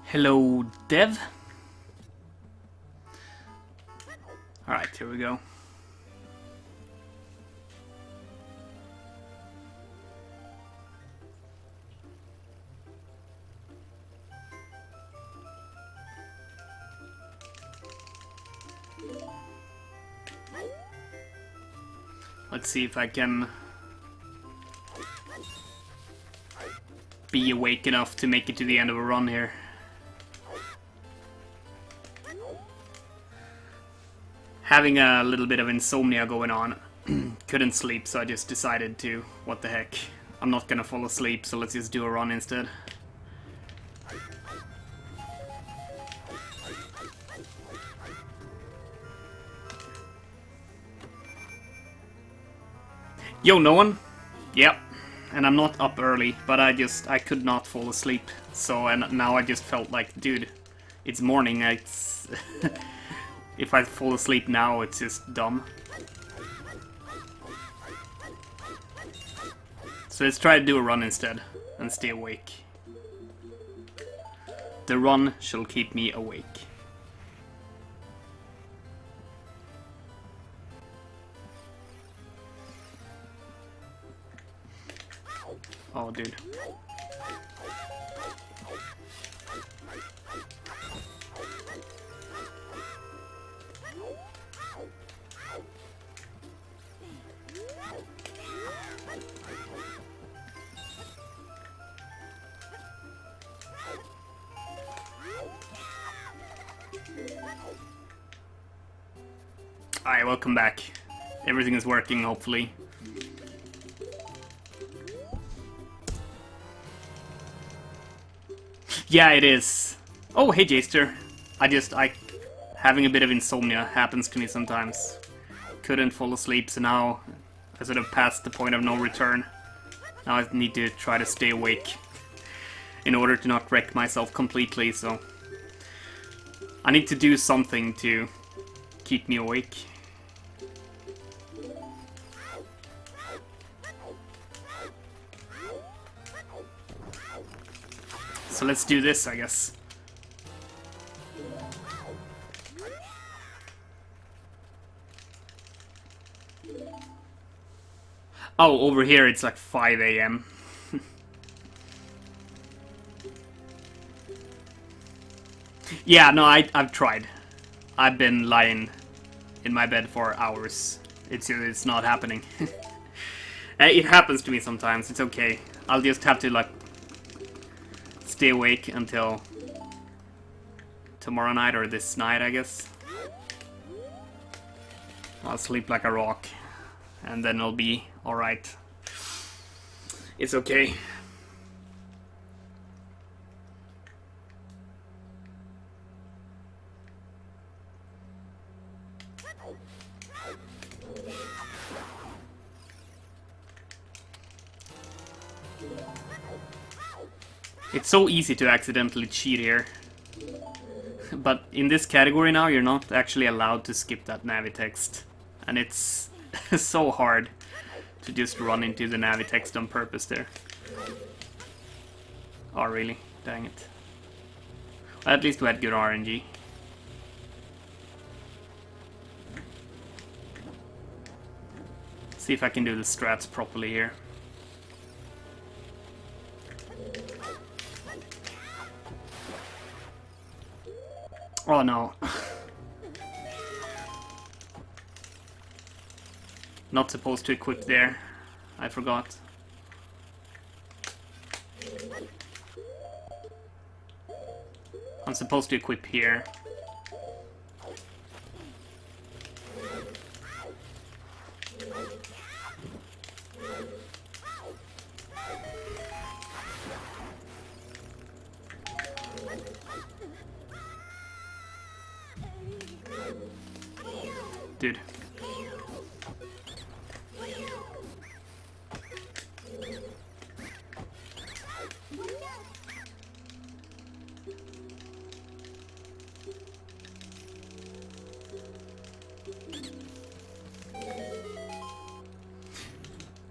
Hello, Dev. Alright, here we go. Let's see if I can be awake enough to make it to the end of a run here. Having a little bit of insomnia going on. Couldn't sleep, so I just decided to, what the heck. I'm not gonna fall asleep, so let's just do a run instead. Yo, no one? Yep. And I'm not up early, but I could not fall asleep. So, and now I just felt like, dude, it's morning, it's... If I fall asleep now, it's just dumb. So let's try to do a run instead, and stay awake. The run shall keep me awake. Oh, dude. Alright, welcome back. Everything is working, hopefully. Yeah, it is. Oh, hey, Jaster. Having a bit of insomnia happens to me sometimes. Couldn't fall asleep, so now I sort of passed the point of no return. Now I need to try to stay awake in order to not wreck myself completely, so... I need to do something to keep me awake. So let's do this, I guess. Oh, over here it's like 5 AM. Yeah, no, I've tried. I've been lying in my bed for hours. It's not happening. It happens to me sometimes, it's okay. I'll just have to, like, stay awake until tomorrow night, or this night, I guess. I'll sleep like a rock, and then I'll be alright. It's okay. It's so easy to accidentally cheat here. But in this category now, you're not actually allowed to skip that navi text. And it's so hard to just run into the navi text on purpose there. Oh, really? Dang it. Well, at least we had good RNG. See if I can do the strats properly here. Oh no. Not supposed to equip there. I forgot. I'm supposed to equip here. Dude.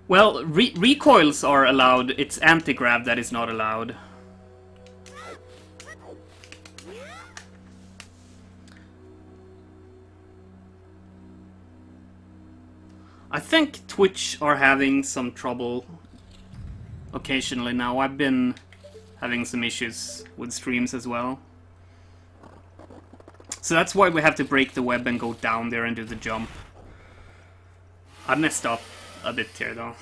Well, recoils are allowed, it's anti-grav that is not allowed. I think Twitch are having some trouble occasionally now. I've been having some issues with streams as well. So that's why we have to break the web and go down there and do the jump. I messed up a bit here though.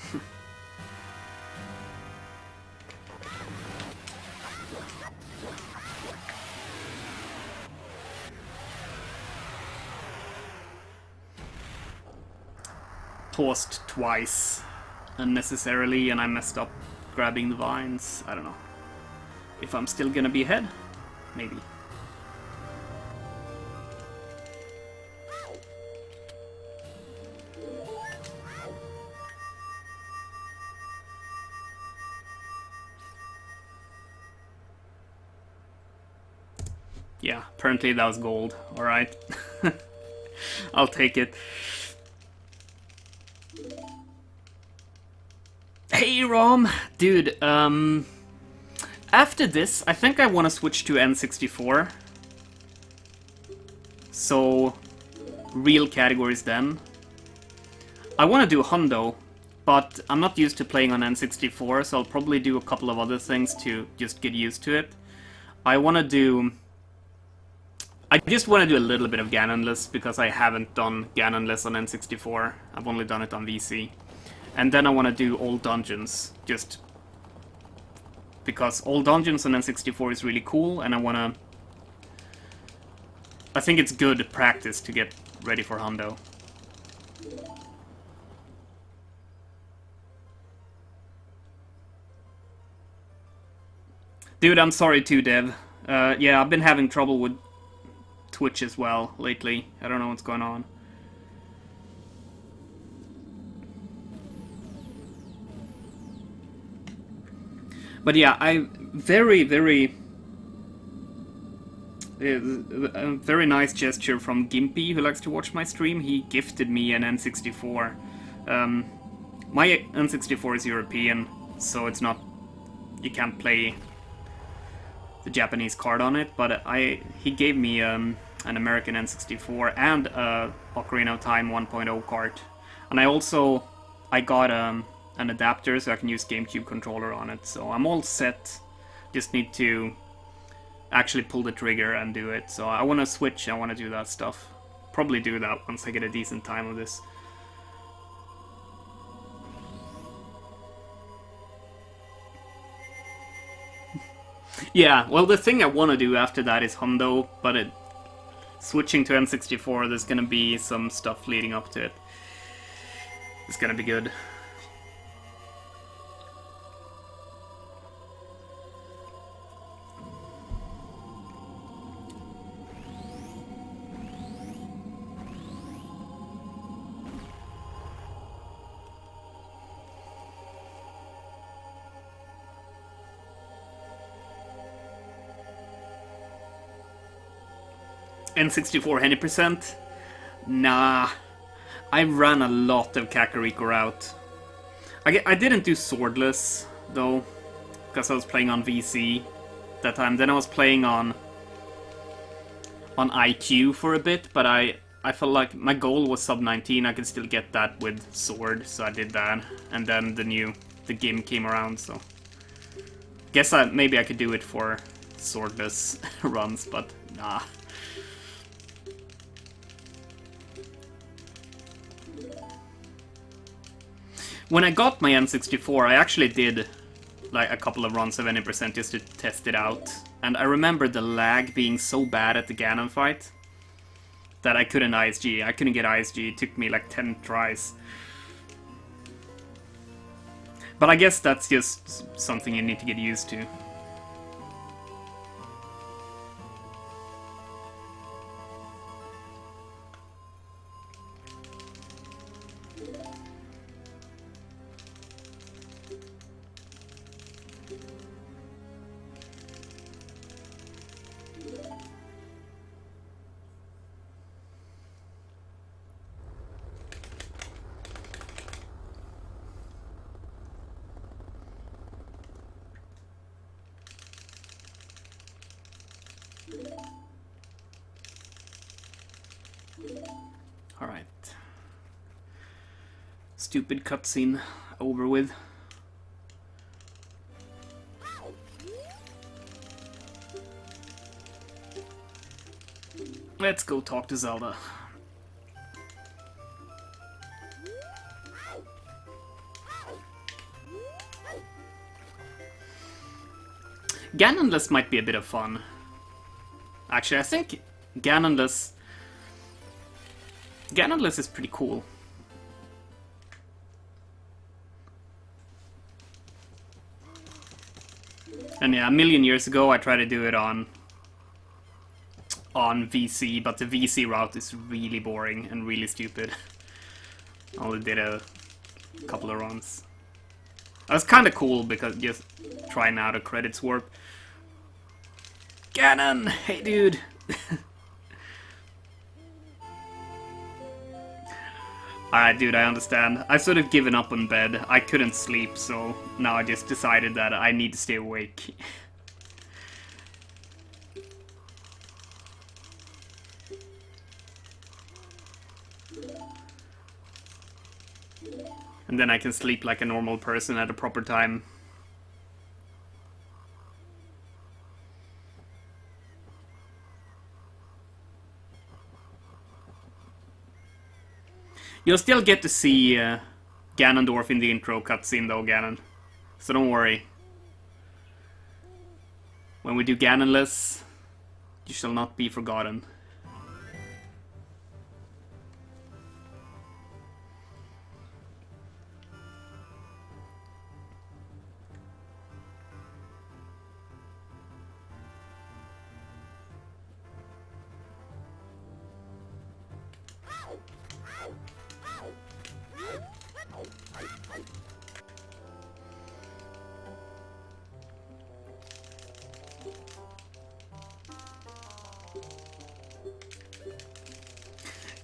Paused twice unnecessarily and I messed up grabbing the vines. I don't know if I'm still gonna be ahead. Maybe. Yeah, apparently that was gold. Alright. I'll take it. Hey Rom! Dude, after this, I think I want to switch to N64. So, real categories then. I want to do Hundo, but I'm not used to playing on N64, so I'll probably do a couple of other things to just get used to it. I just want to do a little bit of Ganonless, because I haven't done Ganonless on N64. I've only done it on VC. And then I want to do all dungeons, just because all dungeons on N64 is really cool, and I think it's good practice to get ready for Hundo. Dude, I'm sorry too, Dev. Yeah, I've been having trouble with Twitch as well lately. I don't know what's going on. But yeah, a very nice gesture from Gimpy, who likes to watch my stream. He gifted me an N64. My N64 is European, so it's not... you can't play the Japanese card on it, but he gave me an American N64 and a Ocarina of Time 1.0 card. And I got an adapter so I can use GameCube controller on it, so I'm all set. Just need to actually pull the trigger and do it. So I want to switch, I want to do that stuff. Probably do that once I get a decent time of this. Yeah, well, the thing I want to do after that is Hundo, but switching to N64, there's gonna be some stuff leading up to it. It's gonna be good. N64 100%? Nah. I ran a lot of Kakariko route. I didn't do Swordless, though, because I was playing on VC that time. Then I was playing on IQ for a bit, but I felt like my goal was sub 19. I could still get that with Sword, so I did that. And then the game came around, so... guess maybe I could do it for Swordless runs, but nah. When I got my N64, I actually did like a couple of runs of 90% just to test it out. And I remember the lag being so bad at the Ganon fight that I couldn't ISG. I couldn't get ISG. It took me like 10 tries. But I guess that's just something you need to get used to. Alright. Stupid cutscene over with. Let's go talk to Zelda. Ganonless might be a bit of fun. Actually, I think Ganonless is pretty cool. And yeah, a million years ago I tried to do it on VC, but the VC route is really boring and really stupid. I only did a couple of runs. That was kind of cool because just trying out a credits warp. Ganon! Hey dude! Alright dude, I understand. I've sort of given up on bed. I couldn't sleep, so now I just decided that I need to stay awake. And then I can sleep like a normal person at a proper time. You'll still get to see Ganondorf in the intro cutscene though, Ganon. So don't worry. When we do Ganonless, you shall not be forgotten.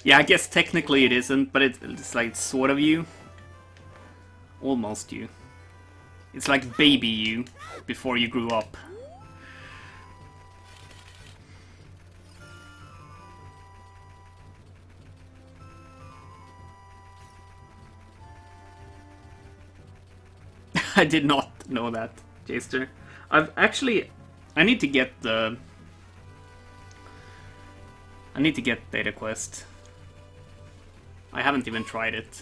Yeah, I guess technically it isn't, but it's like sort of you. Almost you. It's like baby you, before you grew up. I did not know that, Jaster. I need to get the... I need to get Beta Quest. I haven't even tried it.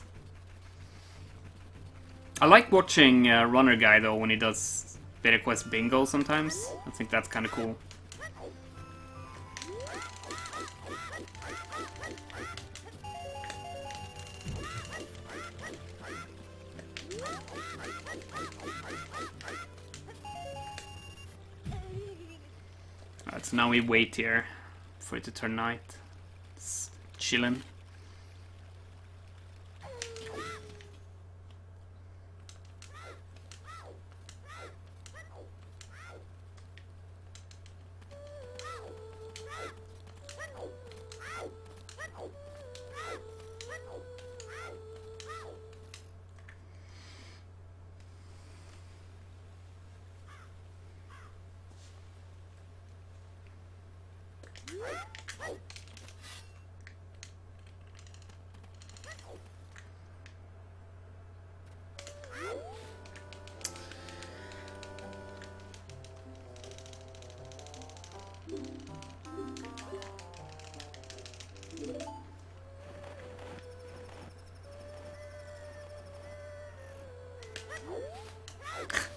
I like watching Runner Guy though when he does Beta Quest bingo sometimes. I think that's kind of cool. Alright, so now we wait here for it to turn night. It's chillin'.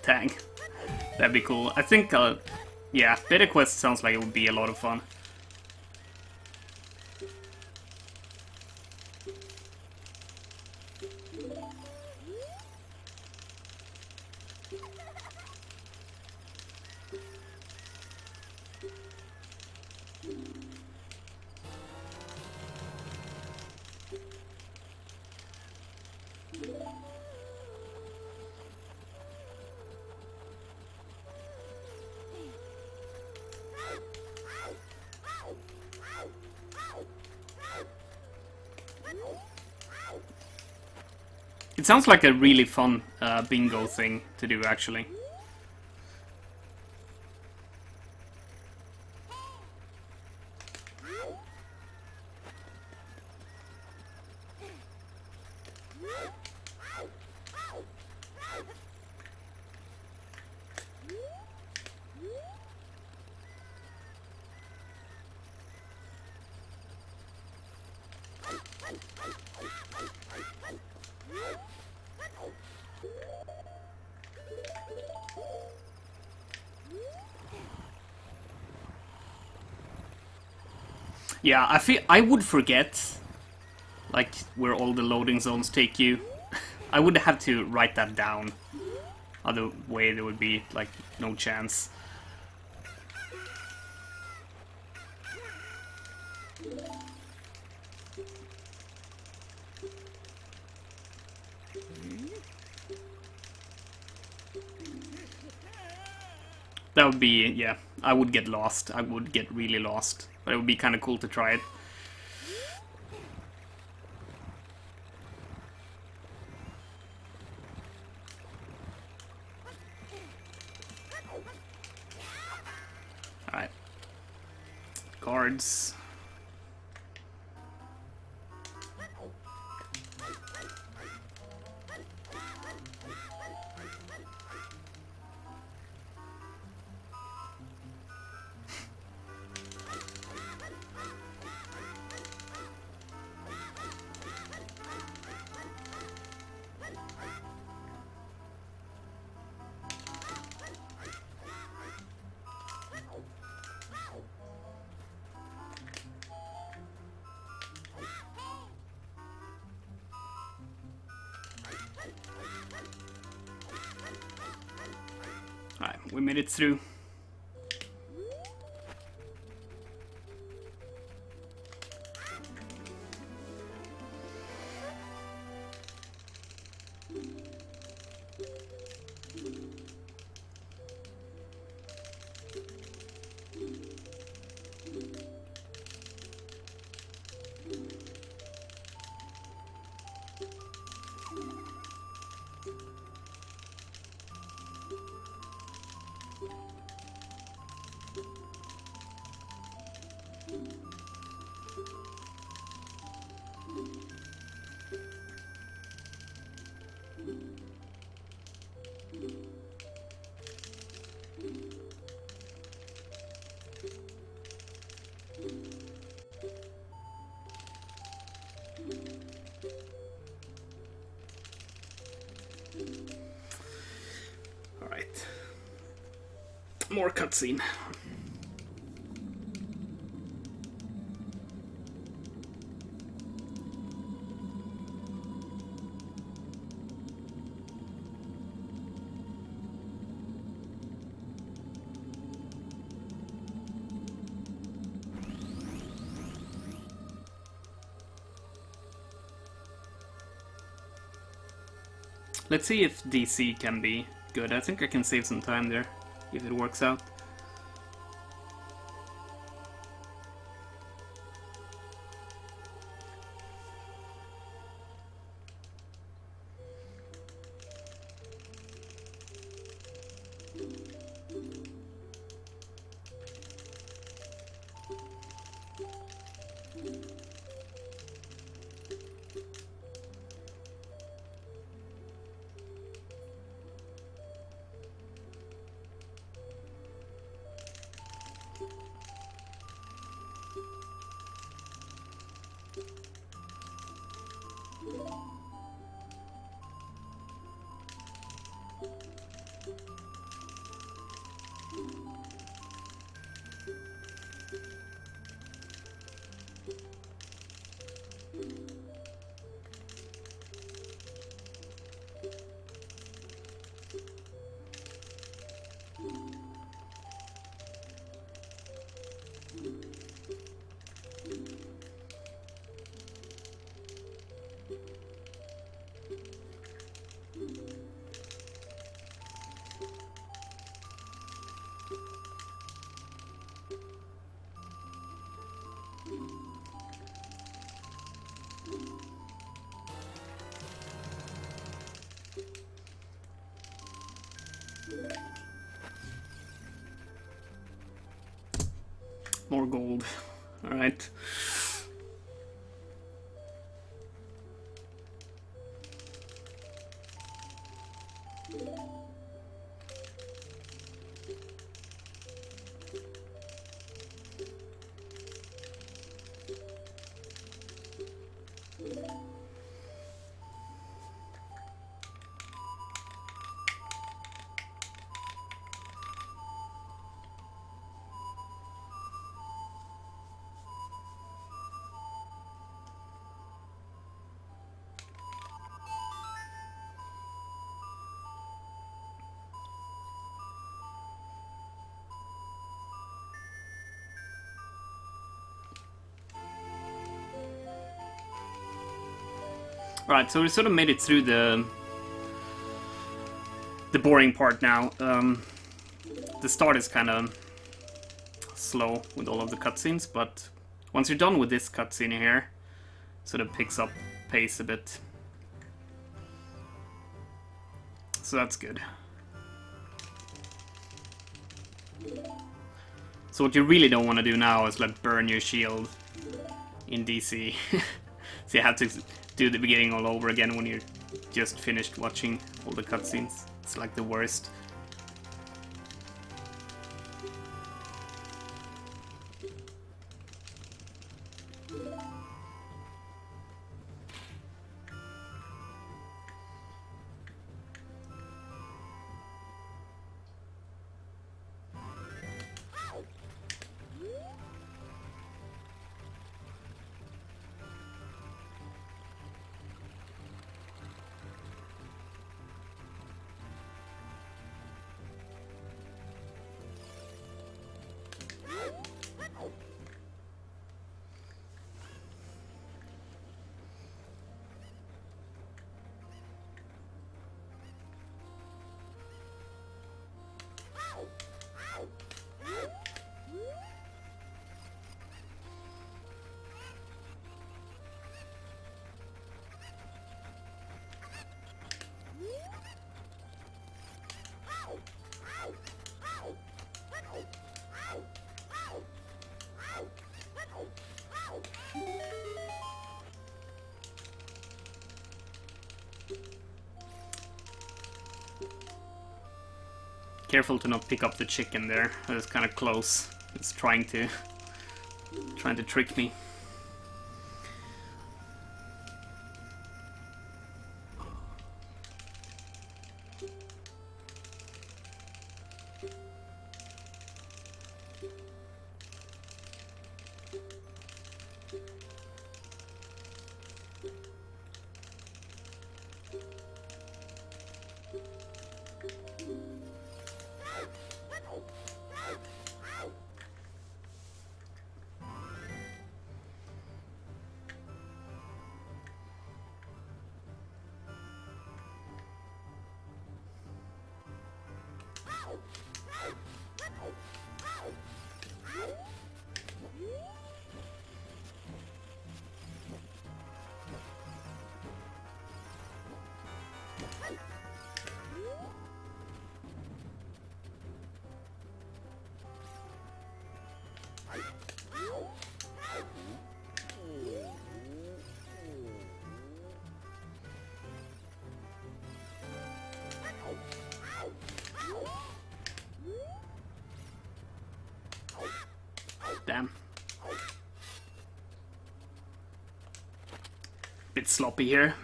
Dang. That'd be cool. I think, yeah, Beta Quest sounds like it would be a lot of fun. It sounds like a really fun bingo thing to do, actually. Yeah, I feel I would forget, like, where all the loading zones take you. I would have to write that down. Other way, there would be, like, no chance. That would be, yeah, I would get lost. I would get really lost. But it would be kind of cool to try it. Alright. Guards. Alright, we made it through. Alright. More cutscene. Let's see if DC can be good. I think I can save some time there, if it works out. More gold. Alright. Alright, so we sort of made it through the boring part now. The start is kind of slow with all of the cutscenes, but once you're done with this cutscene here, sort of picks up pace a bit. So that's good. So what you really don't want to do now is like burn your shield in DC. So you have to do the beginning all over again when you're just finished watching all the cutscenes. It's like the worst. Careful to not pick up the chicken there. That is kind of close. It's trying to trick me. Damn. Bit sloppy here.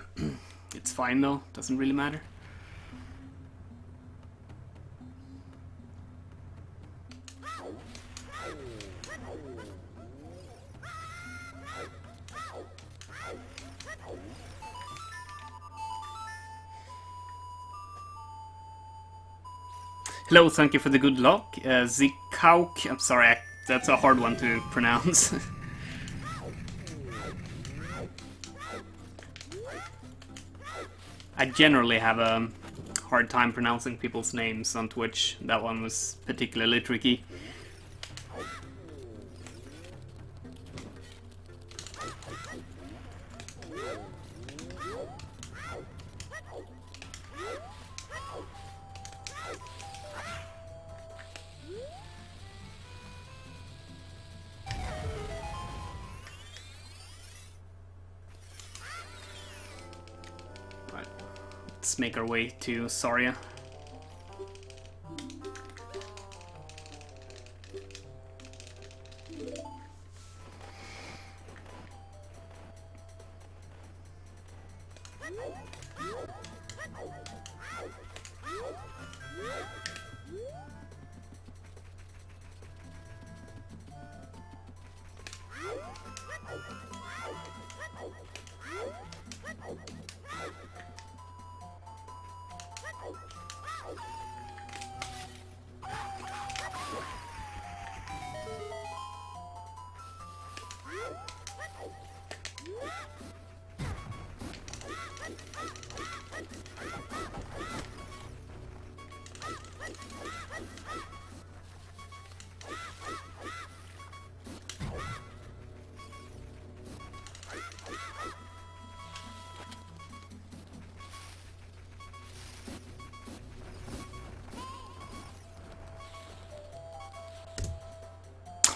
It's fine though, doesn't really matter. Hello, thank you for the good luck. Zikauk, I'm sorry, that's a hard one to pronounce. I generally have a hard time pronouncing people's names on Twitch. That one was particularly tricky. Let's make our way to Saria.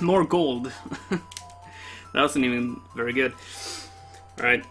More gold. That wasn't even very good. Alright.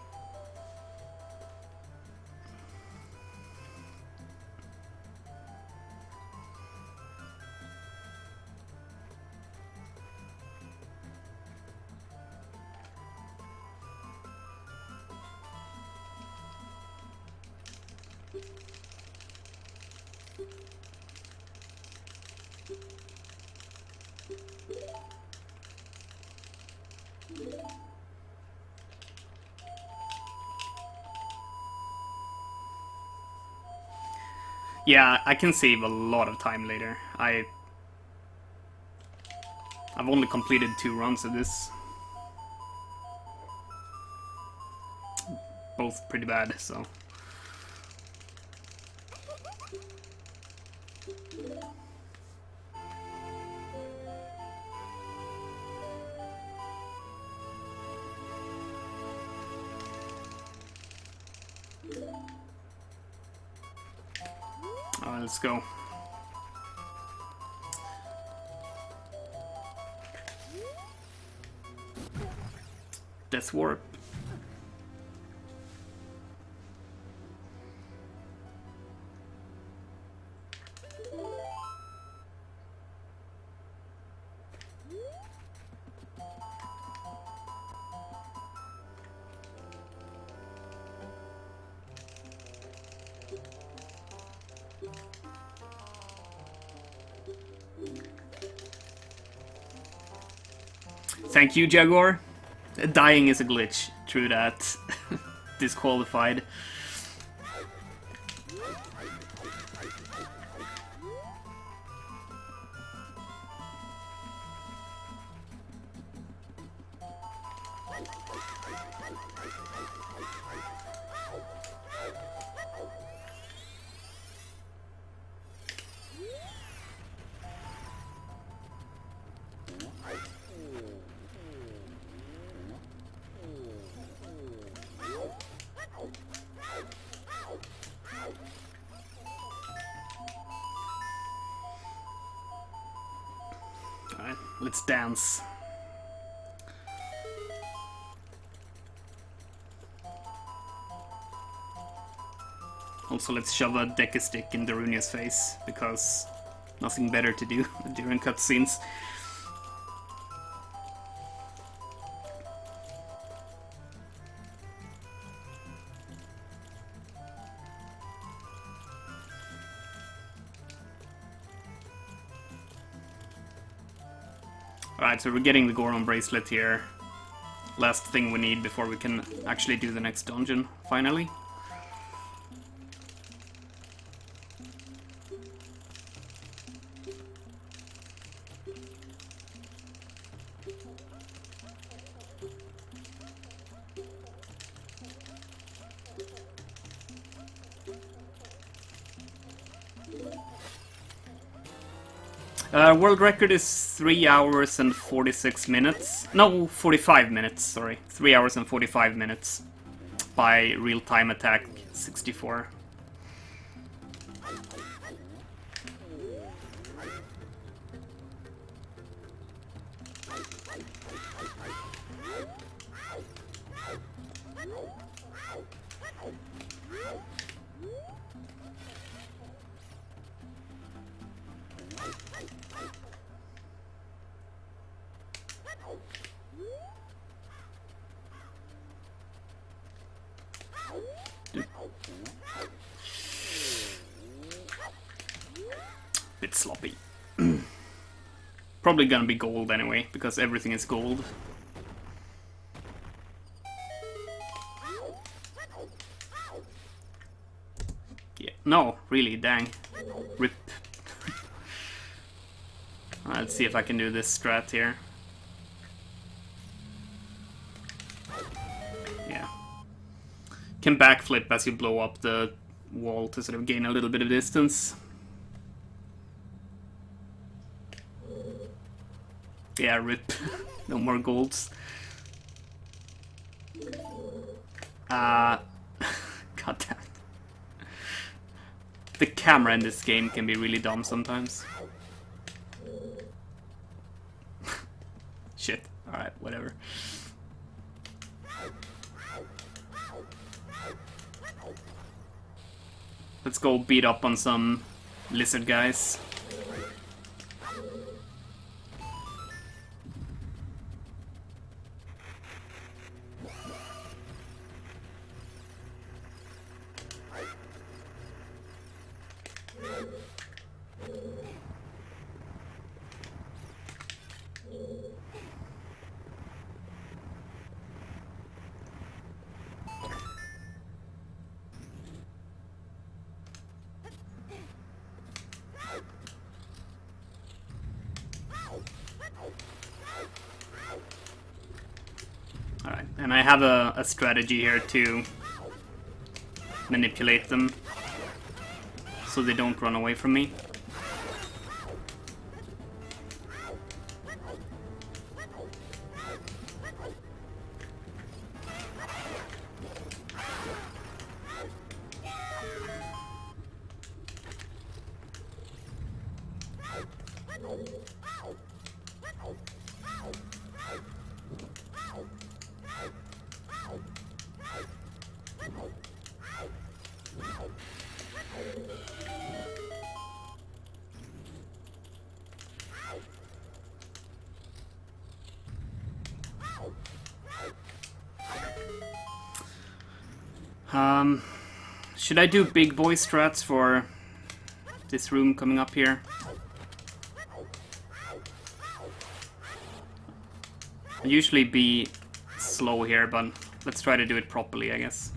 Yeah, I can save a lot of time later. I've only completed 2 runs of this. Both pretty bad, so... Alright, let's go. Death Warp. Thank you, Jaguar. Dying is a glitch. True that. Disqualified. Alright, let's dance. Also, let's shove a Deca stick in Darunia's face, because nothing better to do during cutscenes. Alright, so we're getting the Goron bracelet here. Last thing we need before we can actually do the next dungeon, finally. World record is 3 hours and 46 minutes. No, 45 minutes, sorry. 3 hours and 45 minutes by real-time attack 64. Bit sloppy. Probably gonna be gold anyway, because everything is gold. Yeah, no, really, dang. Rip. Let's see if I can do this strat here. Yeah. Can backflip as you blow up the wall to sort of gain a little bit of distance. Yeah, rip. No more golds. God damn. The camera in this game can be really dumb sometimes. whatever. Let's go beat up on some lizard guys. Alright, and I have a strategy here to manipulate them so they don't run away from me. Should I do big boy strats for this room coming up here? I'll usually be slow here, but let's try to do it properly, I guess.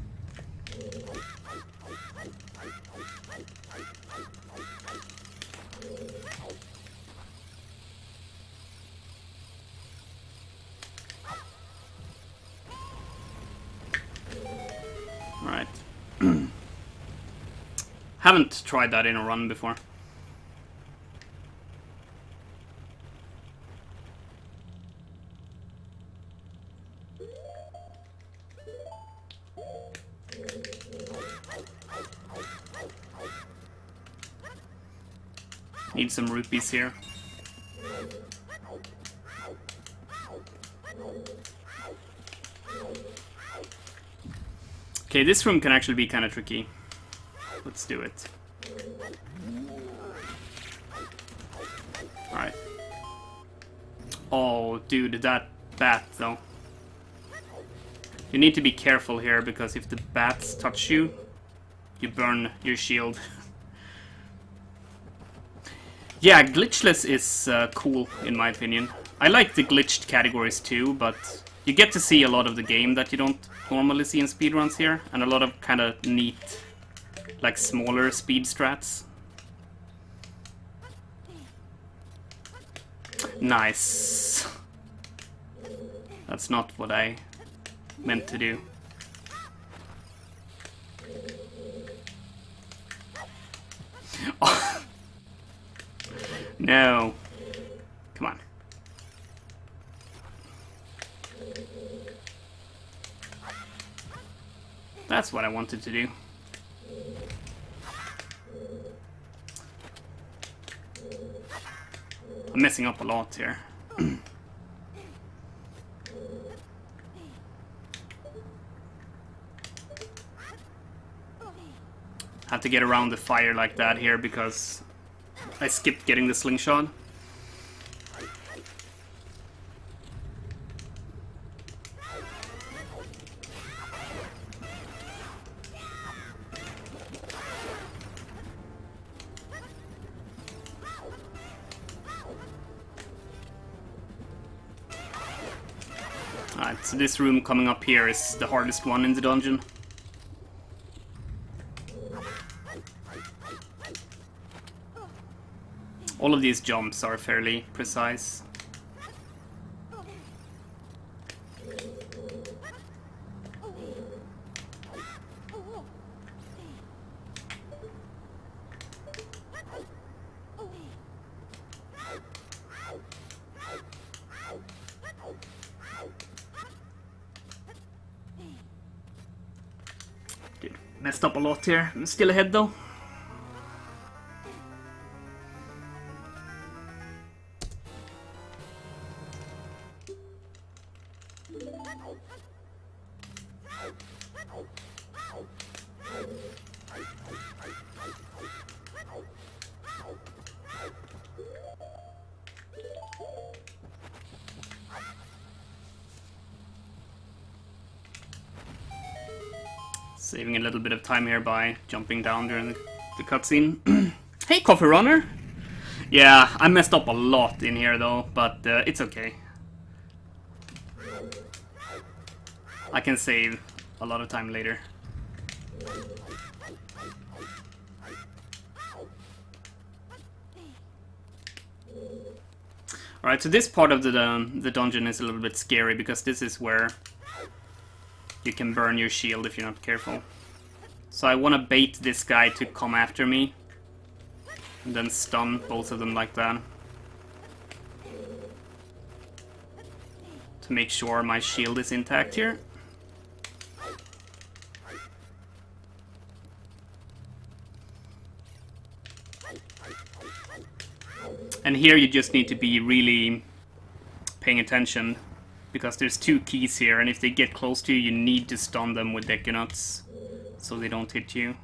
Right. Haven't tried that in a run before. Need some rupees here. Okay, this room can actually be kind of tricky. Let's do it. Alright. Oh, dude, that bat, though. You need to be careful here, because if the bats touch you, you burn your shield. Yeah, glitchless is cool, in my opinion. I like the glitched categories too, but you get to see a lot of the game that you don't normally see in speedruns here, and a lot of kind of neat, like smaller speed strats. Nice. That's not what I meant to do. Oh. No. Come on. That's what I wanted to do. I'm messing up a lot here. Have to get around the fire like that here because I skipped getting the slingshot. Alright, so this room coming up here is the hardest one in the dungeon. All of these jumps are fairly precise. Dude, messed up a lot here. I'm still ahead though. Saving a little bit of time here by jumping down during the cutscene. Hey, Coffee Runner! Yeah, I messed up a lot in here though, but it's okay. I can save a lot of time later. Alright, so this part of the dungeon is a little bit scary because this is where you can burn your shield if you're not careful. So I want to bait this guy to come after me. And then stun both of them like that. To make sure my shield is intact here. And here you just need to be really paying attention. Because there's two keys here, and if they get close to you, you need to stun them with Decunuts, so they don't hit you.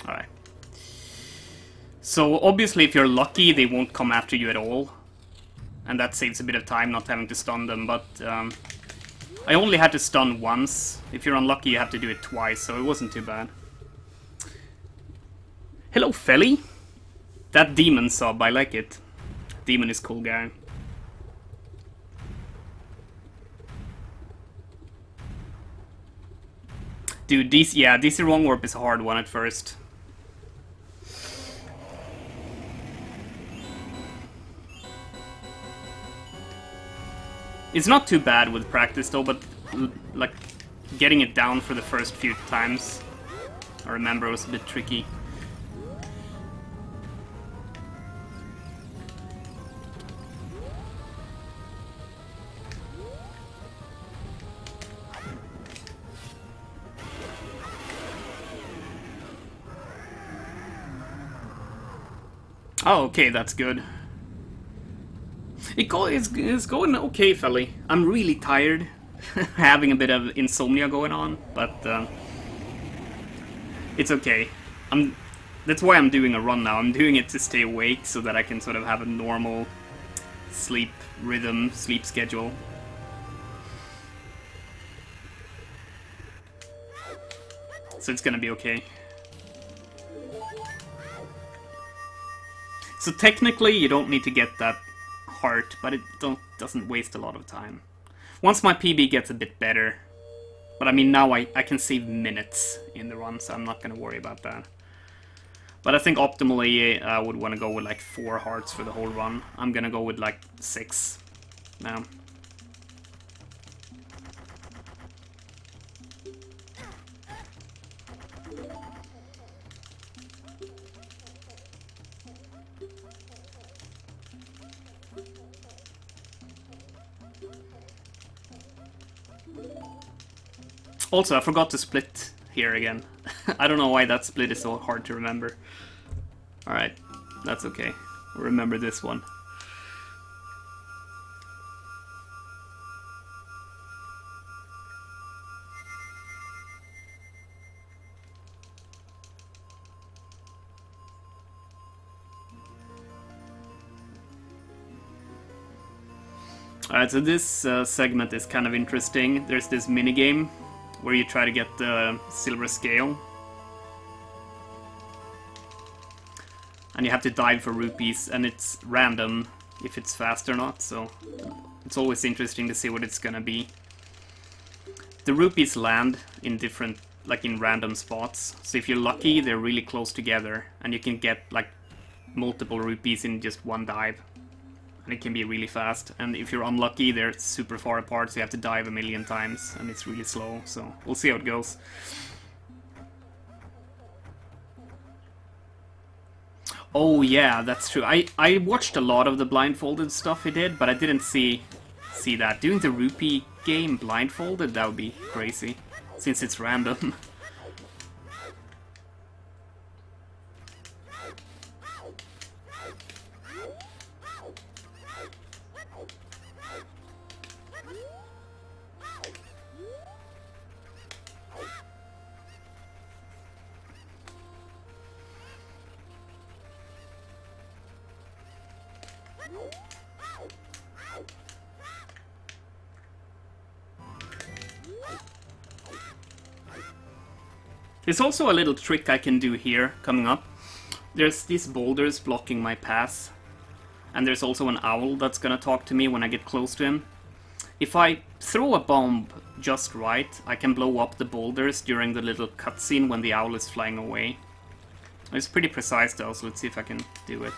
Alright. So obviously if you're lucky, they won't come after you at all. And that saves a bit of time not having to stun them, but I only had to stun once. If you're unlucky, you have to do it twice, so it wasn't too bad. Hello, Felly! That demon sub, I like it. Demon is cool guy. Dude, DC Wrong Warp is a hard one at first. It's not too bad with practice though, but like getting it down for the first few times, I remember it was a bit tricky. Oh, okay, that's good. It's going okay, Felly. I'm really tired, having a bit of insomnia going on, but it's okay. That's why I'm doing a run now. I'm doing it to stay awake so that I can sort of have a normal sleep rhythm, sleep schedule. So it's gonna be okay. So technically you don't need to get that heart, but it doesn't waste a lot of time. Once my PB gets a bit better, but I mean now I can save minutes in the run, so I'm not going to worry about that. But I think optimally I would want to go with like 4 hearts for the whole run. I'm going to go with like 6 now. Also, I forgot to split here again. I don't know why that split is so hard to remember. Alright, that's okay. Remember this one. Alright, so this segment is kind of interesting. There's this minigame where you try to get the silver scale. And you have to dive for rupees, and it's random if it's fast or not, so it's always interesting to see what it's gonna be. The rupees land in different, like in random spots, so if you're lucky, they're really close together, and you can get like multiple rupees in just one dive. And it can be really fast, and if you're unlucky, they're super far apart, so you have to dive a million times, and it's really slow, so we'll see how it goes. Oh yeah, that's true. I watched a lot of the blindfolded stuff he did, but I didn't see see that. Doing the rupee game blindfolded, that would be crazy, since it's random. There's also a little trick I can do here, coming up. There's these boulders blocking my path, and there's also an owl that's gonna talk to me when I get close to him. If I throw a bomb just right, I can blow up the boulders during the little cutscene when the owl is flying away. It's pretty precise though, so let's see if I can do it.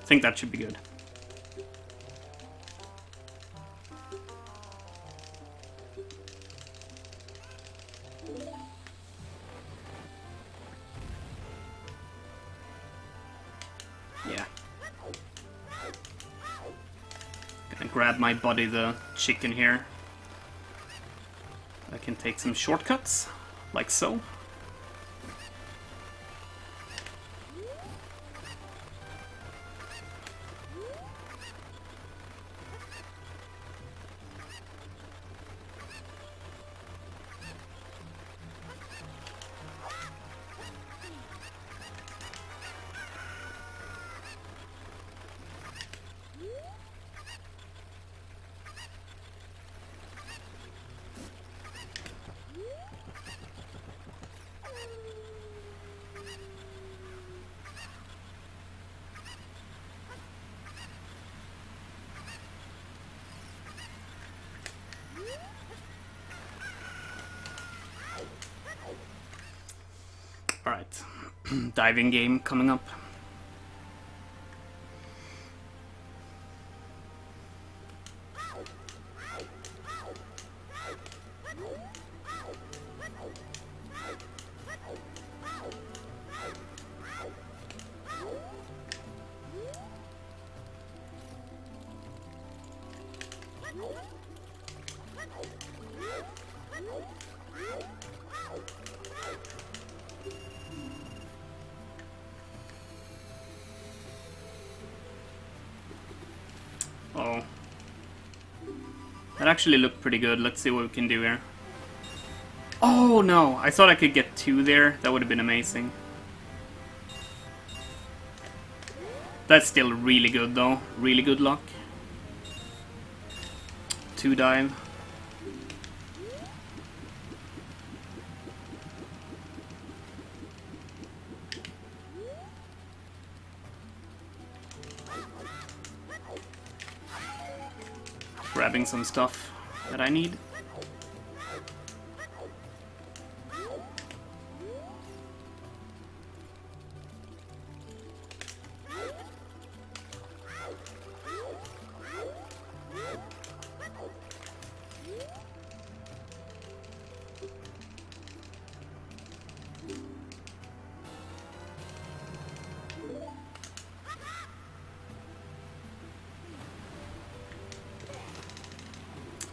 I think that should be good. Yeah. Gonna grab my buddy the chicken here. I can take some shortcuts, like so. Alright, diving game coming up. Oh. That actually looked pretty good. Let's see what we can do here. Oh no! I thought I could get 2 there. That would have been amazing. That's still really good though. Really good luck. 2 dive. Grabbing some stuff that I need.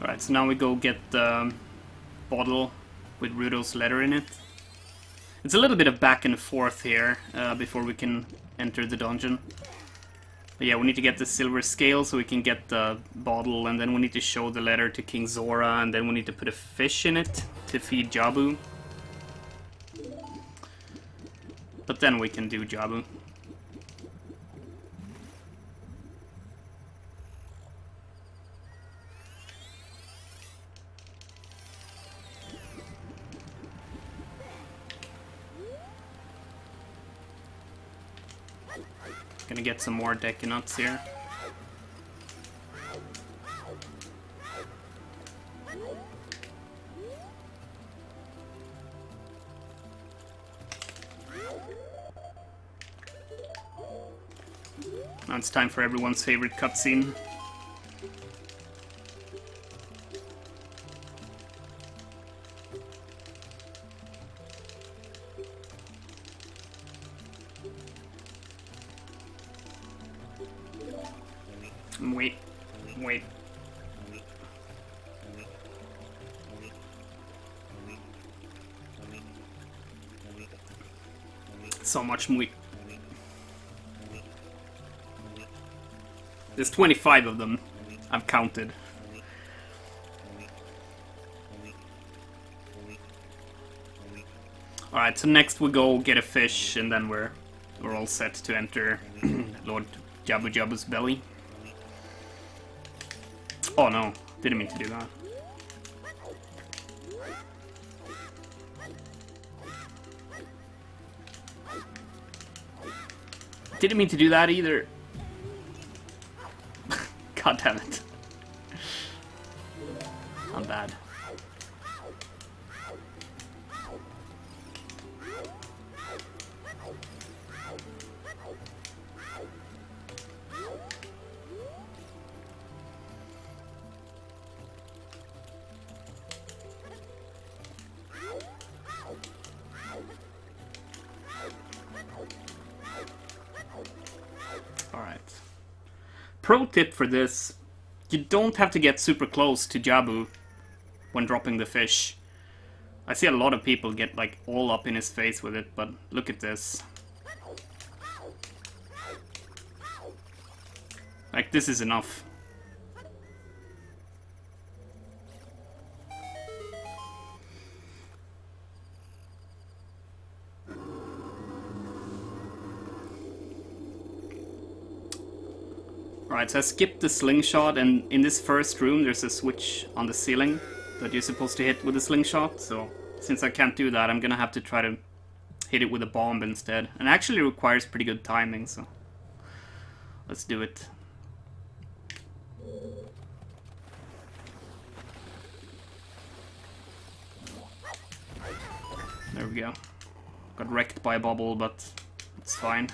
Alright, so now we go get the bottle with Rudo's letter in it. It's a little bit of back and forth here before we can enter the dungeon. But yeah, we need to get the silver scale so we can get the bottle, and then we need to show the letter to King Zora, and then we need to put a fish in it to feed Jabu. But then we can do Jabu. Gonna get some more decky nuts here. Now it's time for everyone's favorite cutscene. Wait. So much meat. There's 25 of them. I've counted. Alright, so next we go get a fish, and then we're all set to enter Lord Jabu Jabu's belly. Oh no, didn't mean to do that. Didn't mean to do that either. God damn it. I'm bad. Alright. Pro tip for this, you don't have to get super close to Jabu when dropping the fish. I see a lot of people get like all up in his face with it, but look at this. Like, this is enough. Alright, so I skipped the slingshot, and in this first room there's a switch on the ceiling that you're supposed to hit with a slingshot, so since I can't do that, I'm gonna have to try to hit it with a bomb instead. And it actually requires pretty good timing, so let's do it. There we go. Got wrecked by a bubble, but it's fine.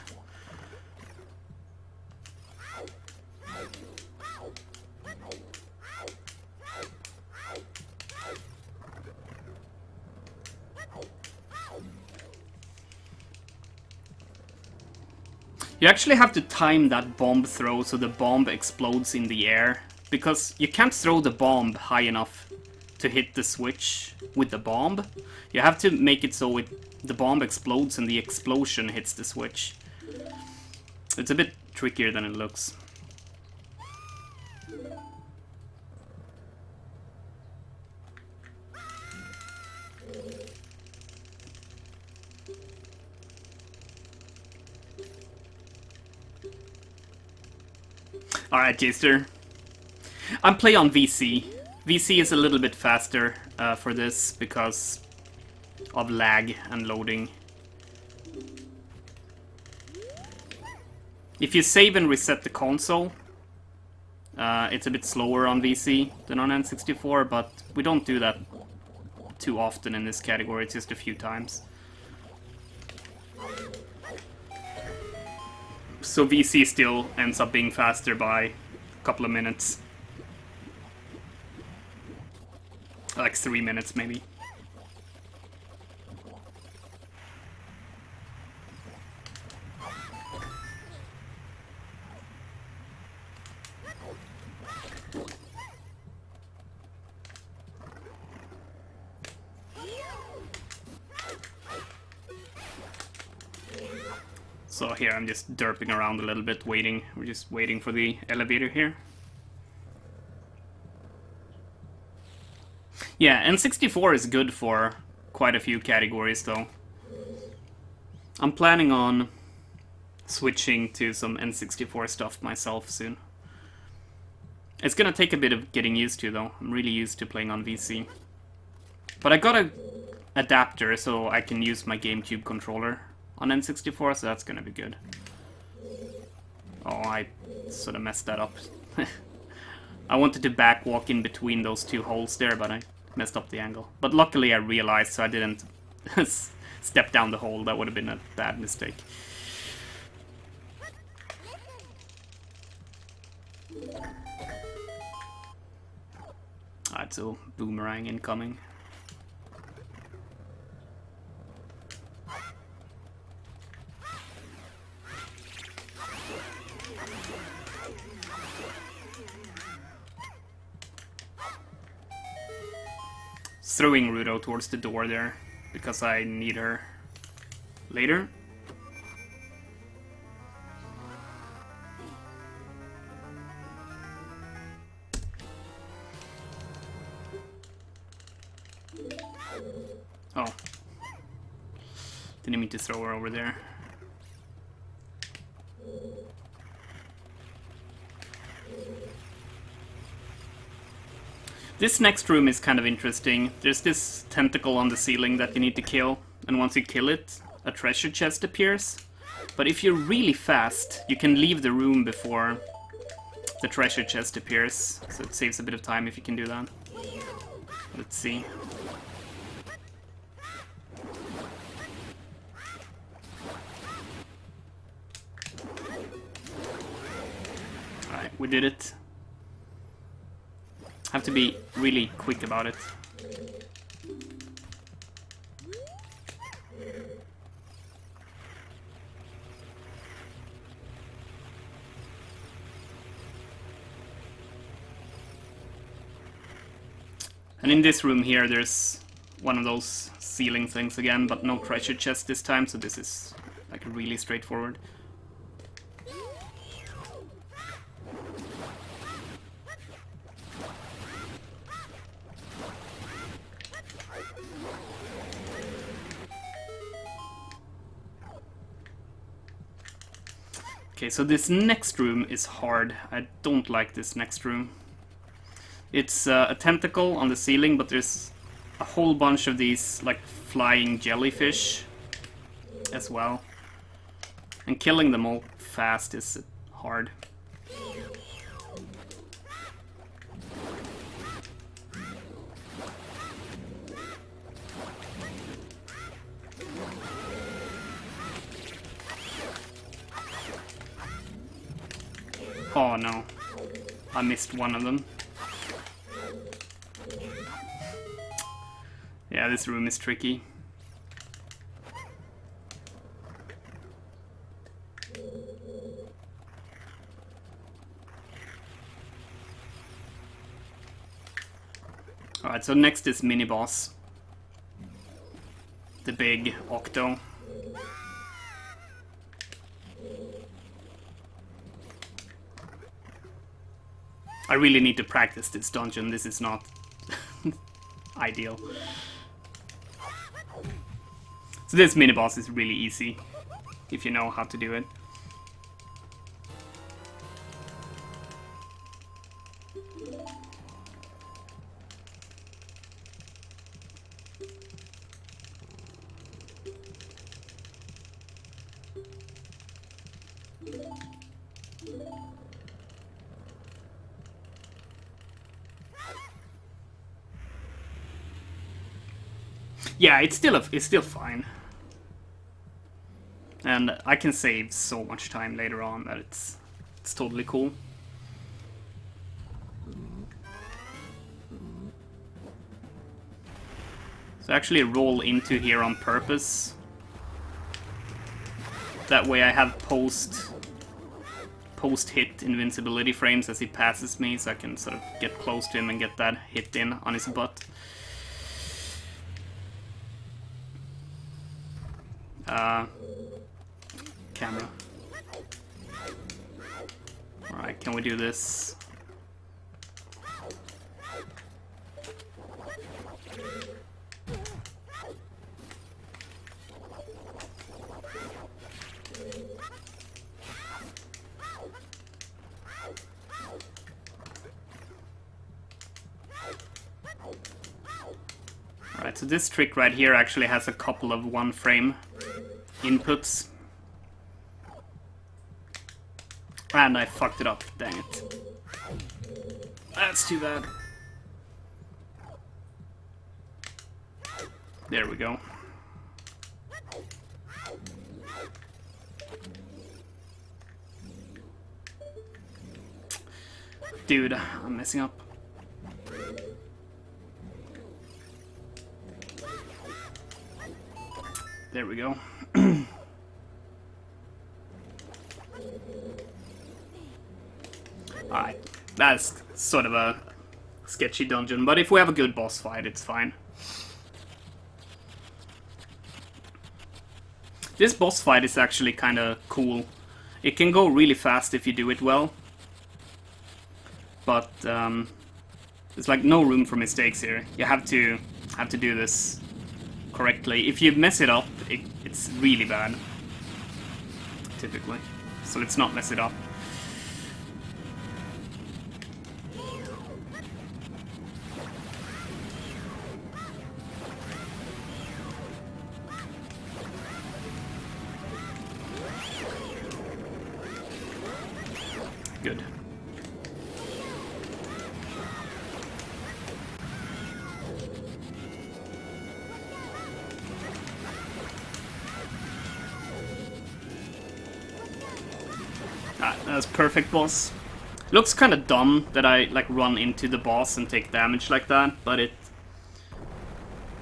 You actually have to time that bomb throw so the bomb explodes in the air, because you can't throw the bomb high enough to hit the switch with the bomb. You have to make it so the bomb explodes and the explosion hits the switch. It's a bit trickier than it looks. Alright, Jaster. I'm playing on VC. VC is a little bit faster for this because of lag and loading. If you save and reset the console, it's a bit slower on VC than on N64, but we don't do that too often in this category, it's just a few times. So VC still ends up being faster by a couple of minutes. Like 3 minutes maybe. So here I'm just derping around a little bit, waiting. We're just waiting for the elevator here. Yeah, N64 is good for quite a few categories though. I'm planning on switching to some N64 stuff myself soon. It's gonna take a bit of getting used to though. I'm really used to playing on VC. But I got a adapter so I can use my GameCube controller on N64, so that's gonna be good. Oh, I sort of messed that up. I wanted to backwalk in between those two holes there, but I messed up the angle. But luckily I realized, so I didn't step down the hole. That would have been a bad mistake. Alright, so boomerang incoming. throwing Rudo towards the door there, because I need her later. Oh. Didn't mean to throw her over there. This next room is kind of interesting. There's this tentacle on the ceiling that you need to kill, and once you kill it, a treasure chest appears. But if you're really fast, you can leave the room before the treasure chest appears, so it saves a bit of time if you can do that. Let's see. Alright, we did it. Have to be really quick about it. And in this room here, there's one of those ceiling things again, but no treasure chest this time, so this is like really straightforward. Okay, so this next room is hard. I don't like this next room. It's a tentacle on the ceiling, but there's a whole bunch of these like flying jellyfish as well. And killing them all fast is hard. Oh no, I missed one of them. Yeah, this room is tricky. Alright, so next is mini-boss. The big Octo. I really need to practice this dungeon. This is not ideal. So this mini-boss is really easy, if you know how to do it. Yeah, it's still fine. And I can save so much time later on that it's totally cool. So actually roll into here on purpose. That way I have post hit invincibility frames as he passes me, so I can sort of get close to him and get that hit in on his butt. Camera. Alright, can we do this? Alright, so this trick right here actually has a couple of one frame inputs. And I fucked it up, dang it. That's too bad. There we go. Dude, I'm messing up. There we go. Alright, that's sort of a sketchy dungeon, but if we have a good boss fight, it's fine. This boss fight is actually kind of cool. It can go really fast if you do it well. But there's like no room for mistakes here. You have to do this correctly. If you mess it up, it's really bad. Typically. So let's not mess it up. Good. That's perfect, boss. Looks kind of dumb that I like run into the boss and take damage like that, but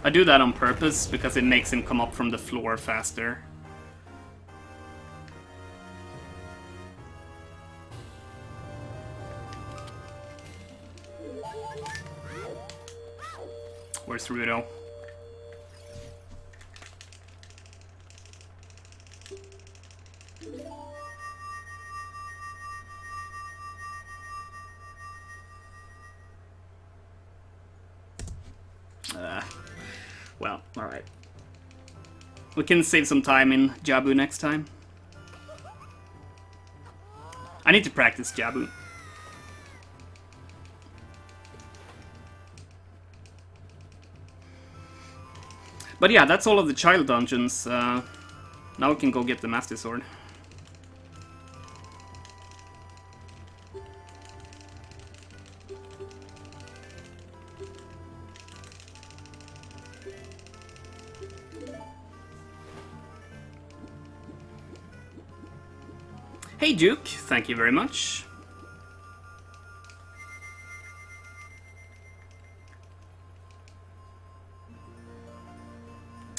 I do that on purpose because it makes him come up from the floor faster. Where's Rudo? Well, alright. We can save some time in Jabu next time. I need to practice Jabu. But yeah, that's all of the child dungeons. Now we can go get the Master Sword. Hey Duke, thank you very much.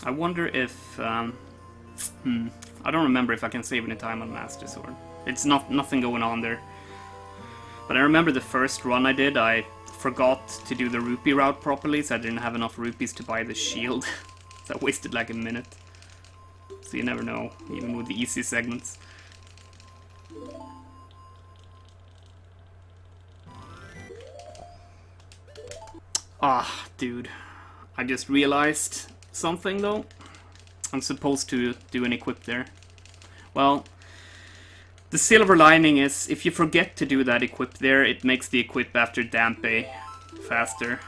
I wonder if... I don't remember if I can save any time on Master Sword. It's nothing going on there. But I remember the first run I did, I forgot to do the rupee route properly, so I didn't have enough rupees to buy the shield. So I wasted like a minute. So you never know, even with the easy segments. Ah, dude. I just realized something, though. I'm supposed to do an equip there. Well, the silver lining is, if you forget to do that equip there, it makes the equip after Dampe faster.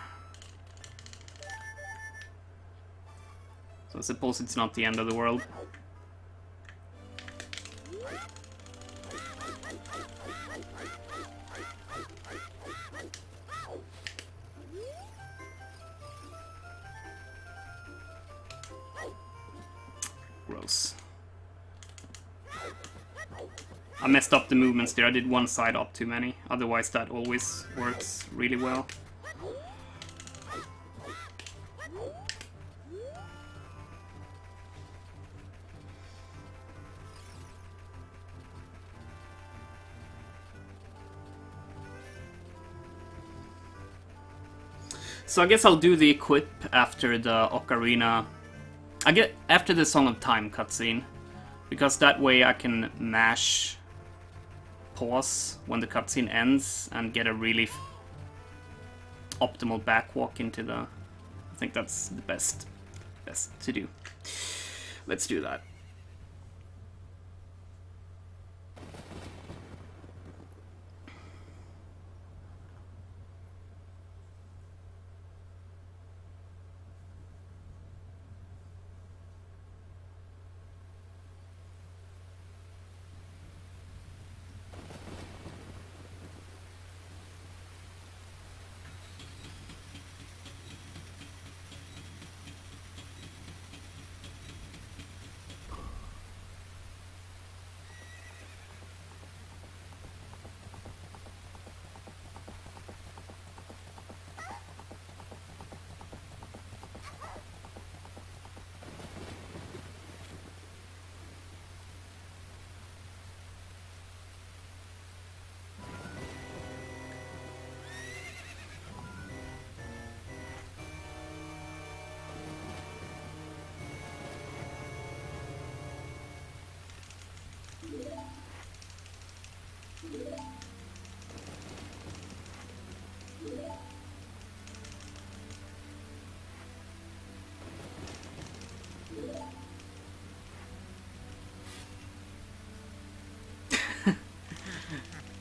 So I suppose it's not the end of the world. Gross. I messed up the movements there. I did one side up too many. Otherwise that always works really well. So I guess I'll do the equip after the Ocarina... after the Song of Time cutscene. Because that way I can mash pause when the cutscene ends and get a really optimal backwalk into the... I think that's the best to do. Let's do that.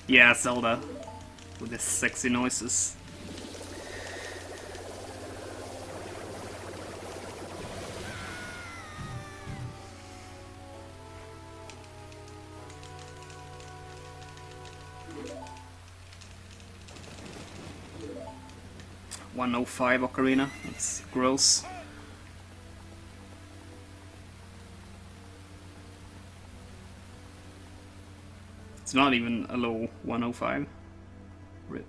Yeah, Zelda. With his sexy noises. $105 Ocarina. That's gross. It's not even a low 105. RIP.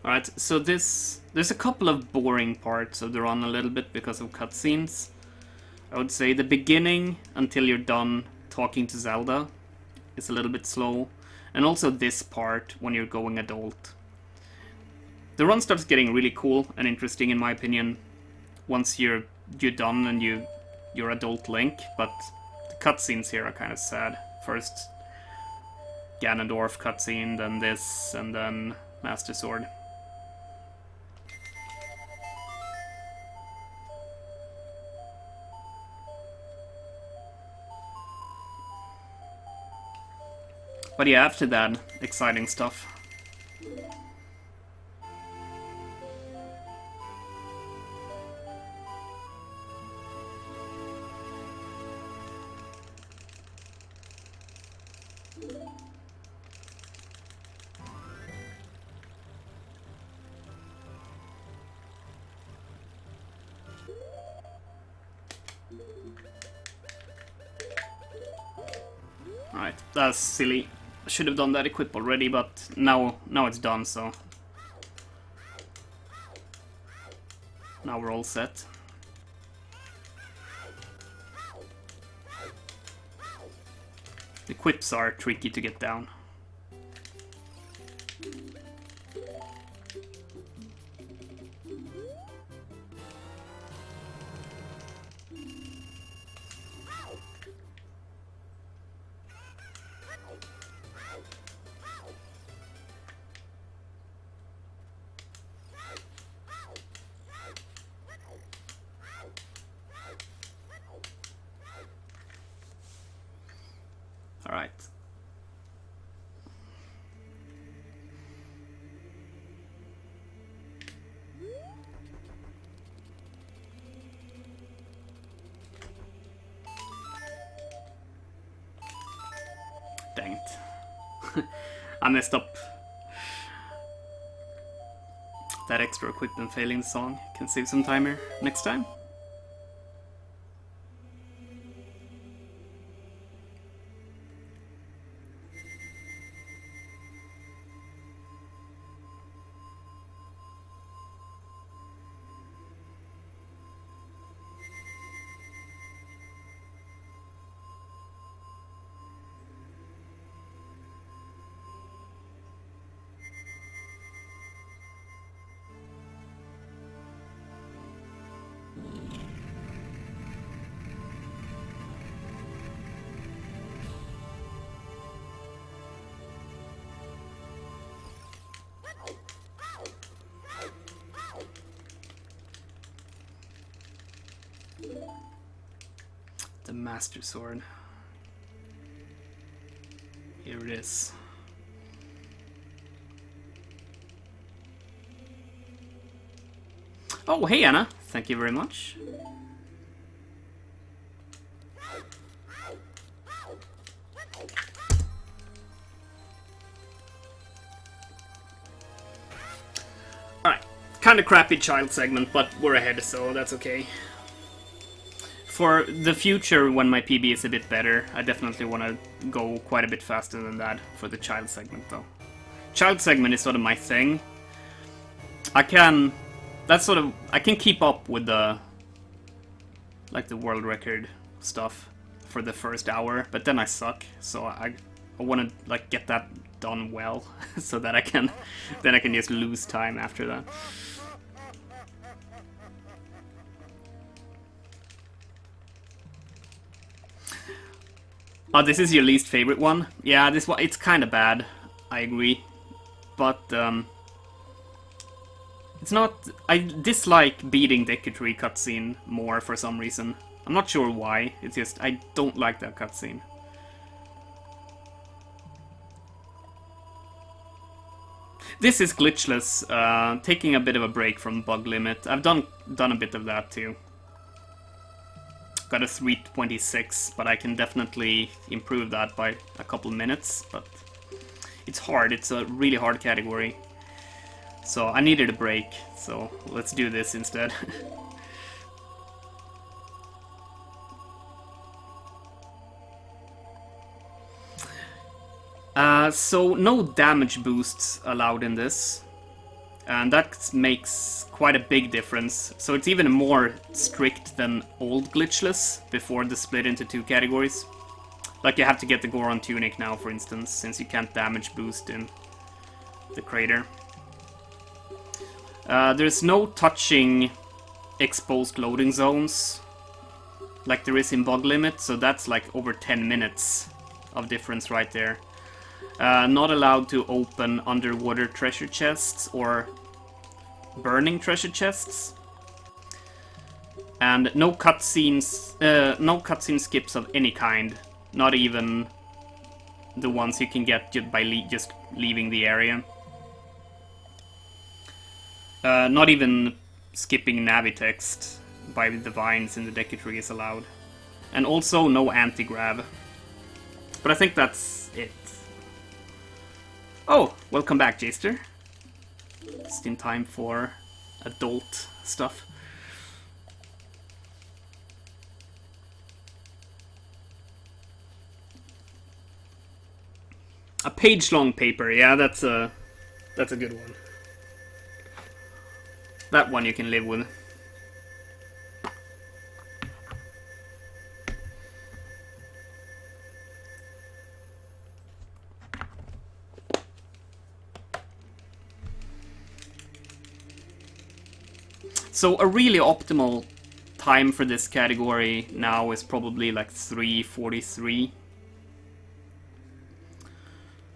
Alright, so there's a couple of boring parts of the run a little bit because of cutscenes. I would say the beginning until you're done talking to Zelda is a little bit slow. And also this part when you're going adult. The run starts getting really cool and interesting in my opinion once you're done and you're adult Link, but the cutscenes here are kind of sad. First Ganondorf cutscene, then this, and then Master Sword. But yeah, after that, exciting stuff. Alright, that's silly. I should have done that equip already, but now it's done, so now we're all set. The equips are tricky to get down. Alright. Dang it. I messed up. That extra equipment failing song can save some time here next time. The Master Sword. Here it is. Oh, hey Anna. Thank you very much. Alright. Kinda crappy child segment, but we're ahead, so that's okay. For the future, when my PB is a bit better, I definitely want to go quite a bit faster than that for the child segment, though. Child segment is sort of my thing. I can keep up with the world record stuff for the first hour, but then I suck, so I want to like get that done well, so that I can just lose time after that. Oh, this is your least favorite one? Yeah, this one, it's kind of bad. I agree, but it's not. I dislike beating Decatry cutscene more for some reason. I'm not sure why. It's just I don't like that cutscene. This is glitchless, taking a bit of a break from bug limit. I've done a bit of that too. Got a 326, but I can definitely improve that by a couple minutes. But it's hard. It's a really hard category. So I needed a break. So let's do this instead. So no damage boosts allowed in this, and that makes quite a big difference. So it's even more strict than old Glitchless before the split into two categories. Like you have to get the Goron Tunic now, for instance, since you can't damage boost in the crater. There's no touching exposed loading zones like there is in bug limit, so that's like over 10 minutes of difference right there. Not allowed to open underwater treasure chests or burning treasure chests, and no cutscenes, no cutscene skips of any kind. Not even the ones you can get just by just leaving the area. Not even skipping navi text by the vines in the Decatry is allowed, and also no anti-grab. But I think that's it. Oh, welcome back, Jaster. Just in time for adult stuff. A page-long paper, yeah, that's a good one. That one you can live with. So a really optimal time for this category now is probably like 3:43.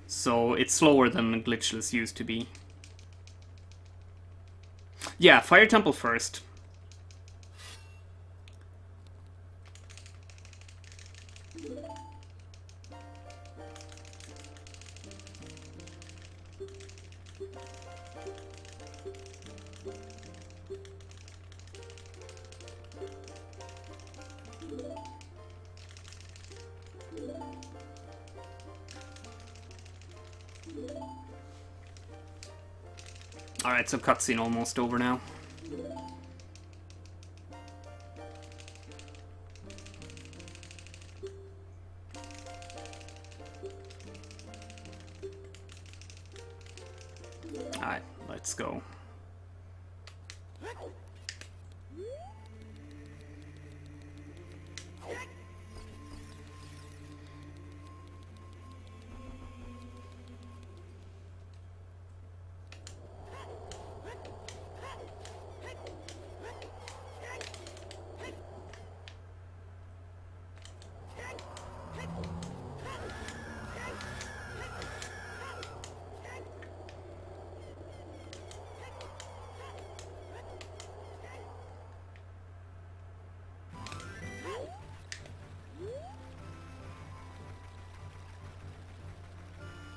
So it's slower than Glitchless used to be. Yeah, Fire Temple first. Alright, so cutscene almost over now. Alright, let's go.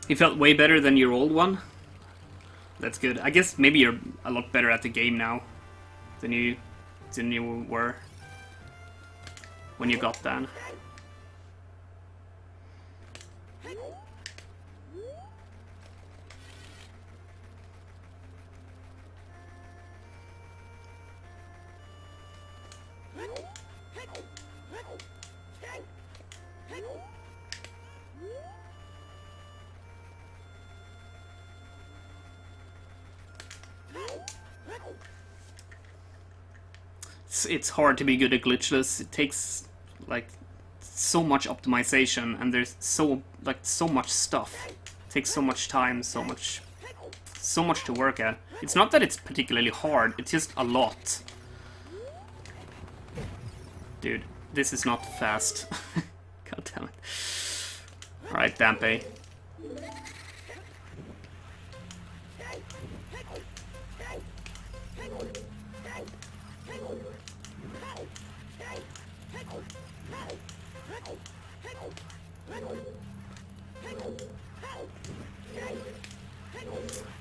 You felt way better than your old one? That's good. I guess maybe you're a lot better at the game now than you were when you got Dan. it's hard to be good at glitchless. It takes like so much optimization, and there's so much stuff. It takes so much time, so much to work at. It's not that it's particularly hard, it's just a lot. Dude, this is not fast. God damn it. Alright, Dampe.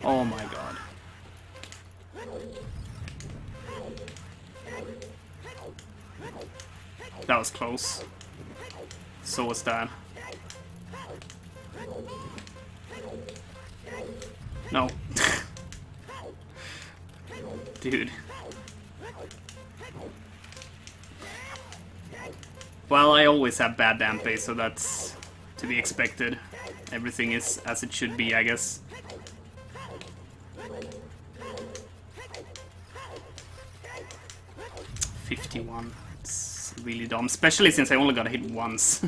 Oh my god. That was close. So was that. No. Dude. Well, I always have bad Dampe, so that's to be expected. Everything is as it should be, I guess. $51. It's really dumb, especially since I only got hit once.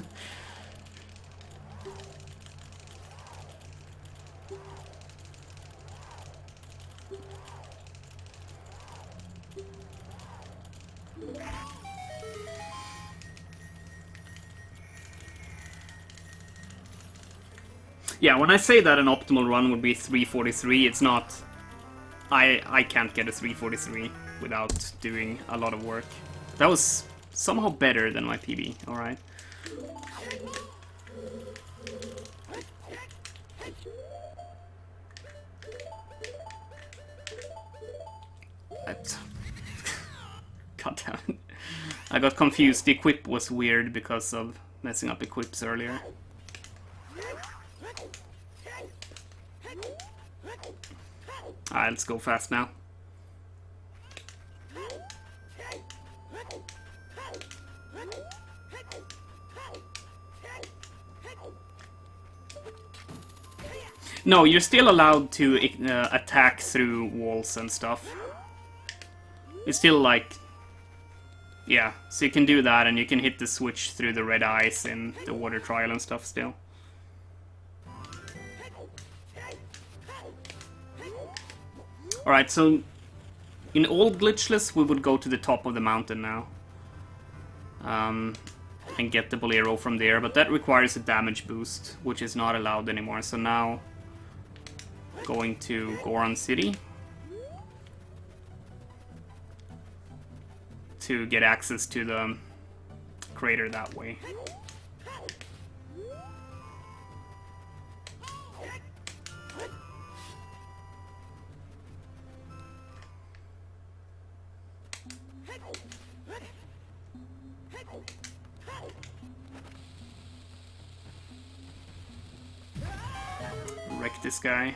Yeah, when I say that an optimal run would be 343, it's not... I can't get a 343 without doing a lot of work. That was somehow better than my PB, alright. God damn it. I got confused. The equip was weird because of messing up equips earlier. Alright, let's go fast now. No, you're still allowed to attack through walls and stuff. It's still like... Yeah, so you can do that, and you can hit the switch through the red eyes in the water trial and stuff still. Alright, so in old Glitchless we would go to the top of the mountain now. And get the Bolero from there, but that requires a damage boost, which is not allowed anymore. So now, going to Goron City to get access to the crater that way. Wreck this guy.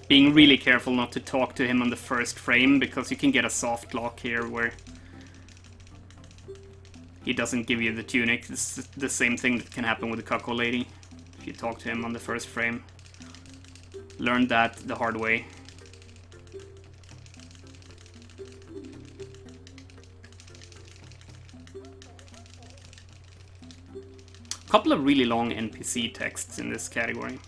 Being really careful not to talk to him on the first frame, because you can get a soft lock here where he doesn't give you the tunic. It's the same thing that can happen with the Cuckold Lady if you talk to him on the first frame. Learned that the hard way. Couple of really long NPC texts in this category.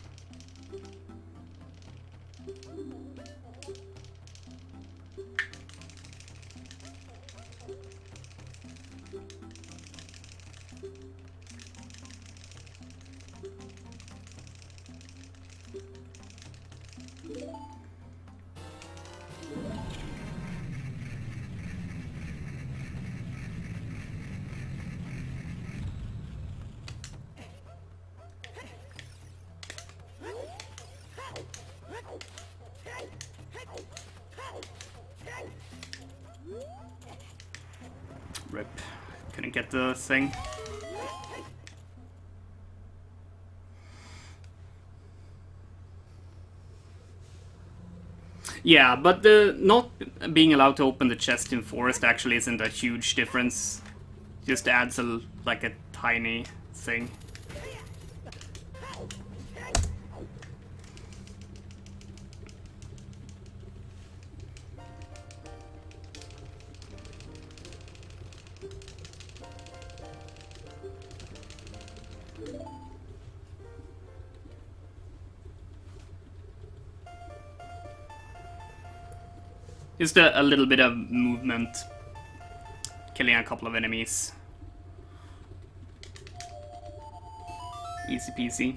Rip. Couldn't get the thing. Yeah, but the not being allowed to open the chest in Forest actually isn't a huge difference. Just adds like a tiny thing. Just a little bit of movement. Killing a couple of enemies. Easy peasy.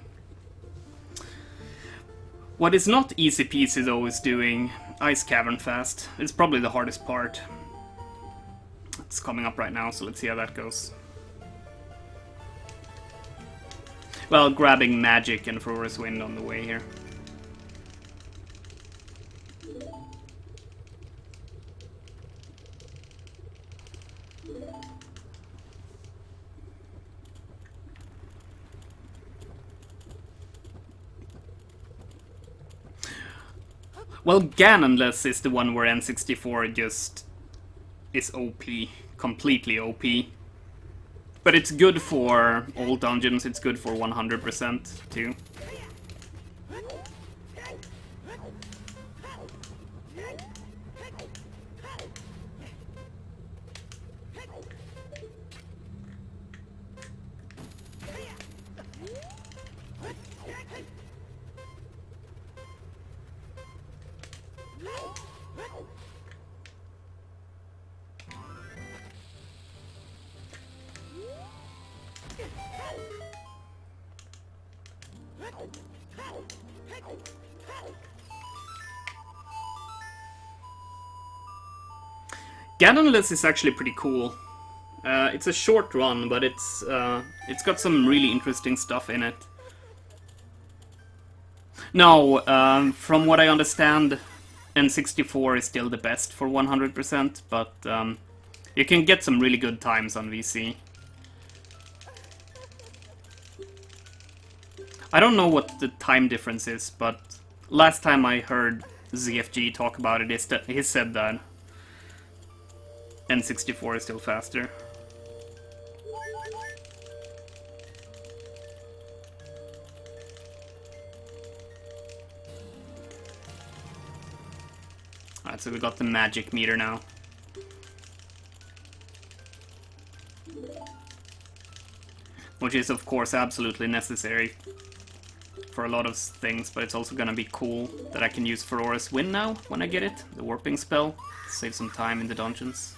What is not easy peasy though is doing Ice Cavern fast. It's probably the hardest part. It's coming up right now, so let's see how that goes. Well, grabbing Magic and Aurora's Wind on the way here. Well, Ganonless is the one where N64 just is OP. Completely OP. But it's good for all dungeons, it's good for 100% too. Ganonless is actually pretty cool. It's a short run, but it's got some really interesting stuff in it. No, from what I understand, N64 is still the best for 100%, but you can get some really good times on VC. I don't know what the time difference is, but last time I heard ZFG talk about it, he said that N64 is still faster. Alright, so we got the magic meter now. Which is, of course, absolutely necessary for a lot of things, but it's also gonna be cool that I can use Aurora's Wind now when I get it, the warping spell, save some time in the dungeons.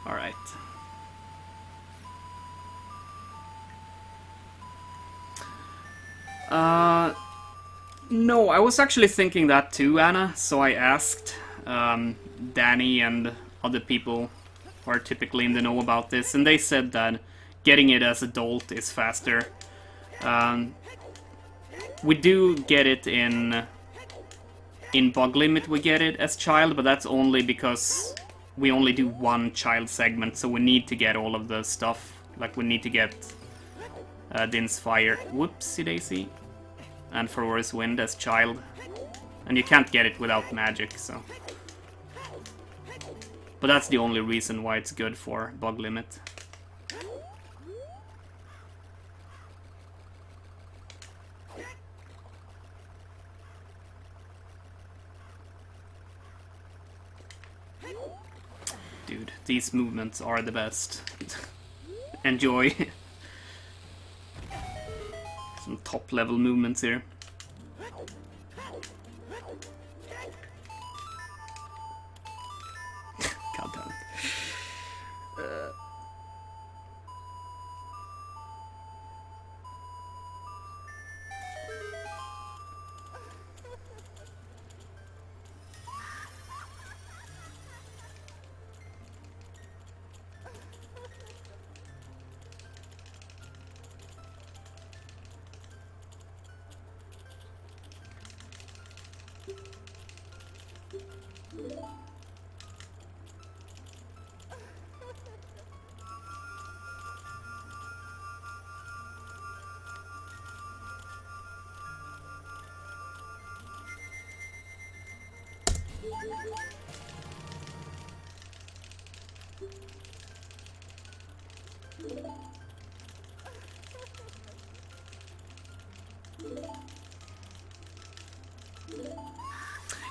Alright. No, I was actually thinking that too, Anna, so I asked Danny and other people who are typically in the know about this, and they said that getting it as adult is faster. We do get it in Bug Limit, we get it as child, but that's only because we only do one child segment, so we need to get all of the stuff. Like, we need to get Din's Fire, whoopsie daisy, and Aurora's Wind as child. And you can't get it without magic, so. But that's the only reason why it's good for Bug Limit. Dude, these movements are the best. Enjoy. Some top level movements here. God damn it.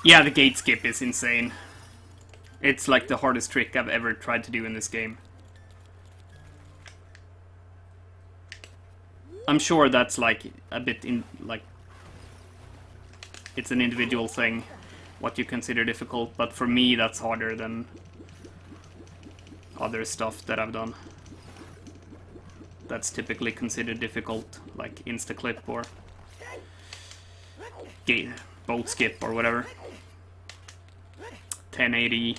Yeah, the gate skip is insane. It's like the hardest trick I've ever tried to do in this game. I'm sure that's like a bit in like it's an individual thing what you consider difficult, but for me that's harder than other stuff that I've done. That's typically considered difficult, like insta-clip or boat skip or whatever. 1080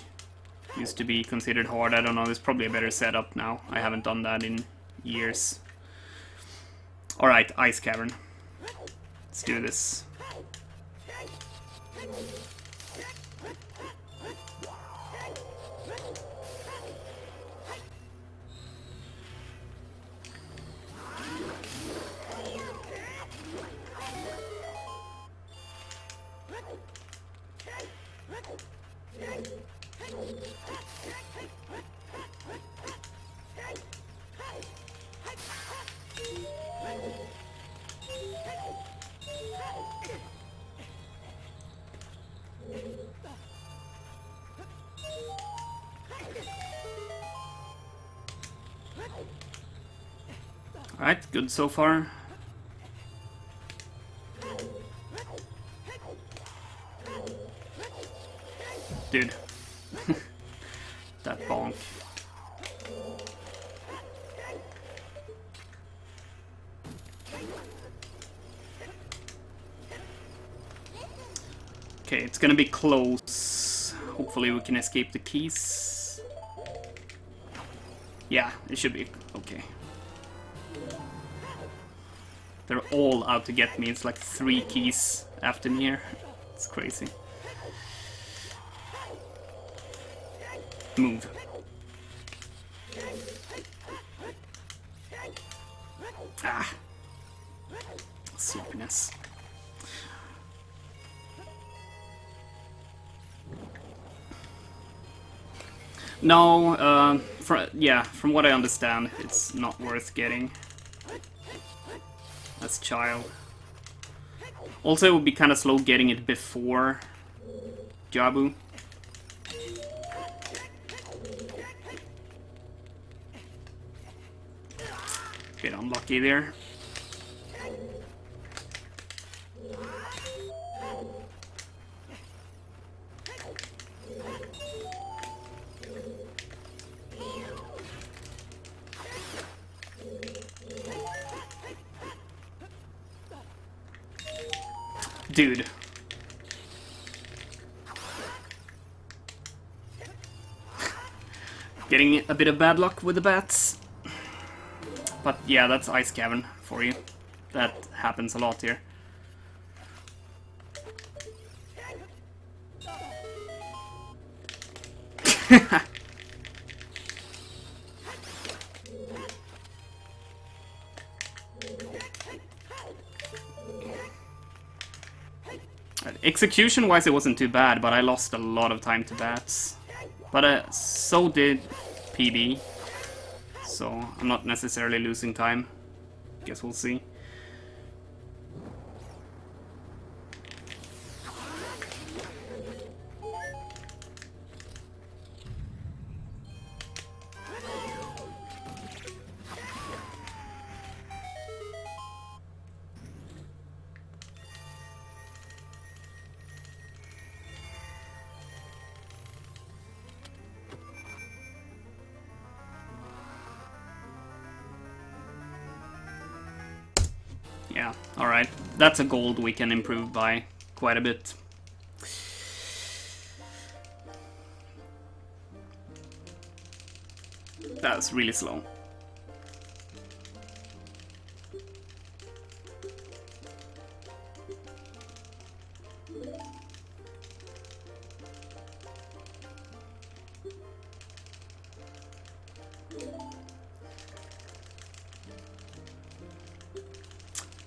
used to be considered hard. I don't know, there's probably a better setup now. I haven't done that in years. Alright, Ice Cavern. Let's do this. Alright, good so far. Dude. That bonk. Okay, it's gonna be close. Hopefully we can escape the keys. Yeah, it should be okay. They're all out to get me. It's like 3 keys after me here. It's crazy. Move. Ah. Sleepiness. No, from what I understand, it's not worth getting. As child. Also, it would be kind of slow getting it before Jabu. Bit unlucky there. Dude. Getting a bit of bad luck with the bats. But yeah, that's Ice Cavern for you. That happens a lot here. Execution-wise, it wasn't too bad, but I lost a lot of time to bats. But so did PB. So I'm not necessarily losing time. Guess we'll see. Yeah, alright. That's a gold we can improve by quite a bit. That was really slow.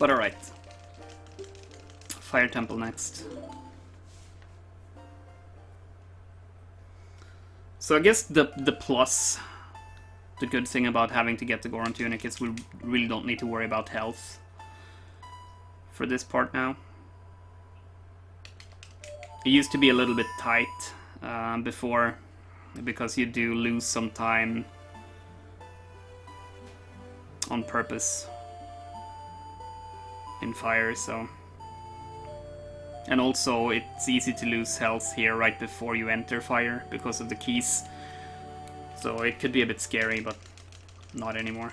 But alright. Fire Temple next. So I guess the plus, the good thing about having to get the Goron Tunic is we really don't need to worry about health for this part now. It used to be a little bit tight before, because you do lose some time on purpose in fire, so... And also, it's easy to lose health here right before you enter fire because of the keys. So it could be a bit scary, but not anymore.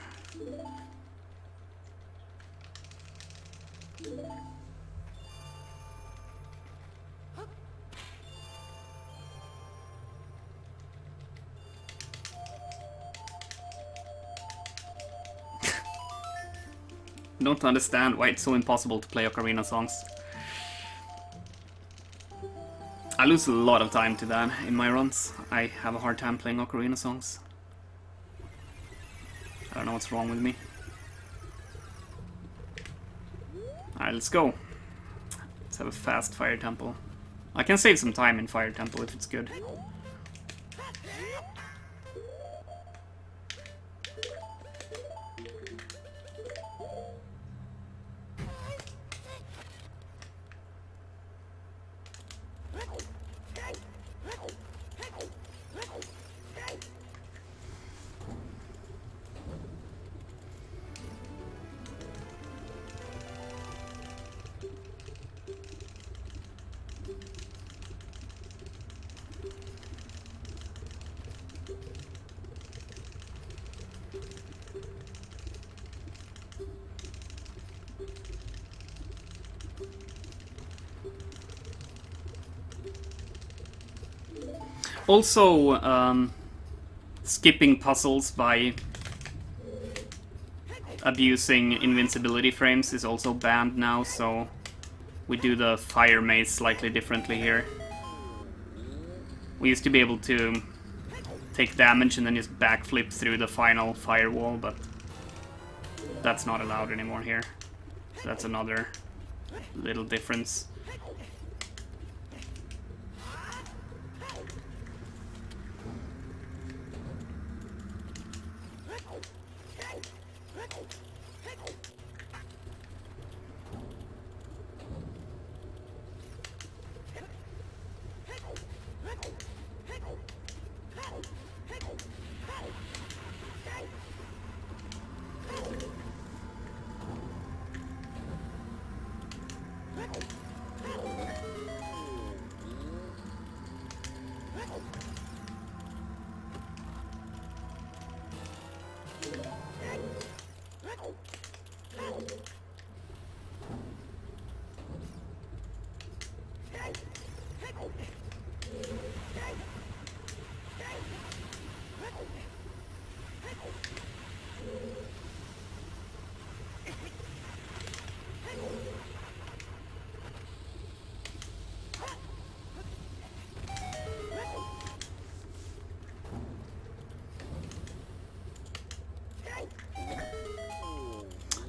Don't understand why it's so impossible to play Ocarina songs. I lose a lot of time to that in my runs. I have a hard time playing Ocarina songs. I don't know what's wrong with me. Alright, let's go. Let's have a fast Fire Temple. I can save some time in Fire Temple if it's good. Also, skipping puzzles by abusing invincibility frames is also banned now, so we do the fire maze slightly differently here. We used to be able to take damage and then just backflip through the final firewall, but that's not allowed anymore here. So that's another little difference.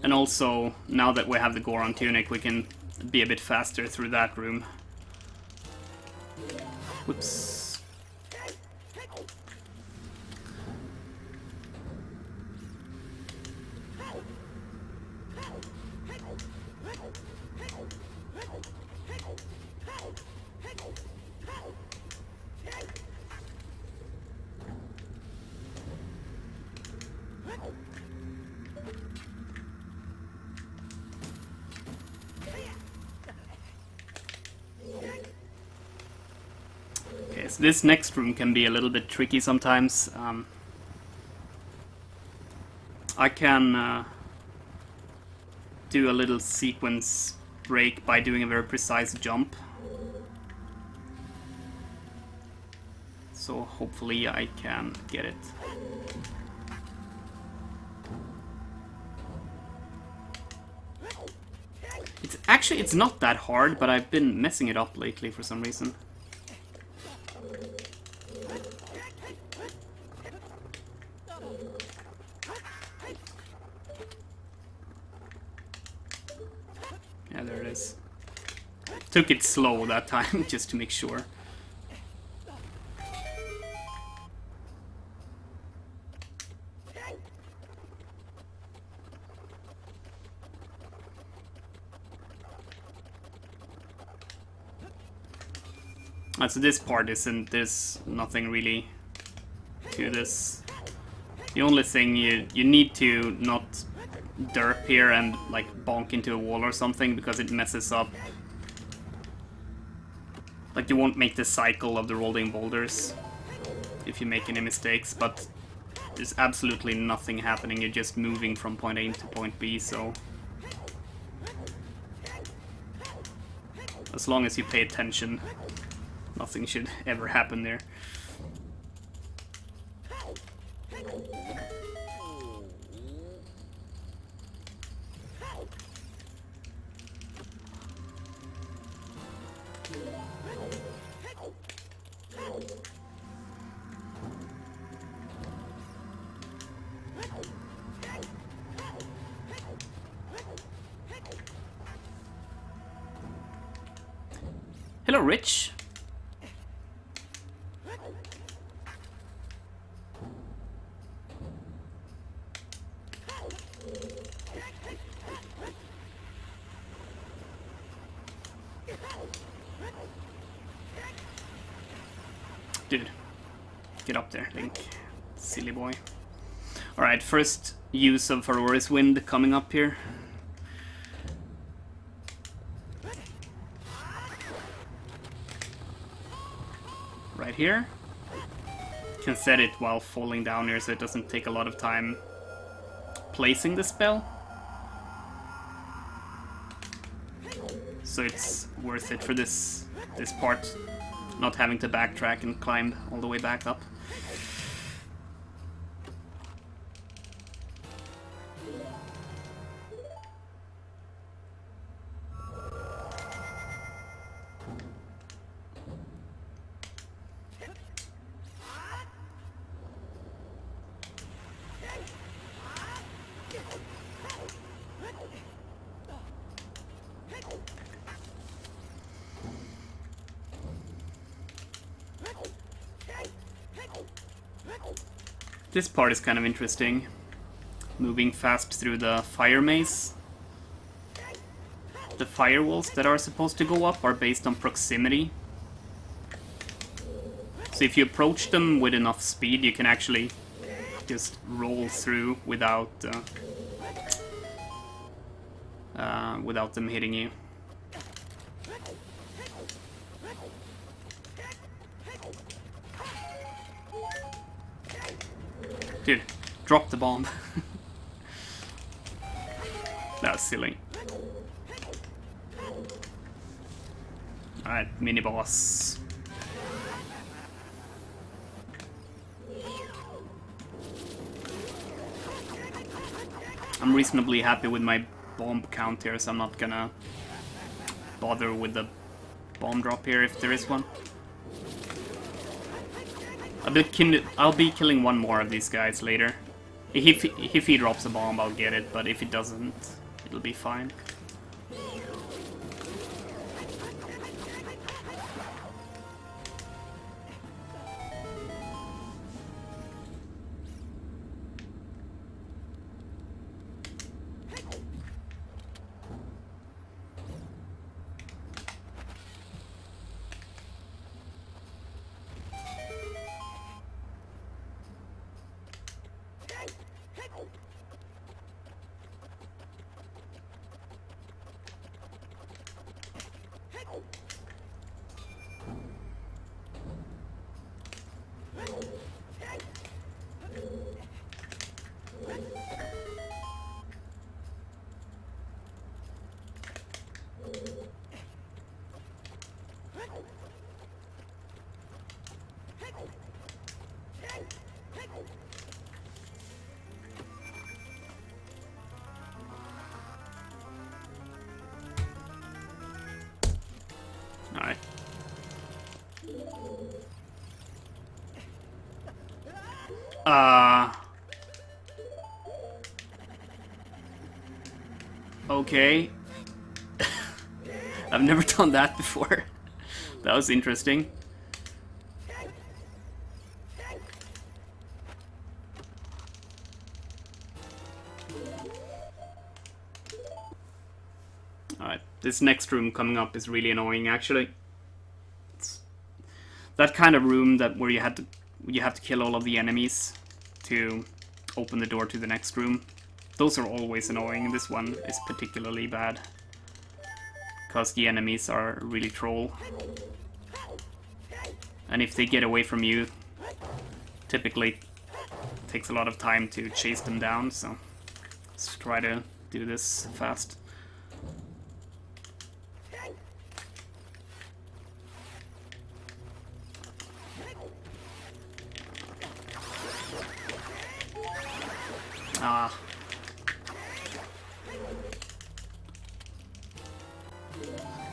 And also, now that we have the Goron Tunic, we can be a bit faster through that room. Whoops. This next room can be a little bit tricky sometimes. I can do a little sequence break by doing a very precise jump. So hopefully I can get it. It's not that hard, but I've been messing it up lately for some reason. is. Took it slow that time, just to make sure. So this part there's nothing really to this. The only thing you need to not derp here and like bonk into a wall or something, because it messes up. Like, you won't make the cycle of the rolling boulders if you make any mistakes, but there's absolutely nothing happening. You're just moving from point A to point B, so as long as you pay attention, nothing should ever happen there. Hello, Rich. Dude, get up there, Link. Silly boy. Alright, first use of Aurora's Wind coming up here. Right here. Can set it while falling down here so it doesn't take a lot of time placing the spell. So it's worth it for this part, not having to backtrack and climb all the way back up. This part is kind of interesting. Moving fast through the fire maze. The firewalls that are supposed to go up are based on proximity. So if you approach them with enough speed, you can actually just roll through without them hitting you. Dude, drop the bomb. That's silly. Alright, mini boss. I'm reasonably happy with my bomb count here, so I'm not gonna bother with the bomb drop here if there is one. I'll be killing one more of these guys later. If he drops a bomb, I'll get it, but if he doesn't, it'll be fine. Alright. Okay. I've never done that before. That was interesting. Alright, this next room coming up is really annoying actually. It's that kind of room that where you have to kill all of the enemies to open the door to the next room. Those are always annoying. This one is particularly bad because the enemies are really troll. And if they get away from you, typically it takes a lot of time to chase them down, so let's try to do this fast. Ah.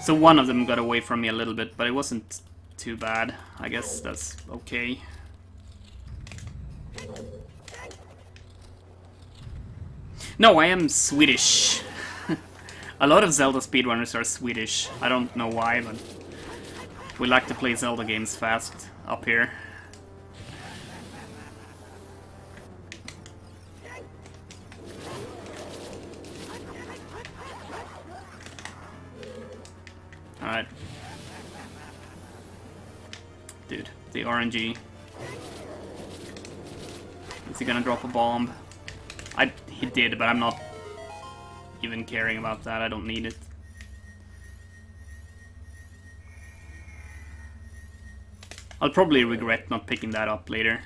So one of them got away from me a little bit, but it wasn't too bad. I guess that's okay. No, I am Swedish. A lot of Zelda speedrunners are Swedish. I don't know why, but we like to play Zelda games fast up here. Alright. Dude, the RNG. Is he gonna drop a bomb? He did, but I'm not even caring about that. I don't need it. I'll probably regret not picking that up later.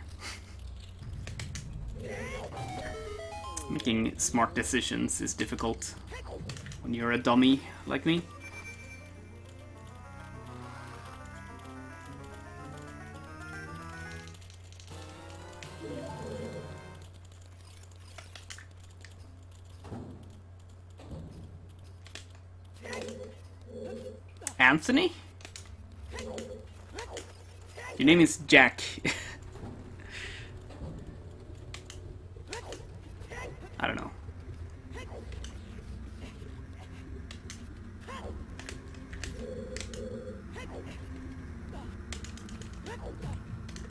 Making smart decisions is difficult when you're a dummy like me. Anthony? Your name is Jack. I don't know.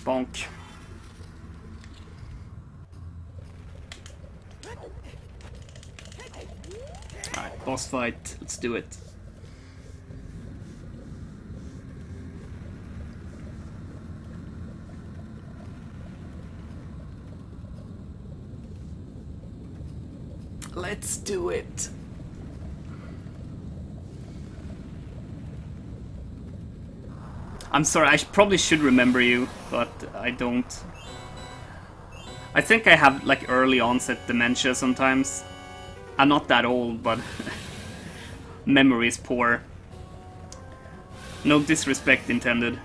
Bonk. Alright, boss fight. Let's do it. Let's do it. I'm sorry, I probably should remember you, but I don't. I think I have like early onset dementia sometimes. I'm not that old, but memory is poor. No disrespect intended.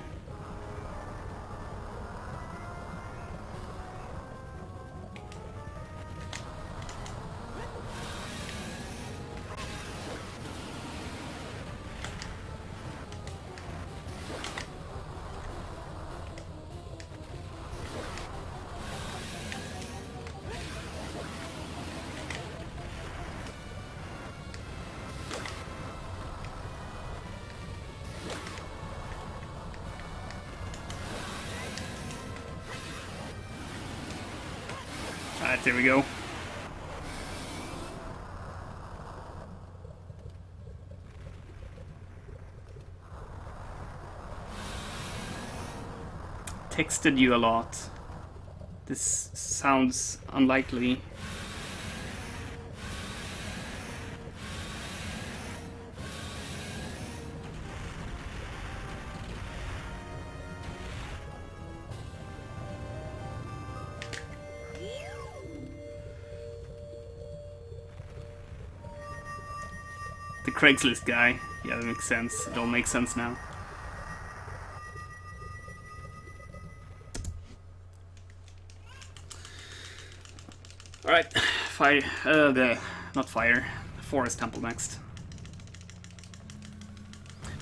Alright, there we go. Texted you a lot. This sounds unlikely. The Craigslist guy. Yeah, that makes sense. It all makes sense now. Alright, fire. Not fire. Forest Temple next.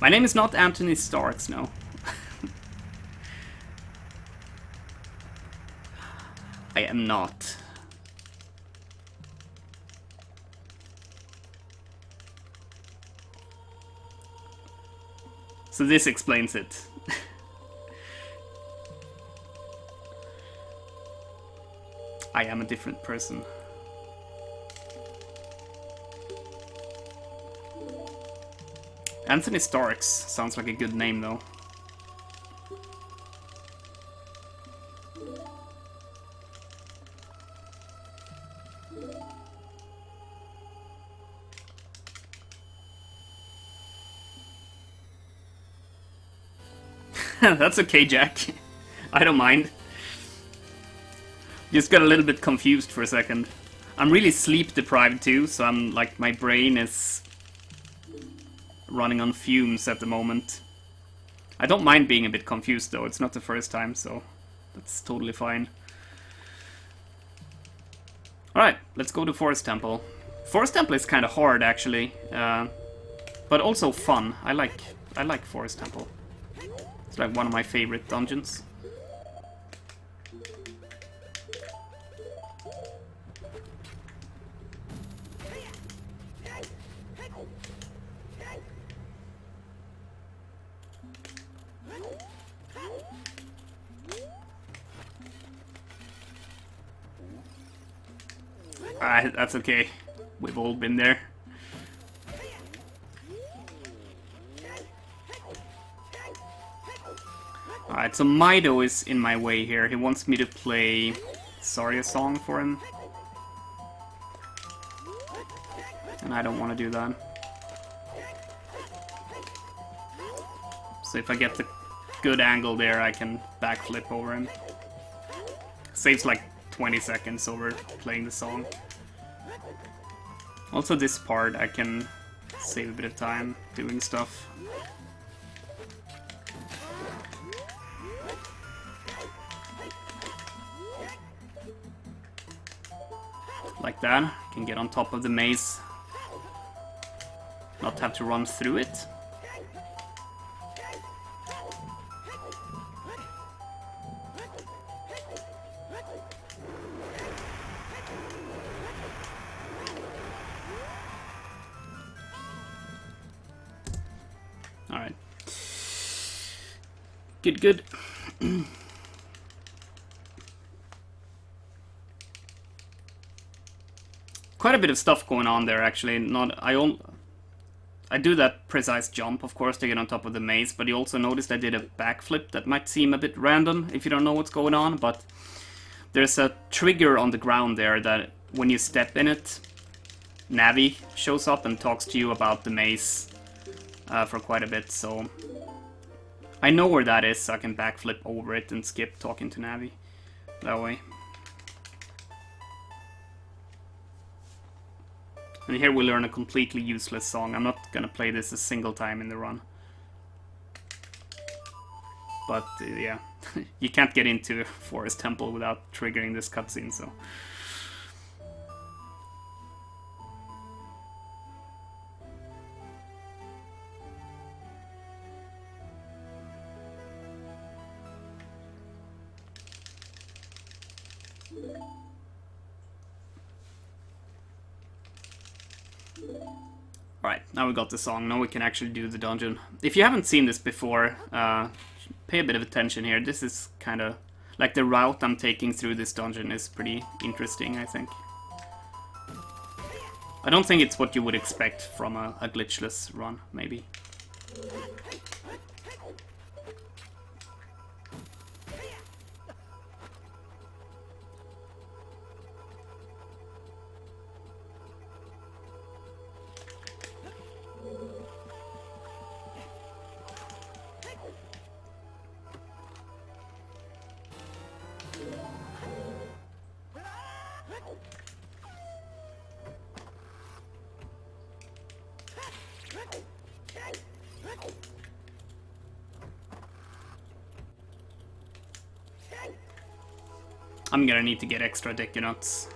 My name is not Anthony Starks, no. I am not. So this explains it. I am a different person. Anthony Starks sounds like a good name though. That's okay, Jack. I don't mind. Just got a little bit confused for a second. I'm really sleep deprived too, so I'm like, my brain is running on fumes at the moment. I don't mind being a bit confused though, it's not the first time, so that's totally fine. Alright, let's go to Forest Temple. Forest Temple is kind of hard actually, but also fun. I like Forest Temple. It's like one of my favorite dungeons. That's okay. We've all been there. Alright, so Mido is in my way here. He wants me to play Zarya song for him. And I don't want to do that. So if I get the good angle there, I can backflip over him. Saves like 20 seconds over playing the song. Also this part I can save a bit of time doing stuff. Like that, can get on top of the maze. Not have to run through it. Alright. Good, good. Quite a bit of stuff going on there, actually. I do that precise jump, of course, to get on top of the maze, but you also noticed I did a backflip that might seem a bit random if you don't know what's going on, but there's a trigger on the ground there that when you step in it, Navi shows up and talks to you about the maze for quite a bit, so I know where that is, so I can backflip over it and skip talking to Navi that way. And here we learn a completely useless song. I'm not gonna play this a single time in the run. But yeah, you can't get into Forest Temple without triggering this cutscene, so... Right, now we got the song, now we can actually do the dungeon. If you haven't seen this before, pay a bit of attention here. This is kind of... like the route I'm taking through this dungeon is pretty interesting, I think. I don't think it's what you would expect from a glitchless run, maybe. I'm gonna need to get extra Dicky Nuts.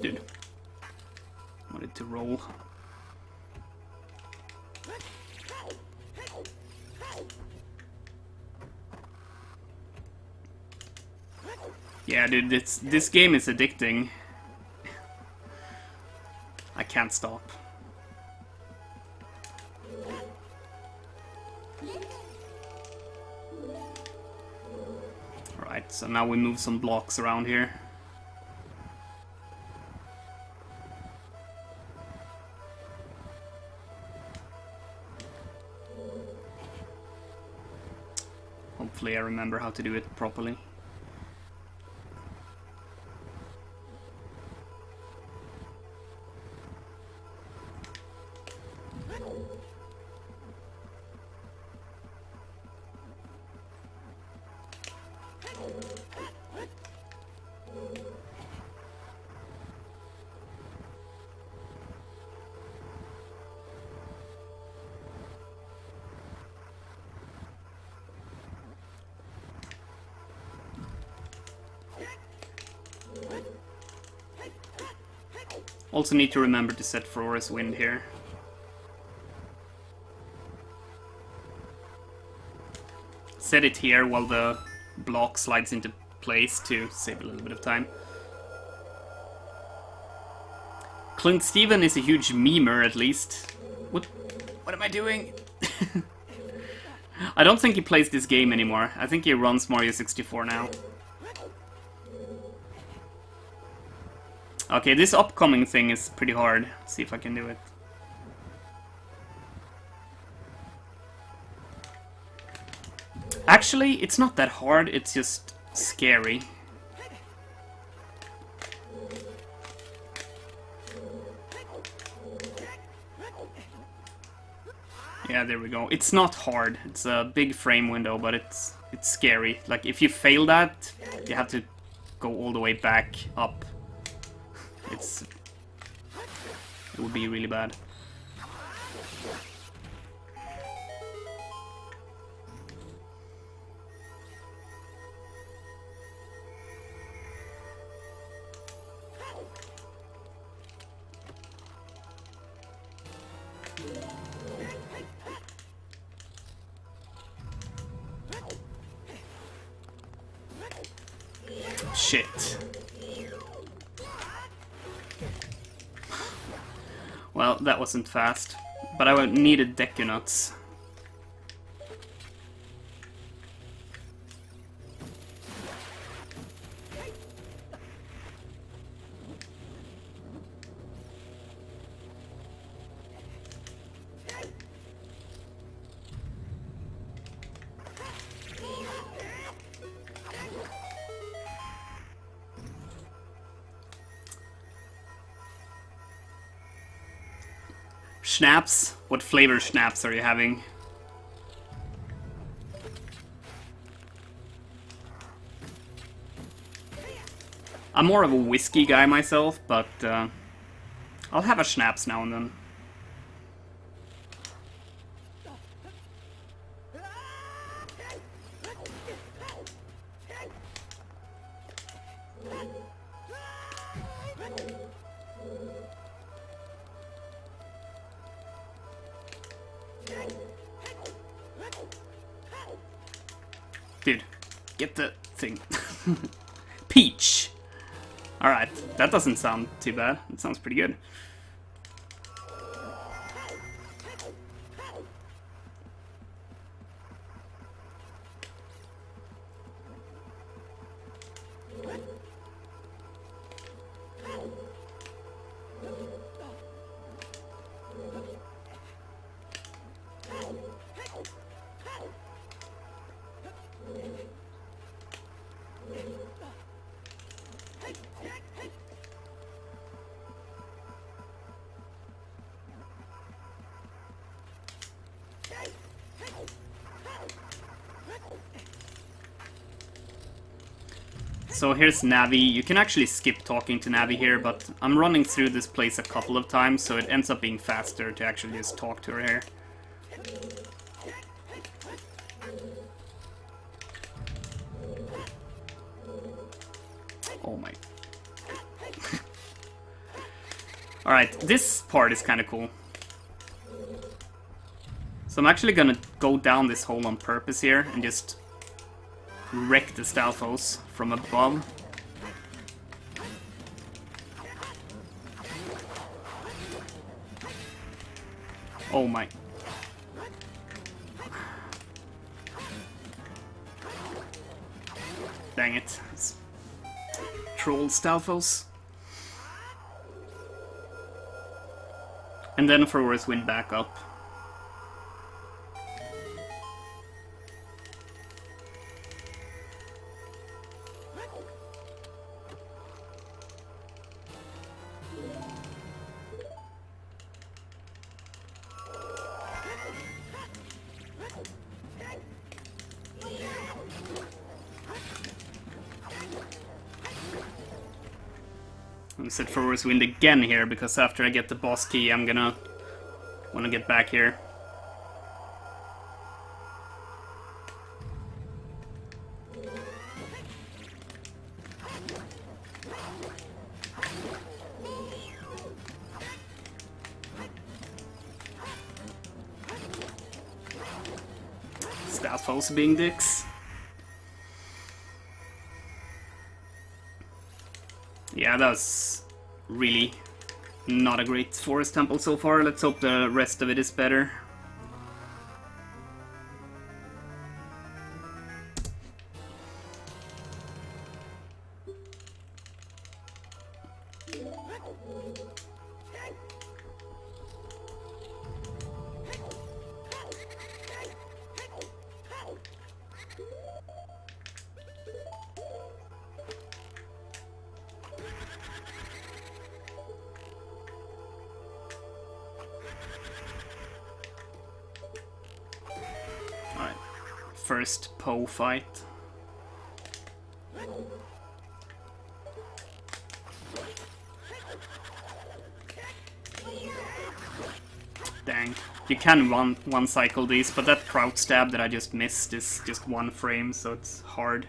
Dude. to roll. Yeah, dude, this game is addicting. I can't stop. Alright, so now we move some blocks around here. Hopefully I remember how to do it properly. Also need to remember to set Flora's Wind here. Set it here while the block slides into place to save a little bit of time. Clint Steven is a huge memer, at least. What am I doing? I don't think he plays this game anymore. I think he runs Mario 64 now. Okay, this upcoming thing is pretty hard. Let's see if I can do it. Actually, it's not that hard, it's just scary. Yeah, there we go. It's not hard. It's a big frame window, but it's scary. Like, if you fail that, you have to go all the way back up. It would be really bad. Shit. Well, that wasn't fast, but I needed Decunuts. Schnapps? What flavor schnapps are you having? I'm more of a whiskey guy myself, but I'll have a schnapps now and then. Dude, get the thing. Peach! Alright, that doesn't sound too bad. It sounds pretty good. So here's Navi. You can actually skip talking to Navi here, but I'm running through this place a couple of times, so it ends up being faster to actually just talk to her here. Oh my. Alright, this part is kind of cool. So I'm actually gonna go down this hole on purpose here and just wreck the Stalfos from above. Oh my. Dang it. It's troll Stalfos. And then Throwers Wind back up. I'm set Throwers Wind again here, because after I get the boss key I'm gonna wanna get back here. Stalfos being dicks. Yeah, that was really not a great forest temple so far. Let's hope the rest of it is better. First Poe fight. Dang. You can one cycle these, but that crouch stab that I just missed is just one frame, so it's hard.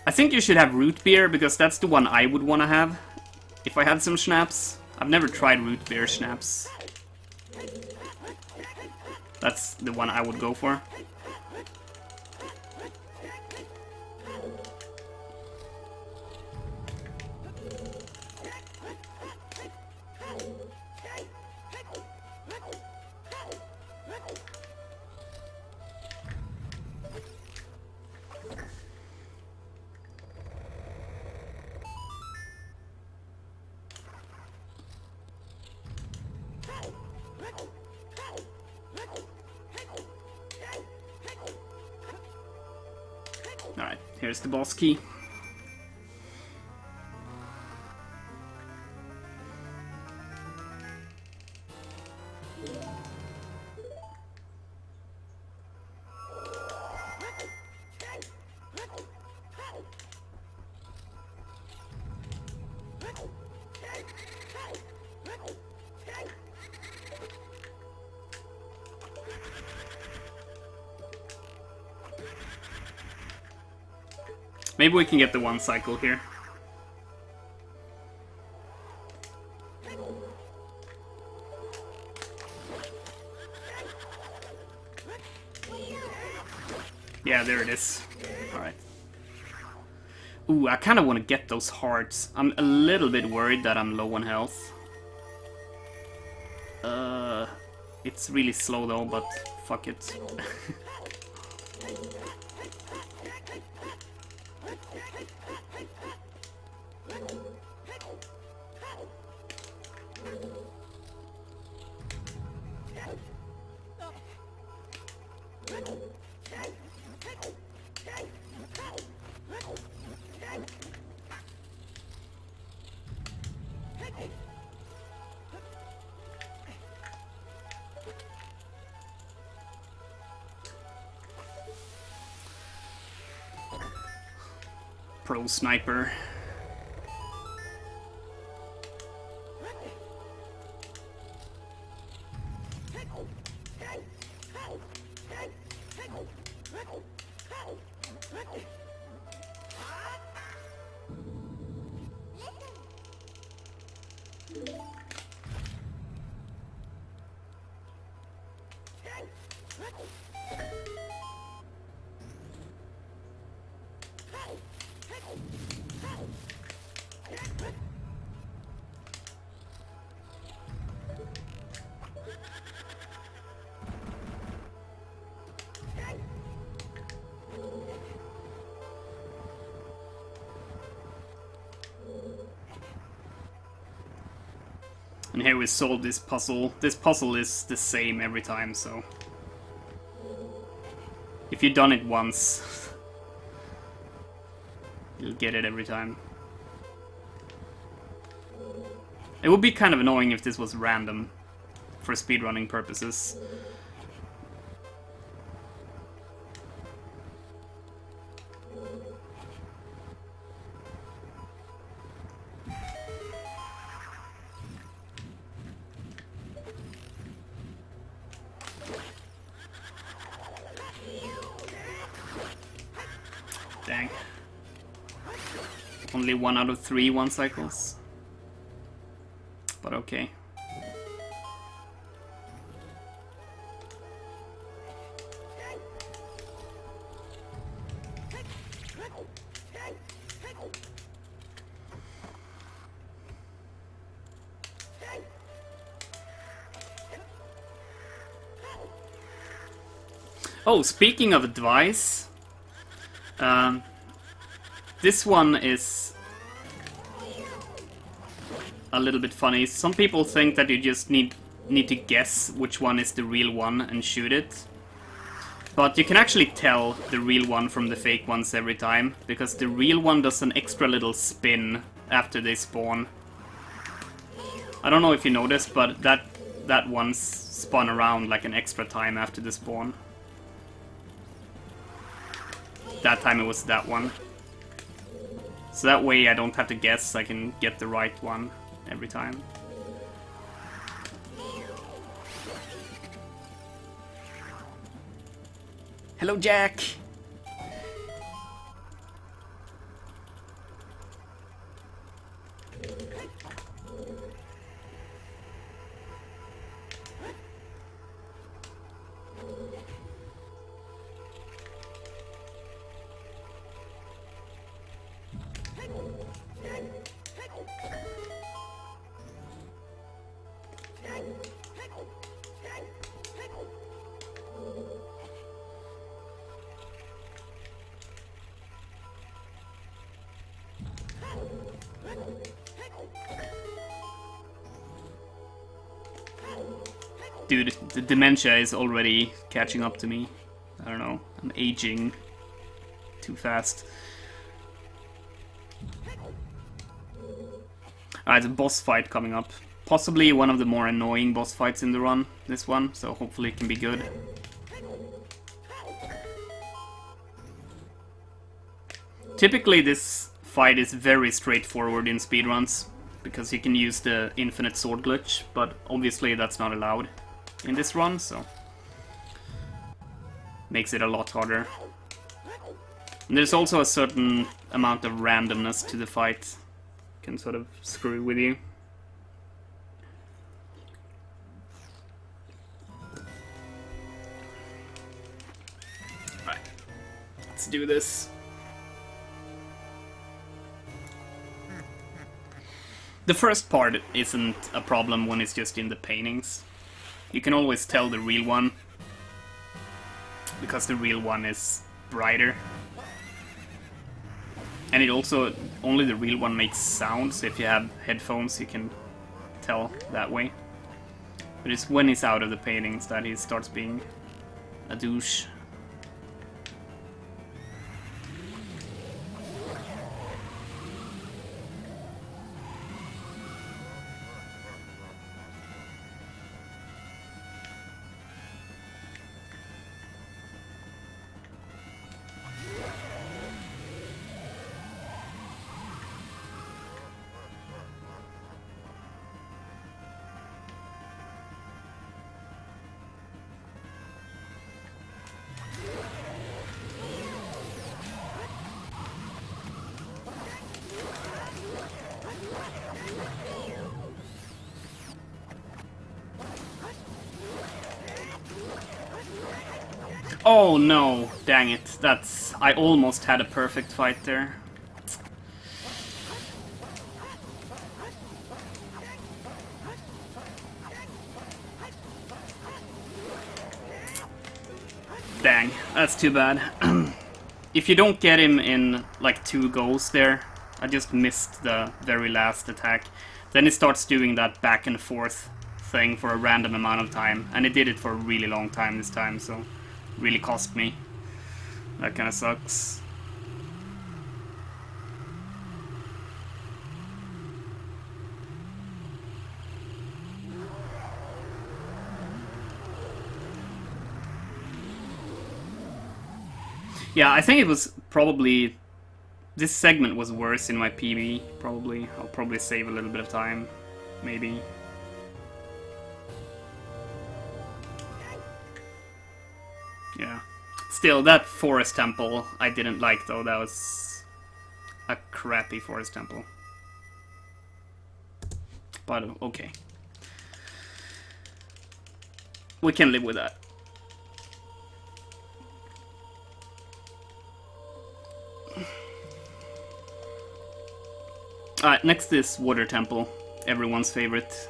I think you should have root beer, because that's the one I would want to have if I had some schnapps. I've never tried root beer schnapps. That's the one I would go for. Alright, here's the boss key. Maybe we can get the one cycle here. Yeah, there it is. Alright. Ooh, I kind of want to get those hearts. I'm a little bit worried that I'm low on health. It's really slow though, but fuck it. Pro sniper. And here we solve this puzzle. This puzzle is the same every time, so... if you've done it once, you'll get it every time. It would be kind of annoying if this was random for speedrunning purposes. Dang. Only 1 out of 3 one cycles. But okay. Oh, speaking of advice, this one is a little bit funny. Some people think that you just need to guess which one is the real one and shoot it. But you can actually tell the real one from the fake ones every time, because the real one does an extra little spin after they spawn. I don't know if you noticed, but that one spun around like an extra time after the spawn. That time it was that one. So that way I don't have to guess, I can get the right one every time. Hello, Jack! Dude, the dementia is already catching up to me. I don't know, I'm aging too fast. Alright, a boss fight coming up. Possibly one of the more annoying boss fights in the run, this one, so hopefully it can be good. Typically this fight is very straightforward in speedruns, because you can use the infinite sword glitch, but obviously that's not allowed in this run, so makes it a lot harder. And there's also a certain amount of randomness to the fight, can sort of screw with you. Right, let's do this. The first part isn't a problem when it's just in the paintings. You can always tell the real one, because the real one is brighter. And it also, only the real one makes sound, so if you have headphones you can tell that way. But it's when he's out of the paintings that he starts being a douche. Oh no, dang it, that's... I almost had a perfect fight there. Dang, that's too bad. If you don't get him in like 2 goes there, I just missed the very last attack. Then it starts doing that back and forth thing for a random amount of time, and it did it for a really long time this time, so really cost me. That kind of sucks. Yeah, I think it was probably... This segment was worse in my PB, probably. I'll probably save a little bit of time, maybe. Yeah. Still, that forest temple I didn't like, though. That was a crappy forest temple. But, okay. We can live with that. Alright, next is Water Temple. Everyone's favorite.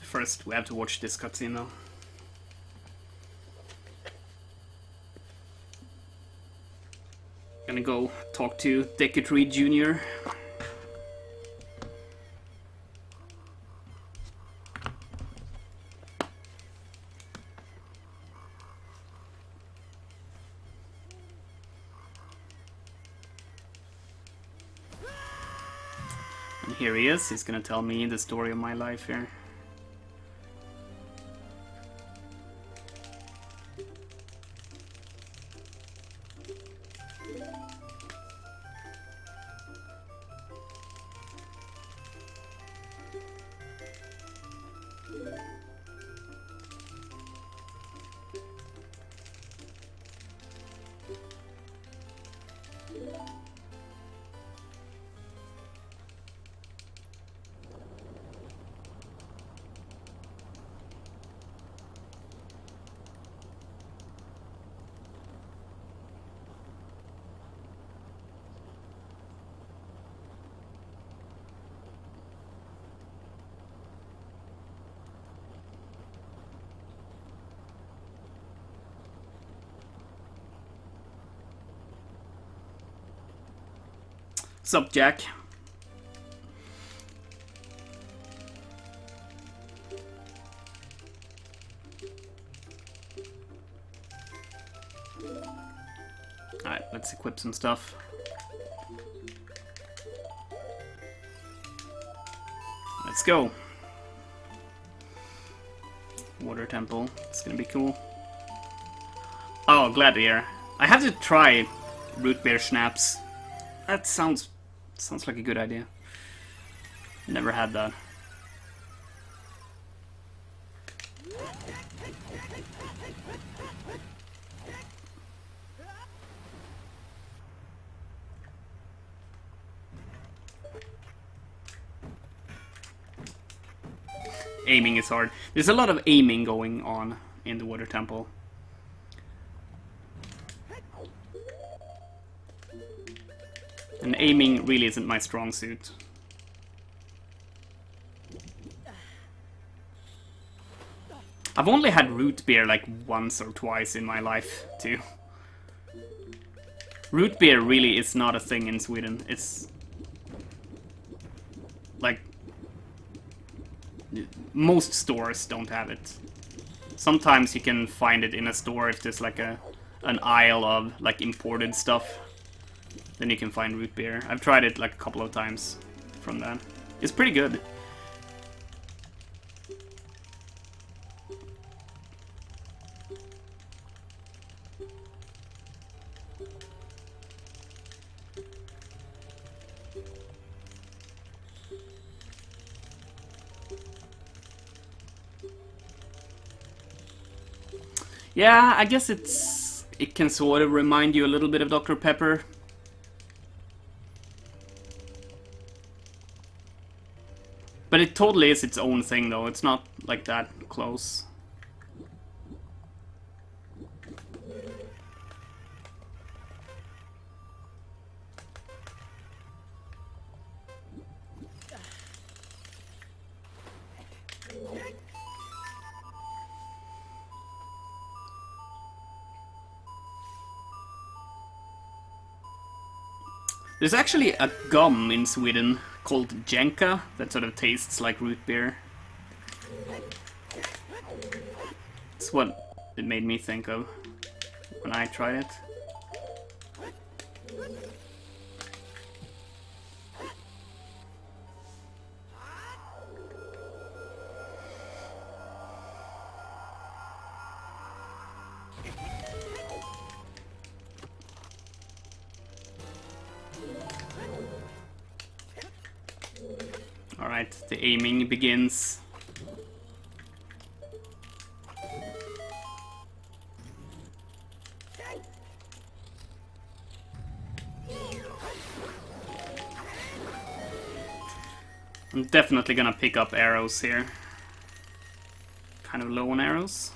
First, we have to watch this cutscene though. Gonna go talk to Decatry Jr. And here he is. He's gonna tell me the story of my life here. Sup, Jack? Alright, let's equip some stuff. Let's go. Water temple. It's gonna be cool. Oh, glad to hear. I have to try root beer schnapps. That sounds like a good idea. Never had that. Aiming is hard. There's a lot of aiming going on in the water temple. And aiming really isn't my strong suit. I've only had root beer like once or twice in my life, too. Root beer really is not a thing in Sweden. It's like most stores don't have it. Sometimes you can find it in a store if there's like an aisle of like imported stuff. Then you can find root beer. I've tried it like a couple of times from that. It's pretty good. Yeah, I guess it can sort of remind you a little bit of Dr. Pepper. But it totally is its own thing, though. It's not like that close. There's actually a gum in Sweden called Jenka that sort of tastes like root beer. It's what it made me think of when I tried it. Alright, the aiming begins. I'm definitely gonna pick up arrows here. Kind of low on arrows.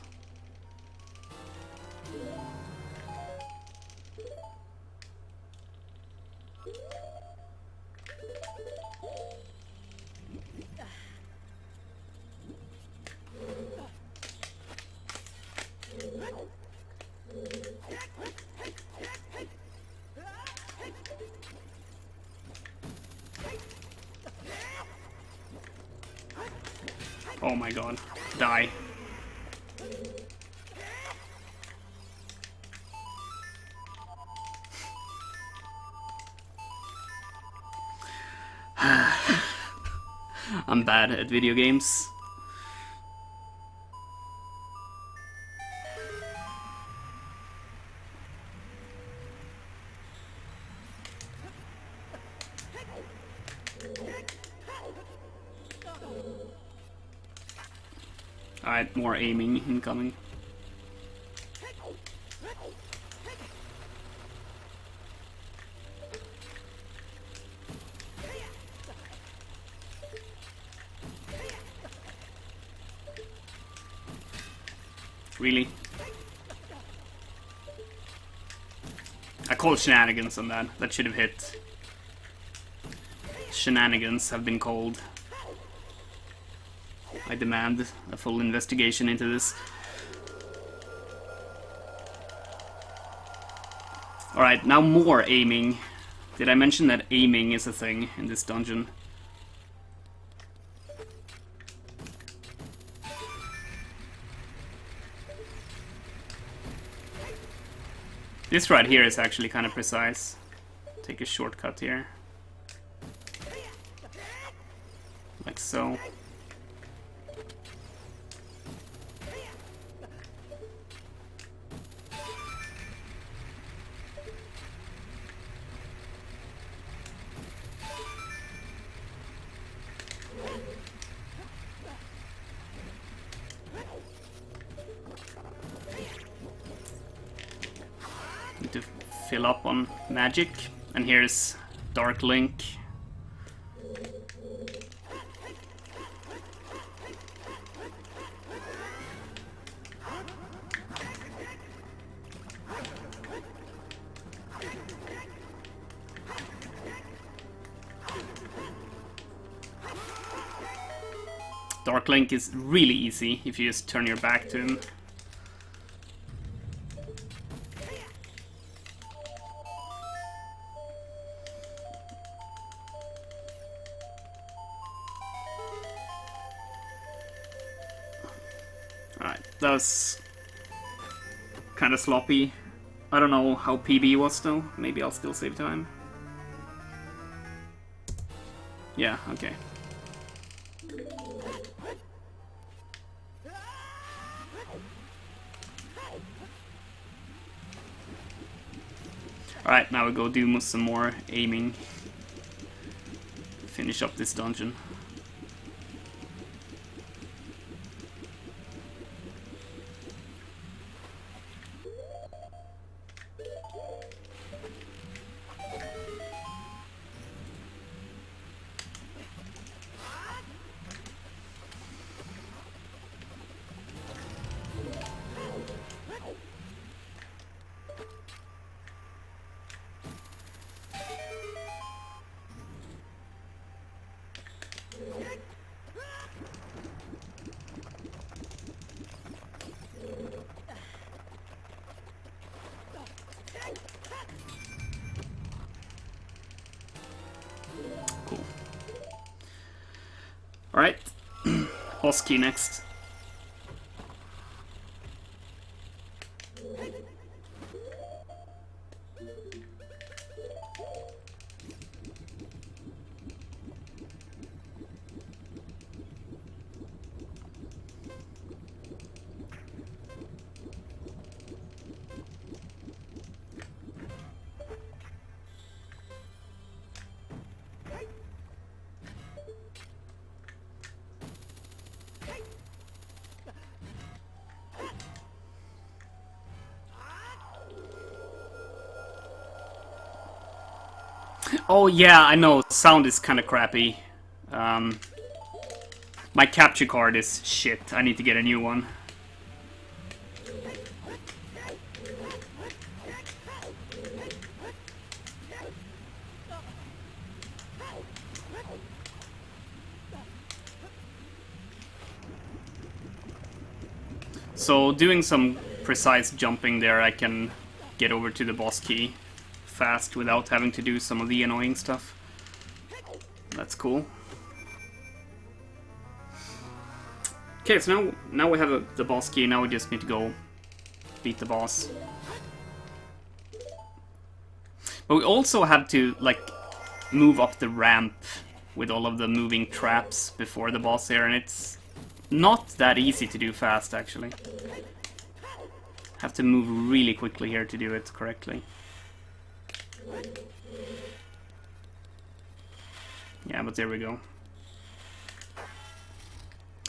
Oh my god. Die. I'm bad at video games. Alright, more aiming incoming. Really? I called shenanigans on that. That should have hit. Shenanigans have been called. I demand a full investigation into this. Alright, now more aiming. Did I mention that aiming is a thing in this dungeon? This right here is actually kind of precise. Take a shortcut here. Like so. Need to fill up on magic, and here's Dark Link. Dark Link is really easy if you just turn your back to him. Alright, that was kind of sloppy. I don't know how PB was though. Maybe I'll still save time. Yeah, okay. Alright, now we go do some more aiming. Finish up this dungeon. boss key next. Oh yeah, I know, sound is kinda crappy. My capture card is shit, I need to get a new one. So doing some precise jumping there, I can get over to the boss key fast without having to do some of the annoying stuff. That's cool. Okay, so now we have the boss key, now we just need to go beat the boss. But we also have to, like, move up the ramp with all of the moving traps before the boss here, and it's not that easy to do fast, actually. Have to move really quickly here to do it correctly. Yeah, but there we go.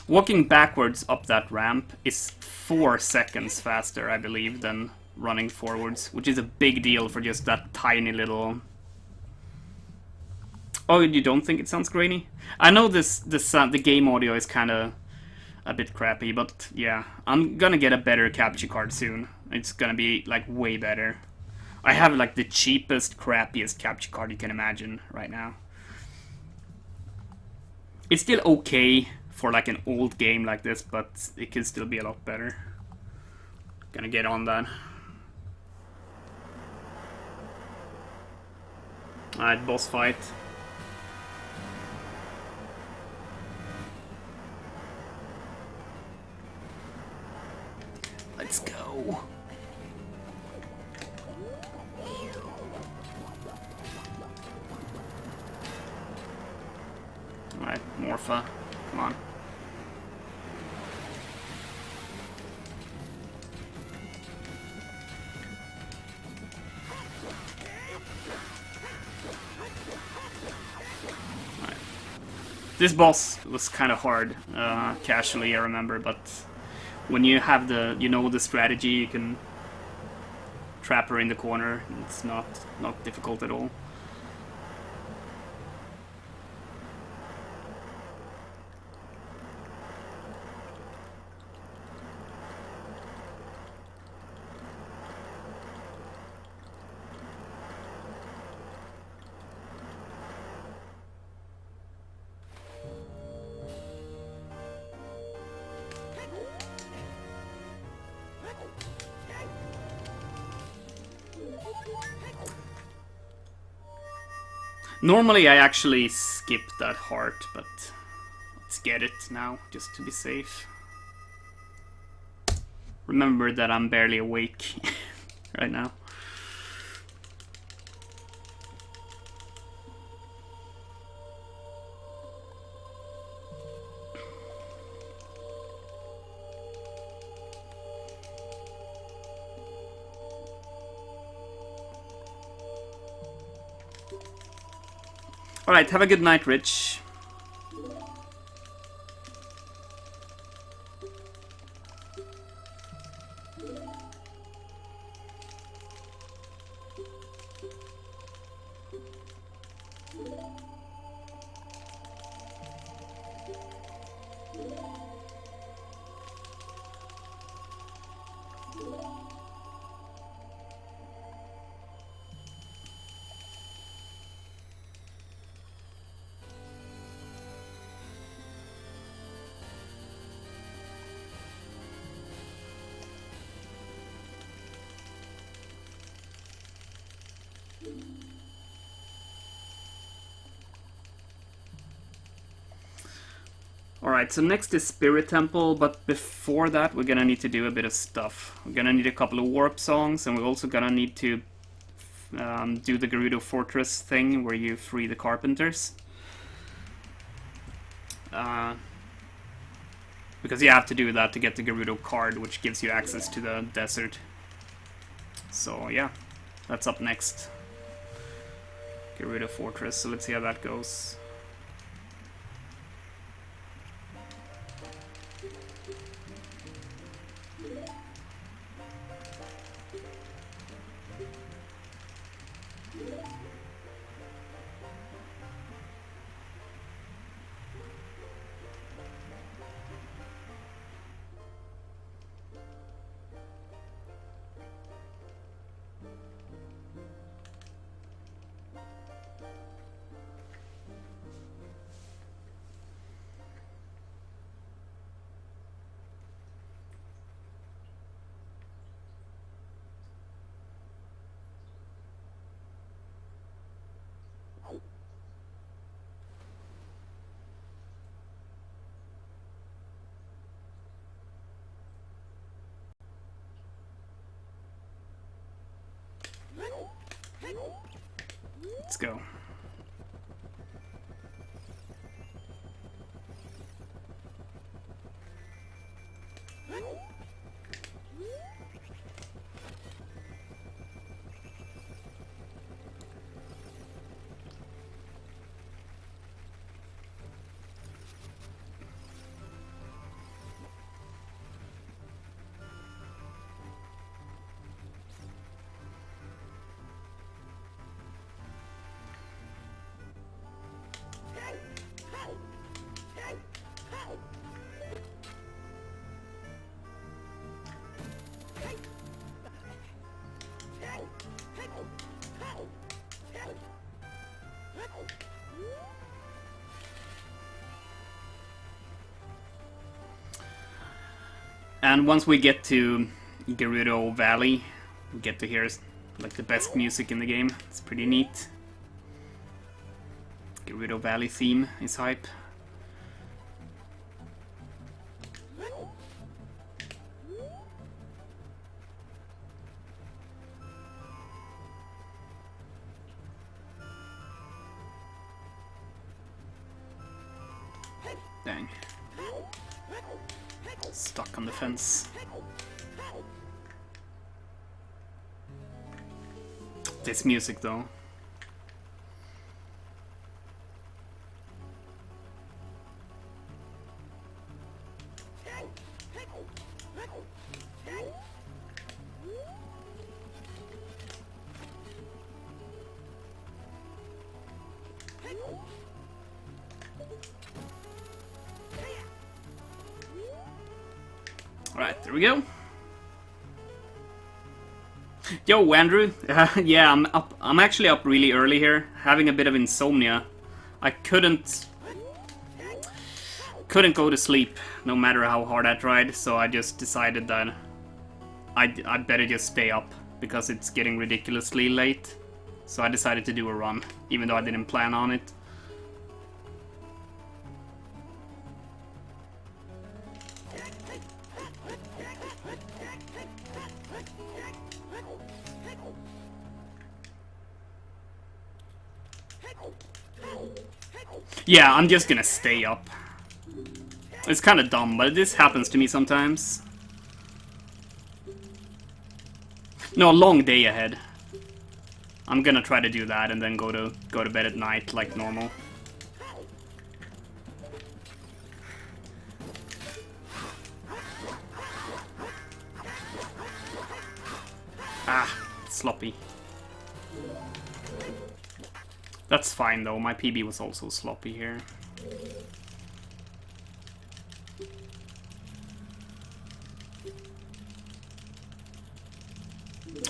Walking backwards up that ramp is 4 seconds faster, I believe, than running forwards, which is a big deal for just that tiny little... Oh, you don't think it sounds grainy? I know the game audio is kind of a bit crappy, but yeah, I'm gonna get a better capture card soon. It's gonna be, like, way better. I have, like, the cheapest, crappiest capture card you can imagine right now. It's still okay for, like, an old game like this, but it could still be a lot better. Gonna get on that. Alright, boss fight. Let's go. Alright, Morpha. Come on. Alright. This boss was kind of hard, casually, I remember, but when you have the strategy, you can trap her in the corner. It's not difficult at all. Normally I actually skip that heart, but let's get it now, just to be safe. Remember that I'm barely awake right now. Alright, have a good night, Rich. Alright, so next is Spirit Temple, but before that we're gonna need to do a bit of stuff. We're gonna need a couple of warp songs, and we're also gonna need to do the Gerudo Fortress thing where you free the carpenters. Because you have to do that to get the Gerudo card, which gives you access to the desert. So yeah, that's up next. Gerudo Fortress, so let's see how that goes. Let's go. And once we get to Gerudo Valley, we get to hear like the best music in the game. It's pretty neat. Gerudo Valley theme is hype. Dang. Stuck on the fence. This music though. Alright, there we go. Yo, Andrew. Yeah, I'm actually up really early here, having a bit of insomnia. I couldn't go to sleep, no matter how hard I tried, so I just decided that I'd better just stay up, because it's getting ridiculously late. So I decided to do a run, even though I didn't plan on it. Yeah, I'm just gonna stay up. It's kinda dumb, but this happens to me sometimes. No, a long day ahead. I'm gonna try to do that and then go to bed at night like normal. Ah, sloppy. That's fine though, my PB was also sloppy here.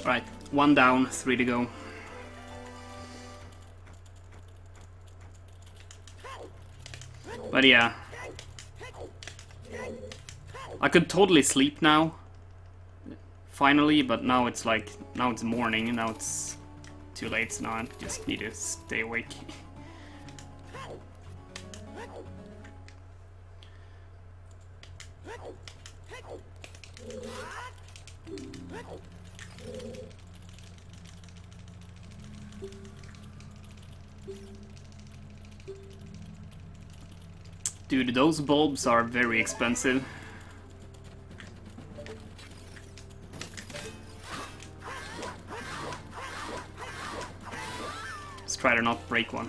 Right, 1 down, 3 to go. But yeah. I could totally sleep now. Finally, but now it's like, now it's morning and now it's too late, so now I just need to stay awake. Dude, those bulbs are very expensive. Let's try to not break one.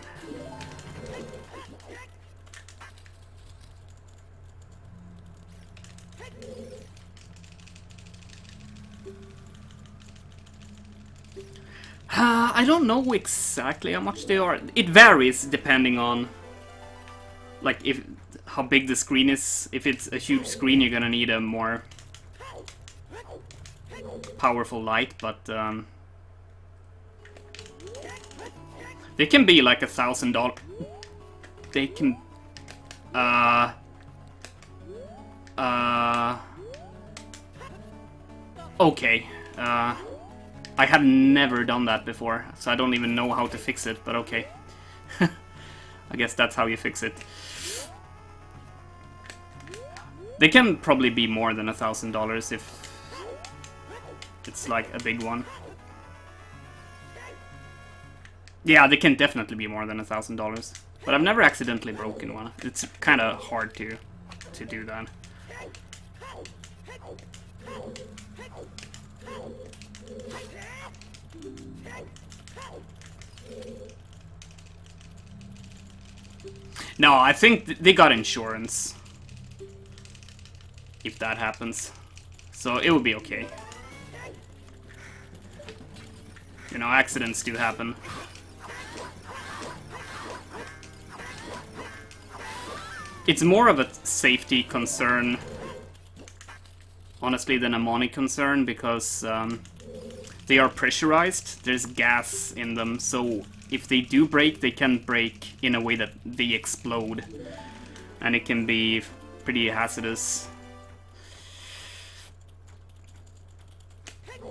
I don't know exactly how much they are. It varies depending on, like, how big the screen is. If it's a huge screen, you're gonna need a more powerful light, but they can be like $1,000. They can okay. I have never done that before, so I don't even know how to fix it, but okay. I guess that's how you fix it. They can probably be more than $1,000 if it's like a big one. Yeah, they can definitely be more than $1,000. But I've never accidentally broken one. It's kind of hard to do that. No, I think they got insurance. If that happens. So it would be okay. You know, accidents do happen. It's more of a safety concern, honestly, than a money concern, because they are pressurized. There's gas in them, so if they do break, they can break in a way that they explode. And it can be pretty hazardous.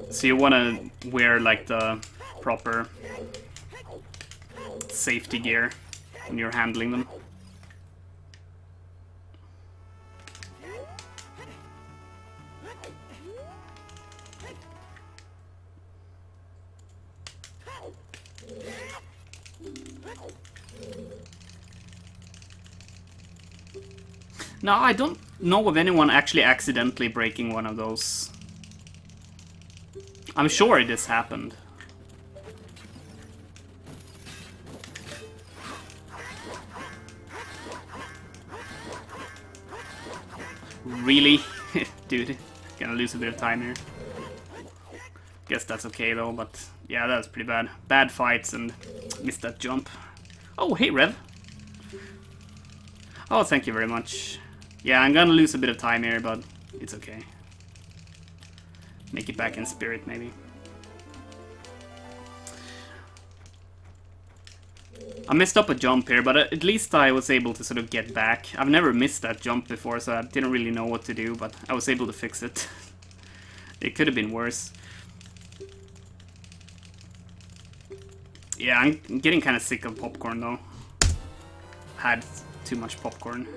So you want to wear like the proper safety gear when you're handling them. No, I don't know of anyone actually accidentally breaking one of those. I'm sure it has happened. Really? Dude, gonna lose a bit of time here. Guess that's okay though, but yeah, that was pretty bad. Bad fights and missed that jump. Oh, hey Rev. Oh, thank you very much. Yeah, I'm gonna lose a bit of time here, but it's okay. Make it back in spirit, maybe. I messed up a jump here, but at least I was able to sort of get back. I've never missed that jump before, so I didn't really know what to do, but I was able to fix it. It could have been worse. Yeah, I'm getting kind of sick of popcorn, though. Had too much popcorn.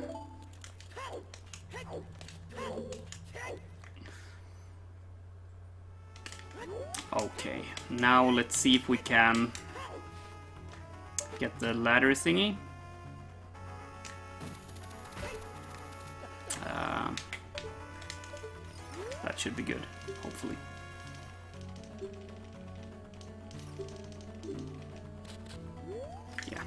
Okay, now let's see if we can get the ladder thingy. That should be good, hopefully. Yeah.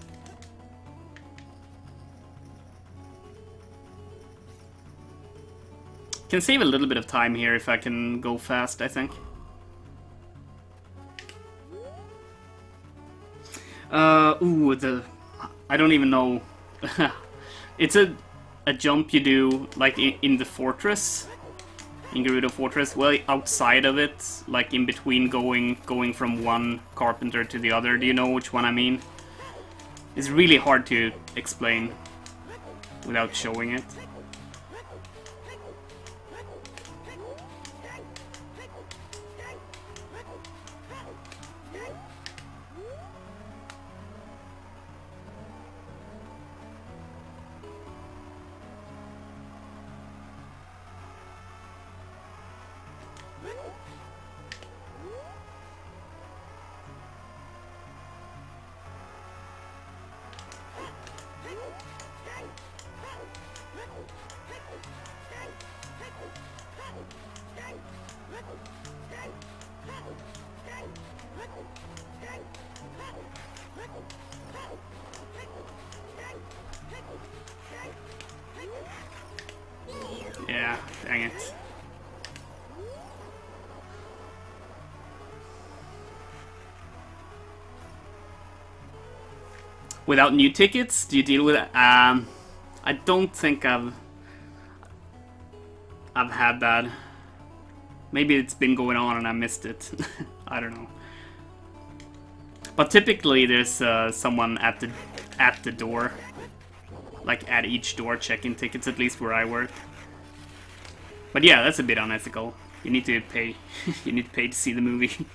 Can save a little bit of time here if I can go fast, I think. I don't even know. It's a jump you do like in the fortress, in Gerudo Fortress. Well, outside of it, like in between going from one carpenter to the other. Do you know which one I mean? It's really hard to explain without showing it. Yeah, dang it. Without new tickets, do you deal with it? I don't think I've had that. Maybe it's been going on and I missed it. I don't know. But typically there's someone at the door, like at each door checking tickets, at least where I work. But yeah, that's a bit unethical. You need to pay. You need to pay to see the movie.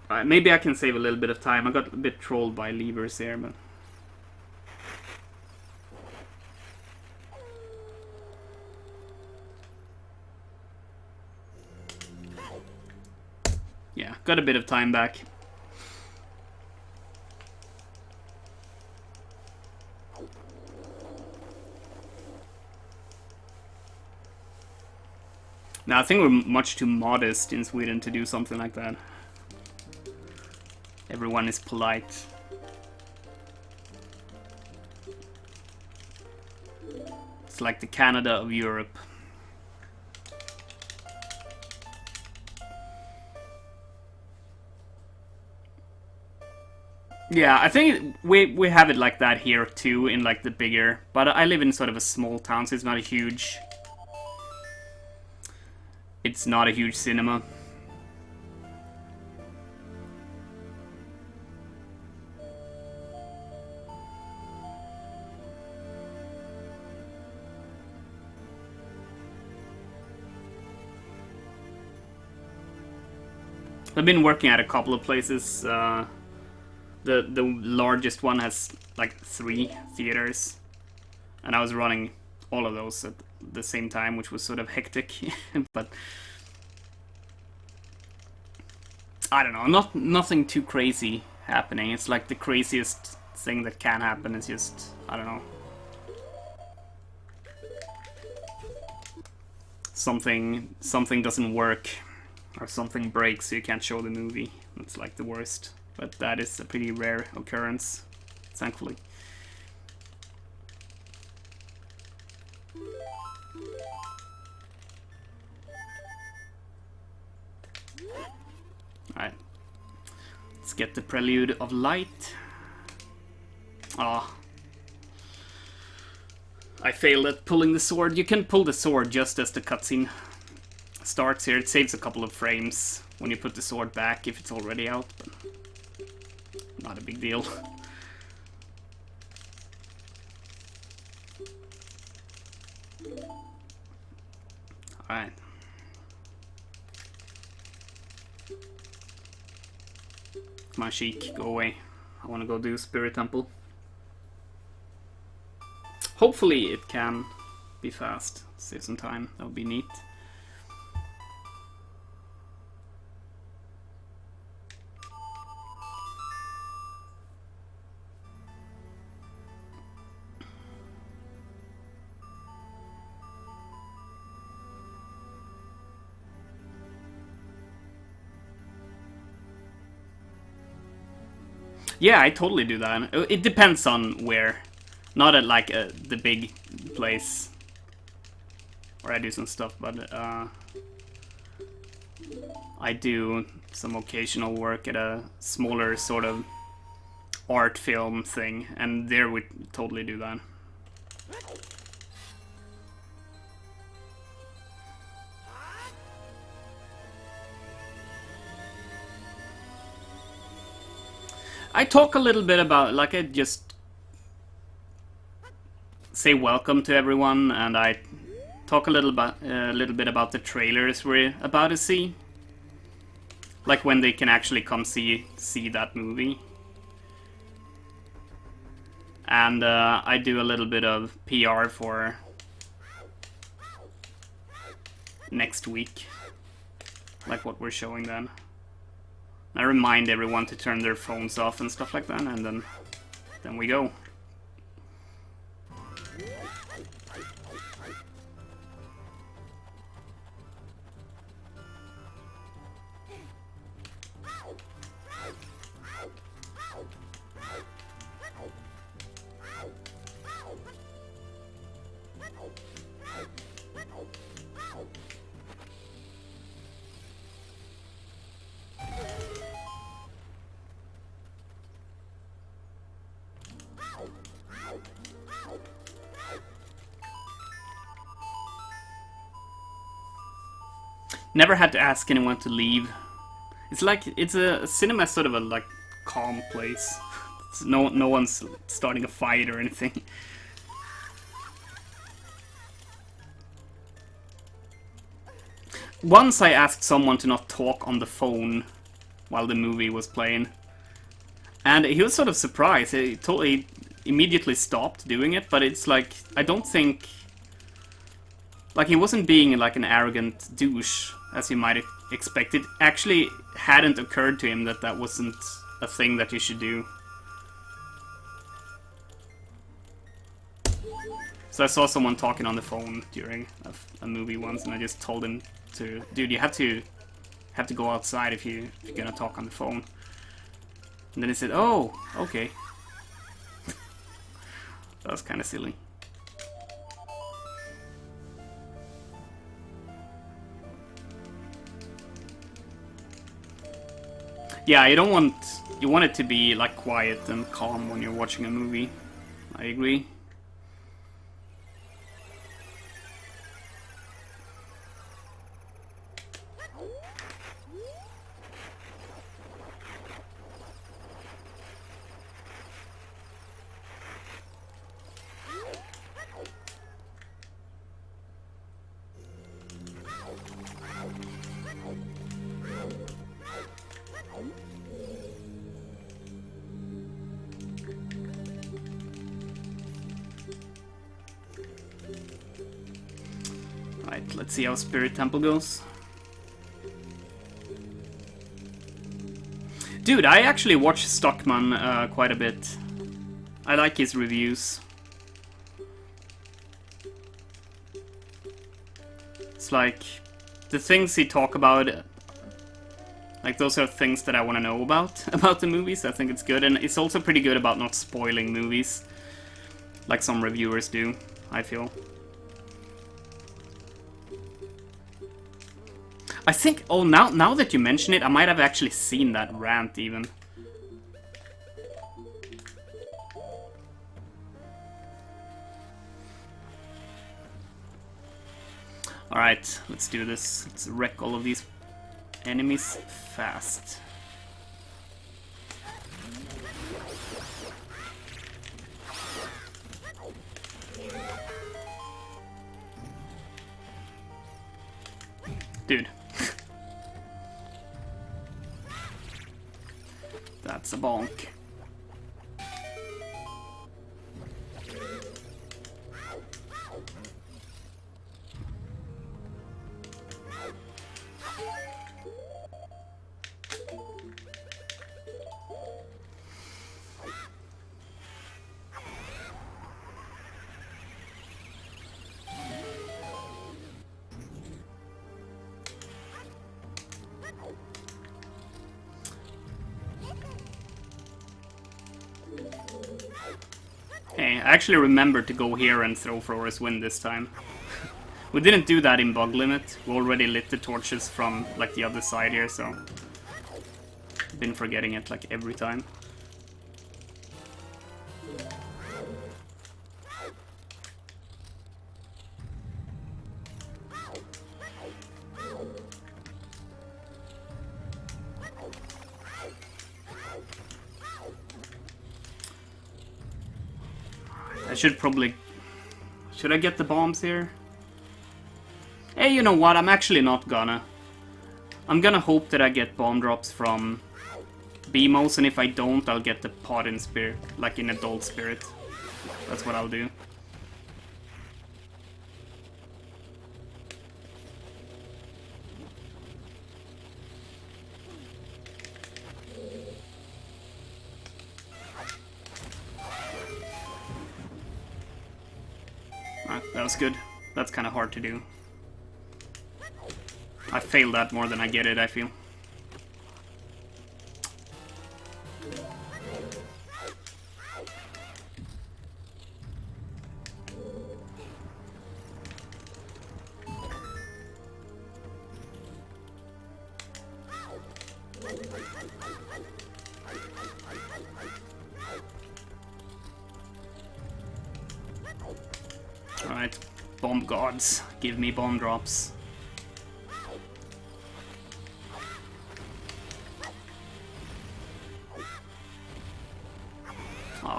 Alright, maybe I can save a little bit of time. I got a bit trolled by levers here, but... yeah, got a bit of time back. Now, I think we're much too modest in Sweden to do something like that. Everyone is polite. It's like the Canada of Europe. Yeah, I think we have it like that here too, in like the bigger... but I live in sort of a small town, so it's not a huge... it's not a huge cinema. I've been working at a couple of places. The largest one has like 3 theaters, and I was running all of those at the same time, which was sort of hectic. But I don't know, nothing too crazy happening. It's like the craziest thing that can happen is just, I don't know, something doesn't work, or something breaks so you can't show the movie. It's like the worst. But that is a pretty rare occurrence, thankfully. Alright. Let's get the Prelude of Light. Ah. I failed at pulling the sword. You can pull the sword just as the cutscene starts here. It saves a couple of frames when you put the sword back if it's already out, but not a big deal. Alright. Come on, Sheik, go away. I want to go do Spirit Temple. Hopefully it can be fast. Save some time, that would be neat. Yeah, I totally do that. It depends on where. Not at like the big place where I do some stuff, but I do some occasional work at a smaller sort of art film thing, and there we totally do that. I talk a little bit about, like, I just say welcome to everyone, and I talk a little bit about the trailers we're about to see, like when they can actually come see that movie. And I do a little bit of PR for next week, like what we're showing then. I remind everyone to turn their phones off and stuff like that, and then we go. Never had to ask anyone to leave. It's like, it's a cinema sort of a like calm place. No one's starting a fight or anything. Once I asked someone to not talk on the phone while the movie was playing. And he was sort of surprised. He totally immediately stopped doing it, but it's like, I don't think... Like, he wasn't being like an arrogant douche, as you might expect. It actually hadn't occurred to him that that wasn't a thing that you should do. So I saw someone talking on the phone during a movie once, and I just told him to, dude, you have to go outside if you're gonna talk on the phone. And then he said, oh, okay. That was kind of silly. Yeah, you want it to be like quiet and calm when you're watching a movie. I agree. Let's see how Spirit Temple goes. Dude, I actually watch Stockman quite a bit. I like his reviews. It's like, the things he talk about, like those are things that I want to know about the movies. I think it's good, and it's also pretty good about not spoiling movies, like some reviewers do, I feel. I think, oh, now that you mention it, I might have actually seen that rant even. Alright, let's do this. Let's wreck all of these enemies fast. Dude. That's a bonk. Hey, I actually remembered to go here and throw Flora's Wind this time. We didn't do that in Bug Limit. We already lit the torches from like the other side here, so I've been forgetting it like every time. Should I get the bombs here? Hey, you know what? I'm actually not gonna. I'm gonna hope that I get bomb drops from BMOs, and if I don't, I'll get the pot in spirit, like in Adult Spirit. That's what I'll do. That was good. That's kind of hard to do. I failed that more than I get it, I feel. Alright, bomb gods, give me bomb drops.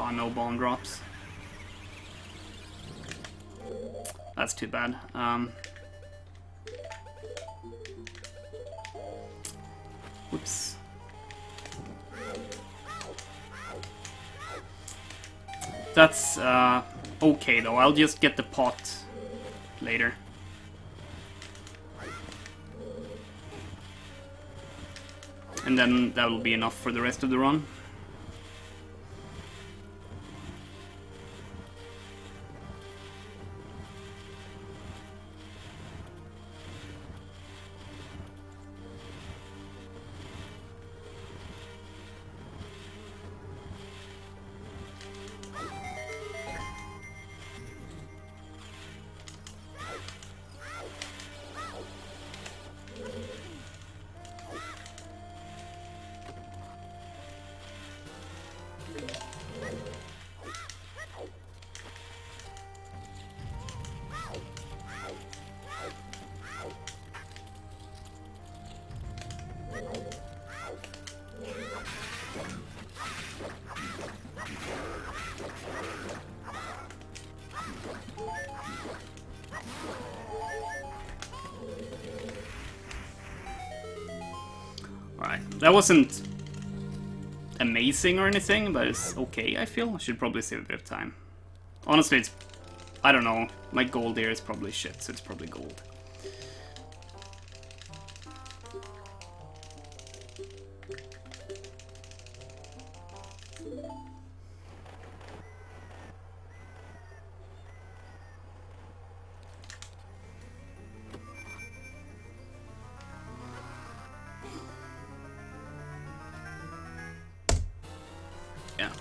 Ah, no bone drops. That's too bad. Whoops. That's okay though. I'll just get the pot later. And then that will be enough for the rest of the run. That wasn't amazing or anything, but it's okay, I feel. I should probably save a bit of time. Honestly, it's... I don't know. My gold here is probably shit, so it's probably gold. Yeah.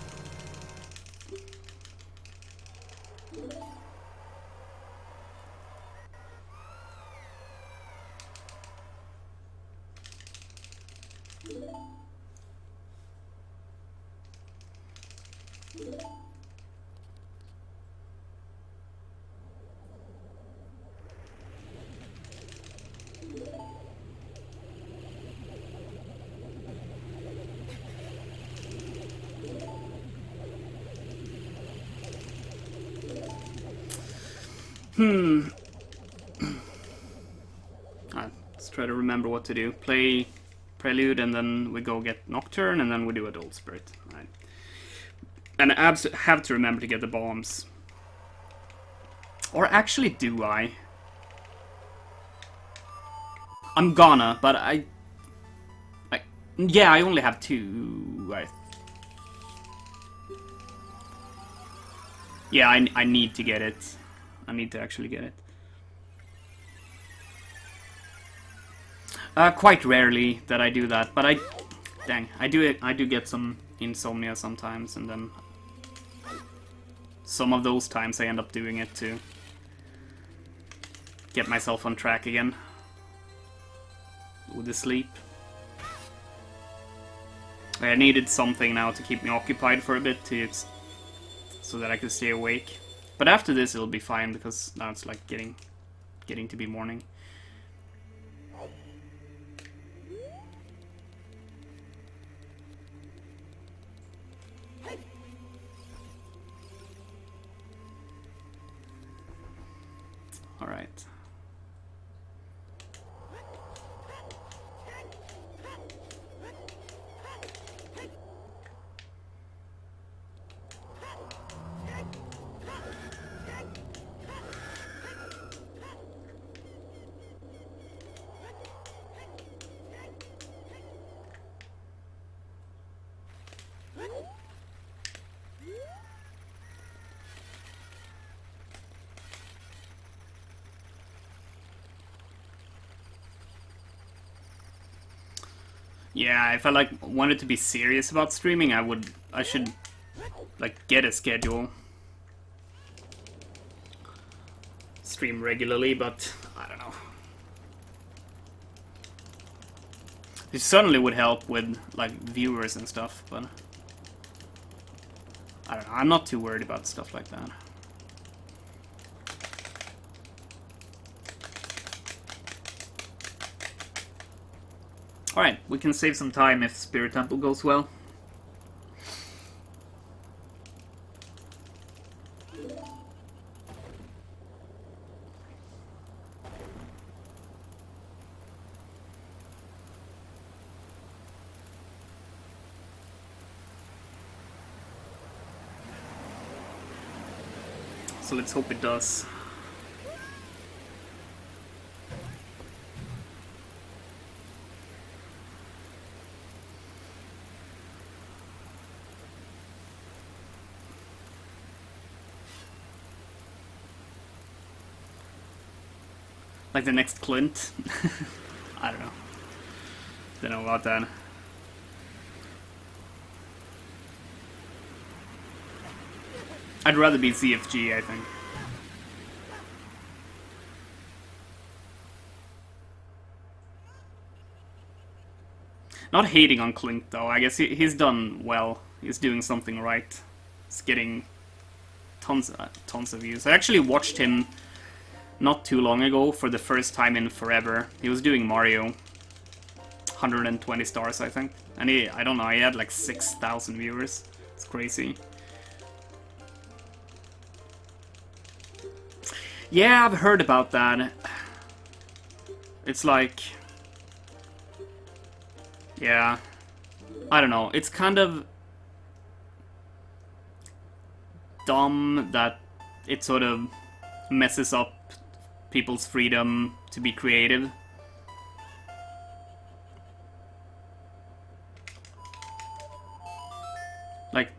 Let's try to remember what to do. Play Prelude, and then we go get Nocturne, and then we do Adult Spirit. Right. And I have to remember to get the bombs. Or actually, do I? I'm gonna, but yeah, I only have 2. Yeah, I need to get it. I need to actually get it. Quite rarely that I do that, but I do get some insomnia sometimes, and then some of those times I end up doing it to get myself on track again with the sleep. I needed something now to keep me occupied for a bit so that I could stay awake. But after this it'll be fine, because now it's like getting to be morning. All right. Yeah, if I wanted to be serious about streaming, I should get a schedule. Stream regularly, but I don't know. It certainly would help with viewers and stuff, but I don't know. I'm not too worried about stuff like that. Alright, we can save some time if Spirit Temple goes well. so let's hope it does. Like the next Clint? I don't know. Don't know about that. I'd rather be CFG, I think. Not hating on Clint, though. I guess he's done well. He's doing something right. He's getting tons of views. I actually watched him not too long ago for the first time in forever. He was doing Mario. 120 stars, I think. And I don't know, he had like 6,000 viewers. It's crazy. Yeah, I've heard about that. It's like... yeah. I don't know. It's kind of dumb that it sort of messes up people's freedom to be creative. Like,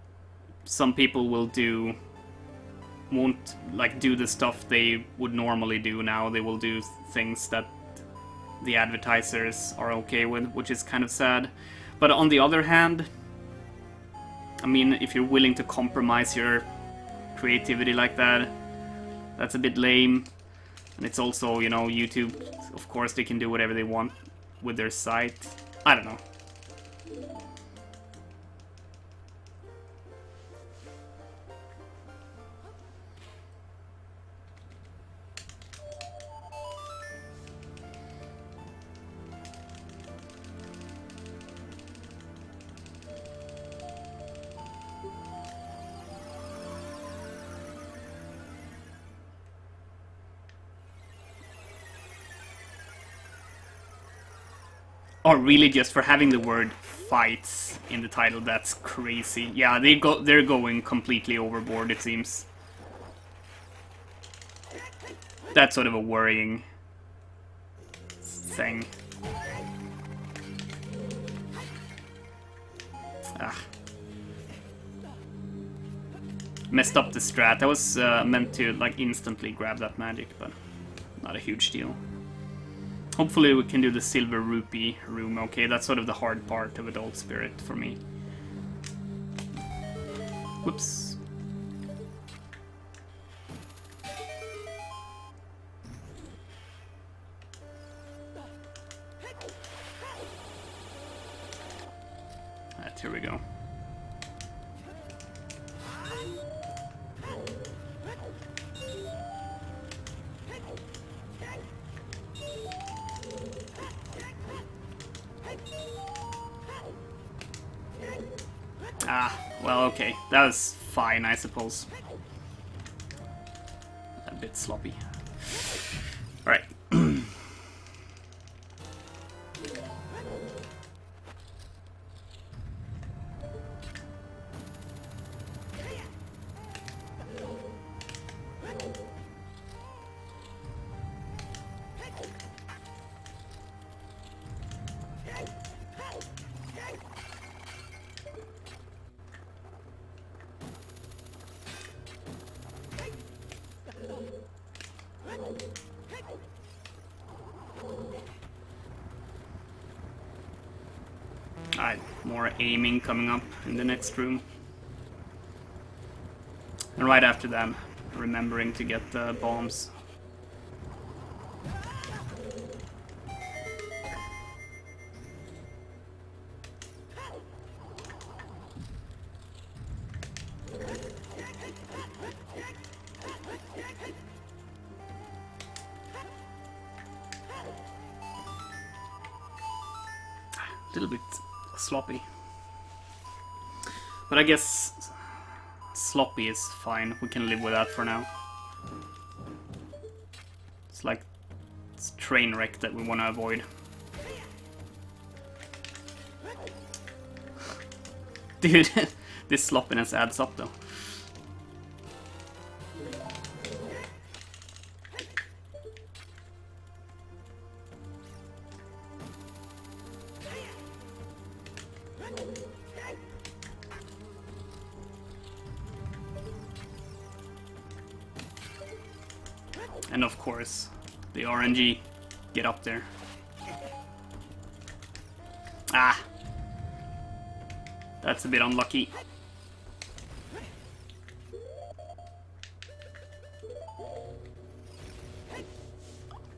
some people won't like do the stuff they would normally do now. They will do things that the advertisers are okay with, which is kind of sad. But on the other hand, I mean, if you're willing to compromise your creativity like that, that's a bit lame. And it's also, you know, YouTube, of course, they can do whatever they want with their site. I don't know. Oh, really? Just for having the word fights in the title? That's crazy. Yeah, they're going completely overboard, it seems. That's sort of a worrying thing. Ah. Messed up the strat. I was meant to like instantly grab that magic, but not a huge deal. Hopefully we can do the silver rupee room. Okay, that's sort of the hard part of Adult Spirit for me. Whoops. Here we go. Ah, well, okay. That was fine, I suppose. A bit sloppy. Alright. More aiming coming up in the next room. And right after that, remembering to get the bombs. A little bit sloppy. But I guess sloppy is fine. We can live with that for now. It's like it's train wreck that we want to avoid. Dude, this sloppiness adds up though. And of course, the RNG get up there. Ah! That's a bit unlucky.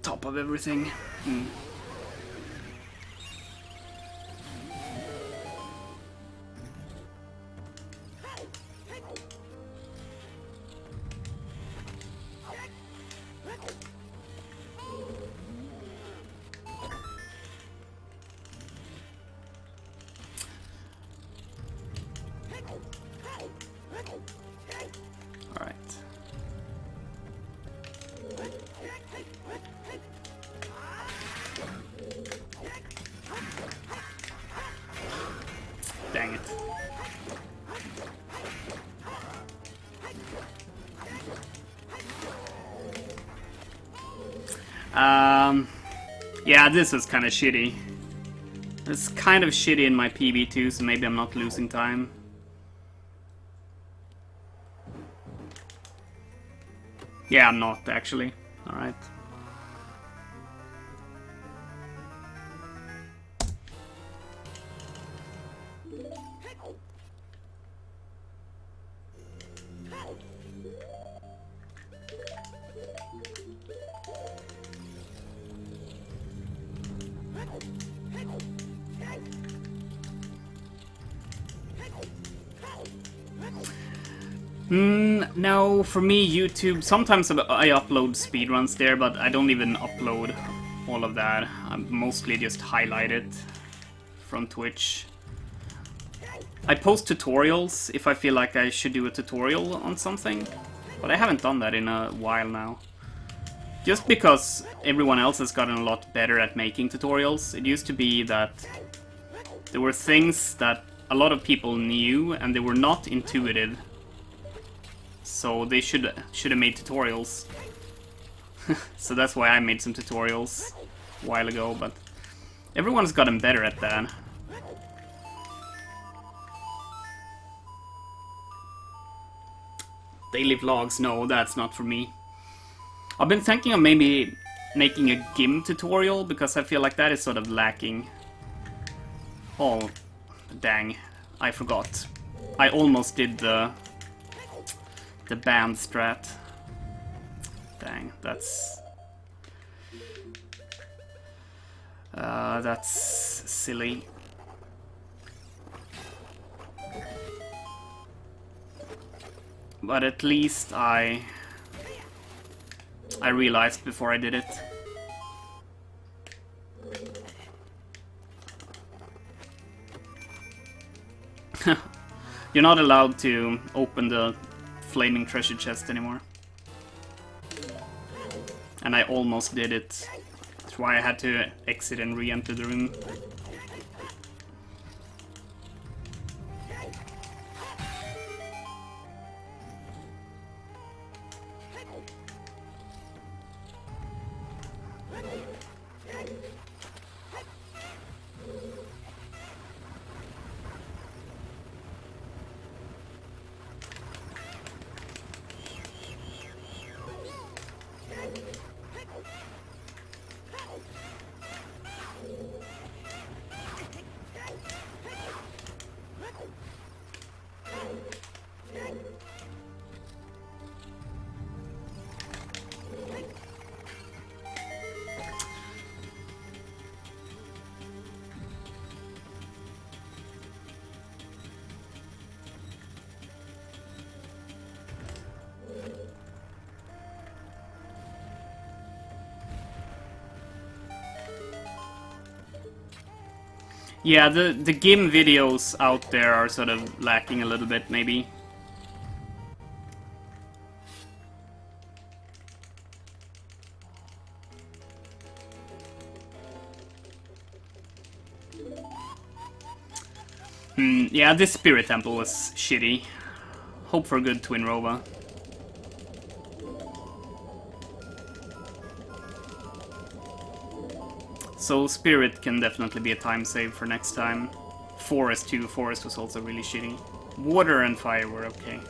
Top of everything. Alright. Dang it. Yeah, this was kind of shitty. It's kind of shitty in my PB too, so maybe I'm not losing time. Yeah, I'm not actually. Alright. No, for me, YouTube, sometimes I upload speedruns there, but I don't even upload all of that. I mostly just highlight it from Twitch. I post tutorials if I feel like I should do a tutorial on something, but I haven't done that in a while now. Just because everyone else has gotten a lot better at making tutorials. It used to be that there were things that a lot of people knew and they were not intuitive. So they should have made tutorials. So that's why I made some tutorials a while ago, but everyone's gotten better at that. Daily vlogs, no, that's not for me. I've been thinking of maybe making a GIM tutorial, because I feel like that is sort of lacking. Oh, dang, I forgot. I almost did the band strat. Dang, that's silly. But at least I realized before I did it. You're not allowed to open the flaming treasure chest anymore. And I almost did it. That's why I had to exit and re-enter the room. Yeah, the GIM videos out there are sort of lacking a little bit, maybe. Yeah, this Spirit Temple was shitty. Hope for a good Twin Rova. So Spirit can definitely be a time save for next time. Forest too. Forest was also really shitty. Water and fire were okay.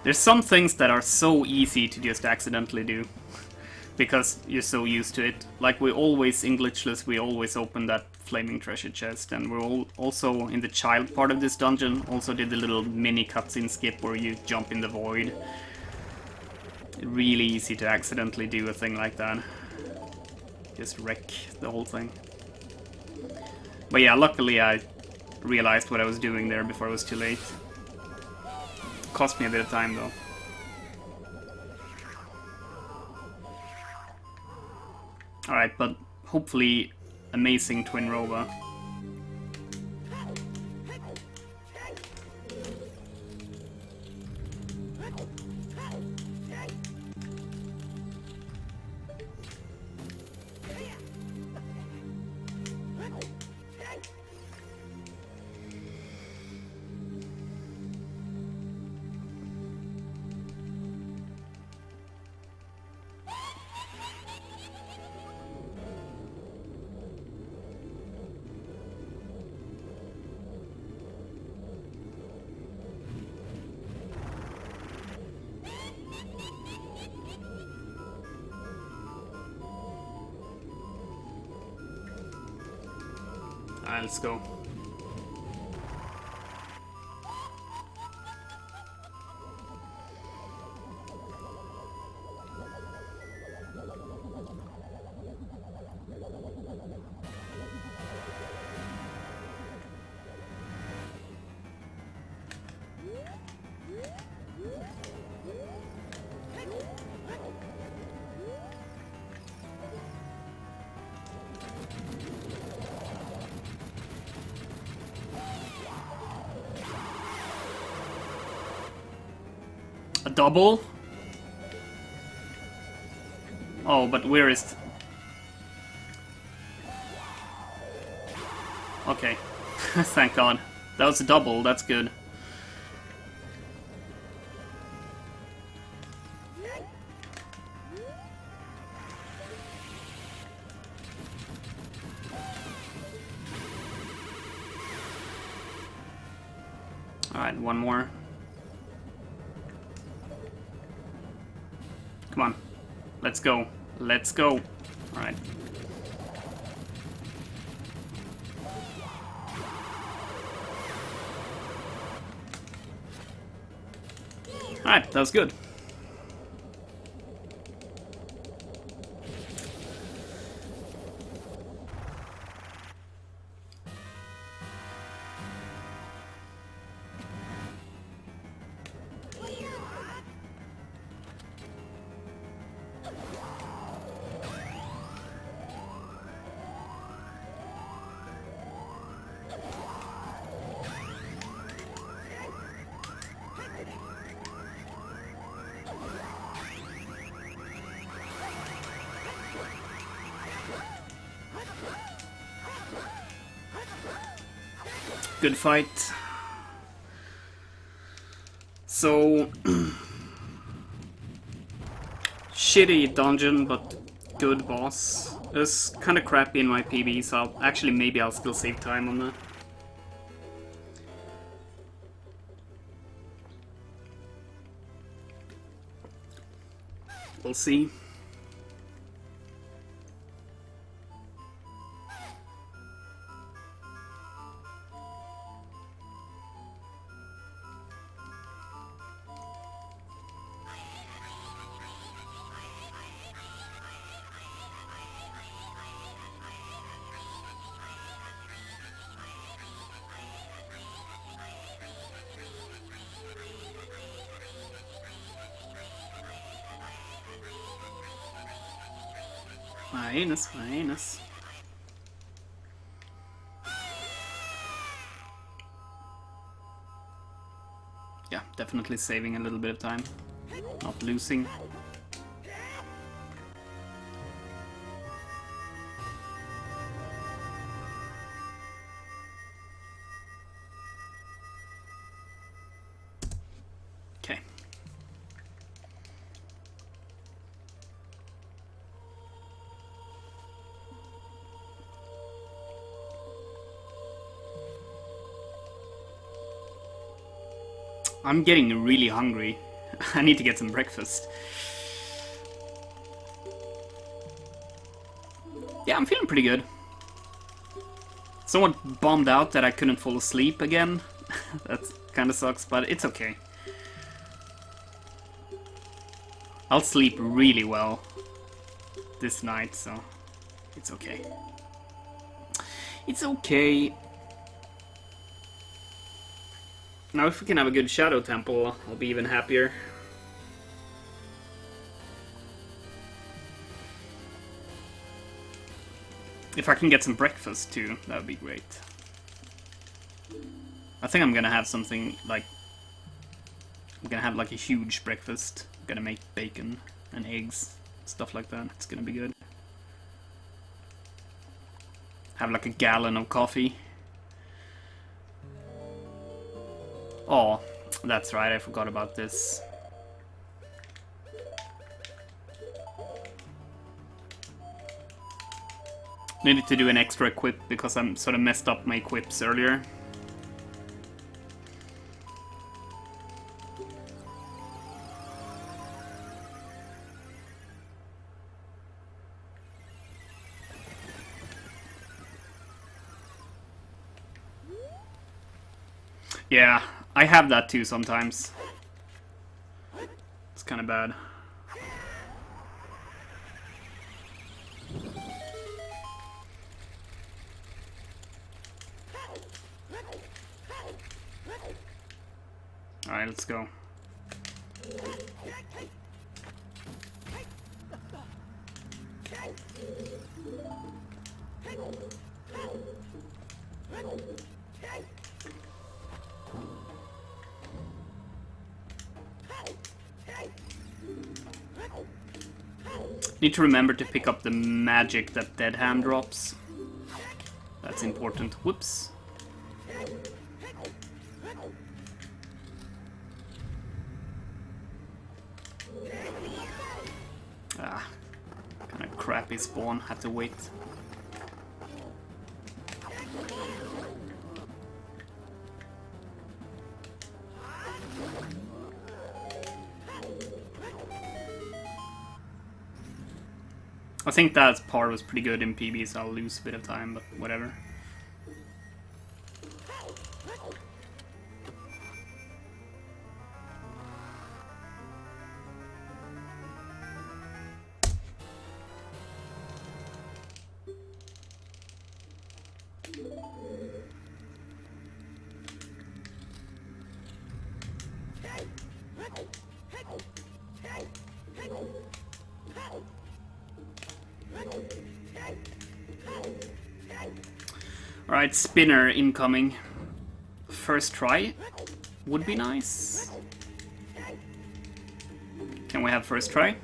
There's some things that are so easy to just accidentally do. Because you're so used to it. Like we always, in Glitchless, we always open that flaming treasure chest. And we're also, in the child part of this dungeon, also did the little mini cutscene skip where you jump in the void. Really easy to accidentally do a thing like that. Just wreck the whole thing. But yeah, luckily I realized what I was doing there before it was too late. Cost me a bit of time though. Alright, but hopefully amazing Twin Roba. Alright, let's go. A double? Oh, but where is... Okay. Thank God. That was a double, that's good. Alright, one more. Come on. Let's go. Let's go. Alright. Alright, that was good. Good fight. So... shitty dungeon, but good boss. It was kinda crappy in my PB, so actually maybe I'll still save time on that. We'll see. My anus, my anus. Yeah, definitely saving a little bit of time. Not losing. Okay. I'm getting really hungry. I need to get some breakfast. Yeah, I'm feeling pretty good. Somewhat bummed out that I couldn't fall asleep again. That kinda sucks, but it's okay. I'll sleep really well this night, so it's okay. It's okay. Now if we can have a good Shadow Temple, I'll be even happier. If I can get some breakfast too, that would be great. I think I'm gonna have something like... I'm gonna have like a huge breakfast. I'm gonna make bacon and eggs, stuff like that. It's gonna be good. Have like a gallon of coffee. Oh, that's right, I forgot about this. Needed to do an extra equip because I'm sort of messed up my equips earlier. Yeah, I have that too sometimes. It's kind of bad. Alright, let's go. Need to remember to pick up the magic that Dead Hand drops. That's important. Whoops. Ah, kind of crappy spawn. Have to wait. I think that part was pretty good in PB, so I'll lose a bit of time, but whatever. Alright, spinner incoming. First try would be nice. Can we have first try?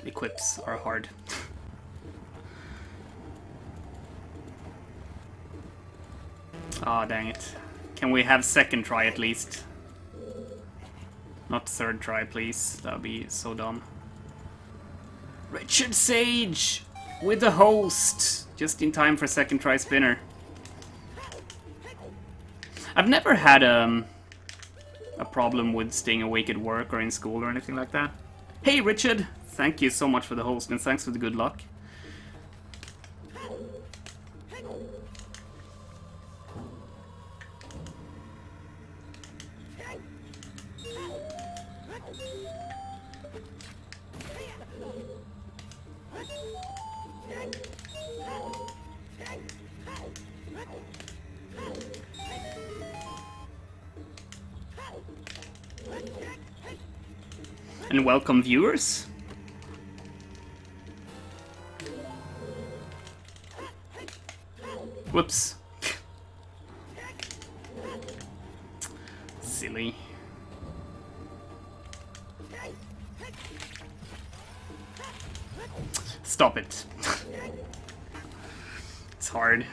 Equips are hard. Ah, dang it. Can we have second try at least? Not third try, please. That would be so dumb. Richard Sage with the host! Just in time for second try spinner. I've never had a problem with staying awake at work or in school or anything like that. Hey Richard! Thank you so much for the host and thanks for the good luck. And welcome viewers. Whoops. Silly. Stop it. It's hard.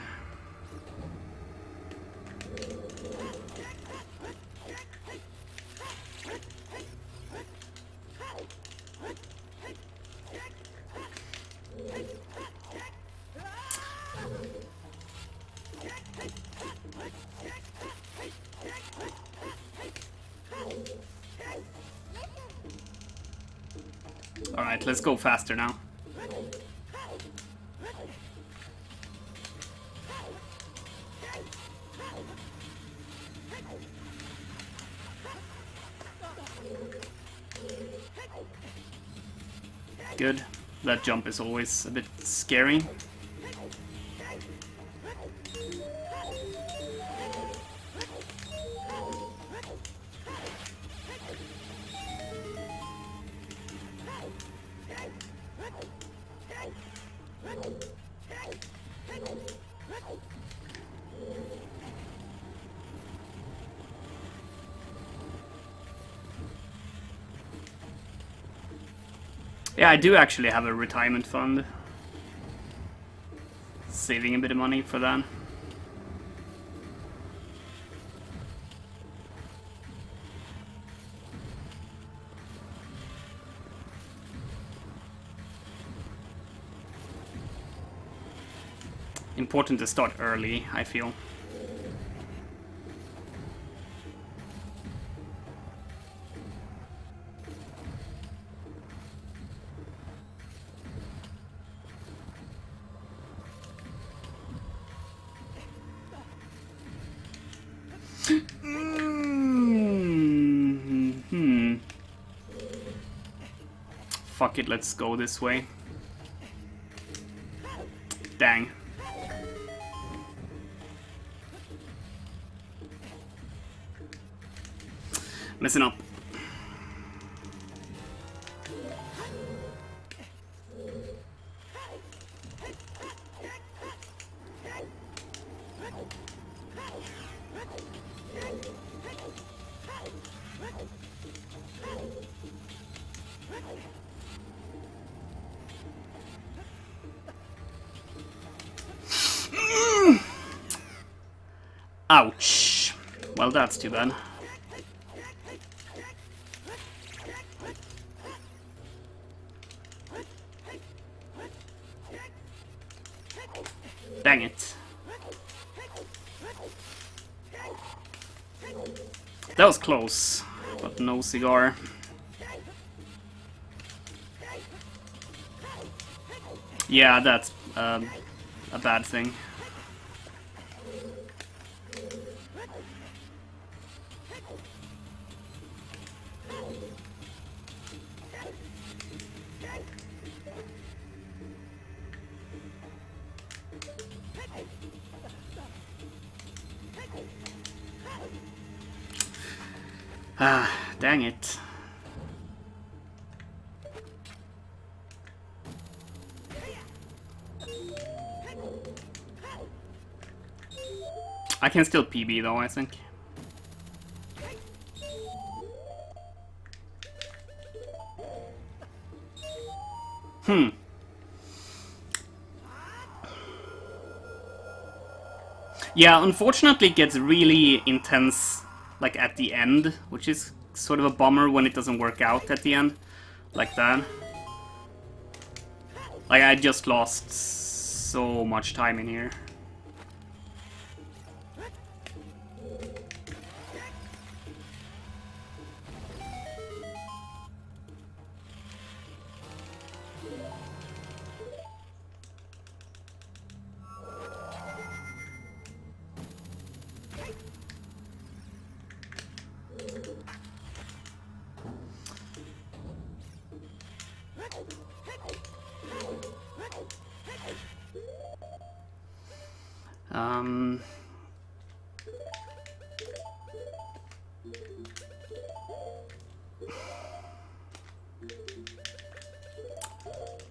Alright, let's go faster now. Good. That jump is always a bit scary. Yeah, I do actually have a retirement fund. Saving a bit of money for that. Important to start early, I feel. Fuck it, let's go this way. Dang. Messing up. Ouch. Well, that's too bad. Dang it. That was close, but no cigar. Yeah, that's a bad thing. Ah, dang it. I can still PB though, I think. Yeah, unfortunately it gets really intense like at the end, which is sort of a bummer when it doesn't work out at the end like that. Like I just lost so much time in here.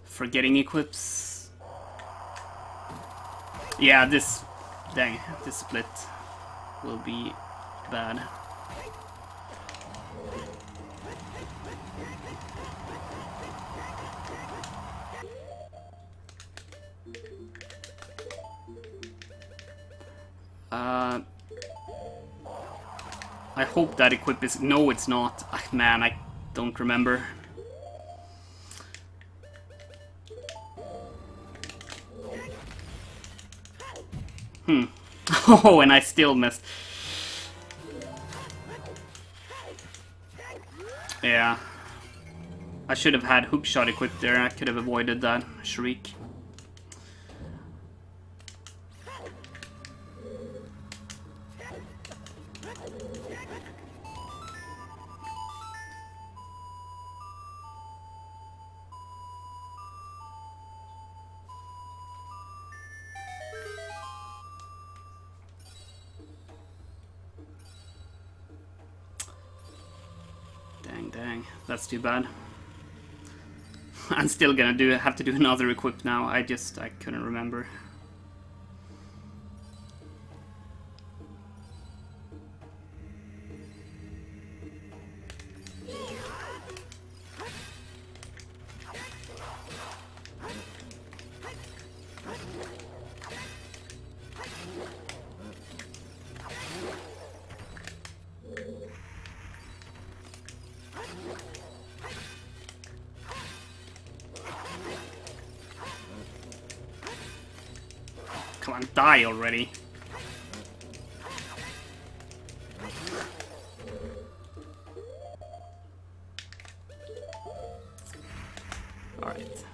Forgetting equips. Yeah, this split will be bad. I hope that equip is... No, it's not. Ah, man, I don't remember. Oh, and I still missed. Yeah. I should have had hookshot equipped there. I could have avoided that shriek. Dang, that's too bad. I'm still gonna have to do another equip now. I couldn't remember. Come on, die already. Alright.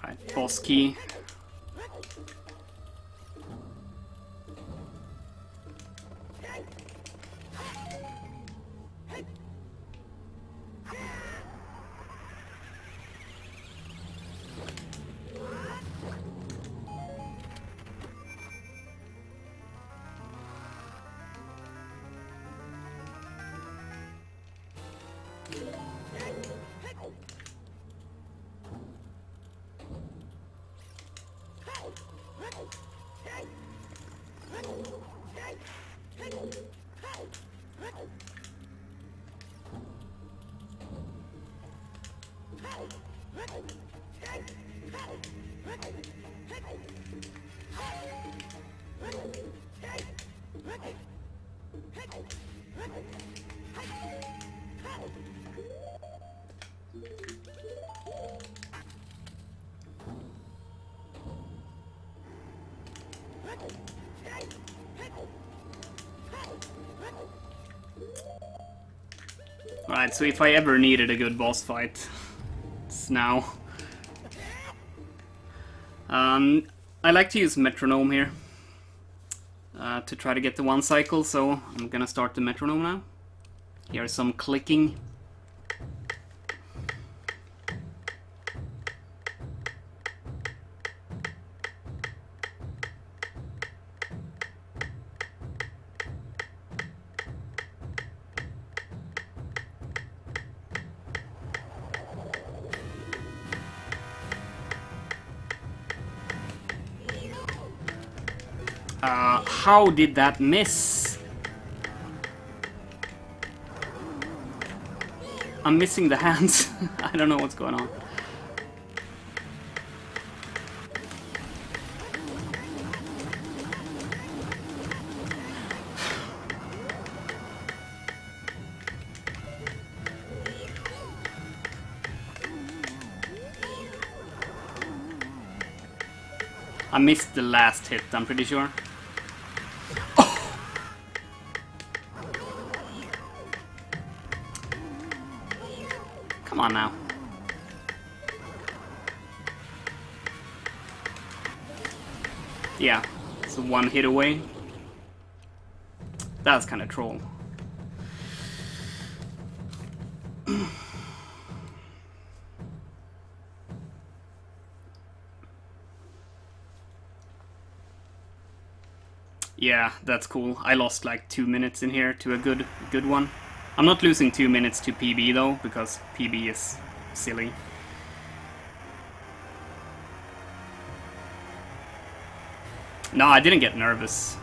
Alright, boss key. Alright, so if I ever needed a good boss fight, it's now. I like to use metronome here to try to get the one cycle, so I'm gonna start the metronome now. Here's some clicking. How did that miss? I'm missing the hands. I don't know what's going on. I missed the last hit, I'm pretty sure. Come on now. Yeah, it's one hit away. That's kind of troll. Yeah, that's cool. I lost like 2 minutes in here to a good one. I'm not losing 2 minutes to PB though, because PB is silly. No, I didn't get nervous.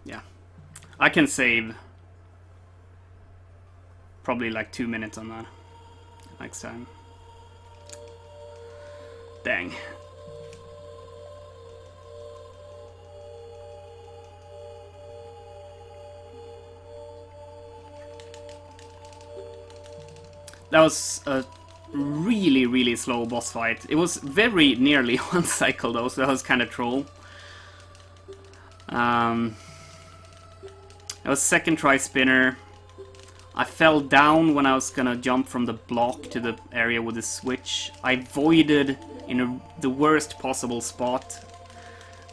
Yeah. I can save probably like 2 minutes on that next time. Dang. That was a really, really slow boss fight. It was very nearly one cycle though, so that was kind of troll. It was second try spinner. I fell down when I was gonna jump from the block to the area with the switch. I voided in the worst possible spot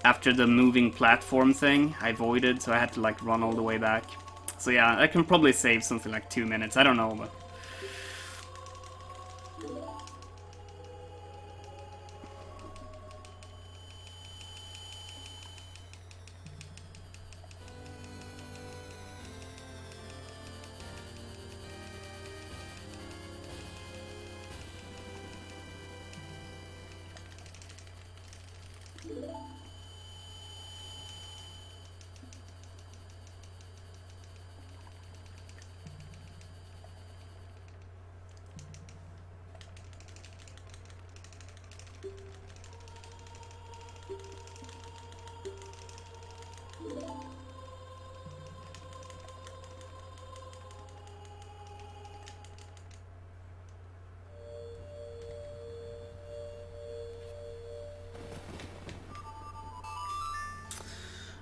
after the moving platform thing. I voided, so I had to like run all the way back. So yeah, I can probably save something like 2 minutes. I don't know, but...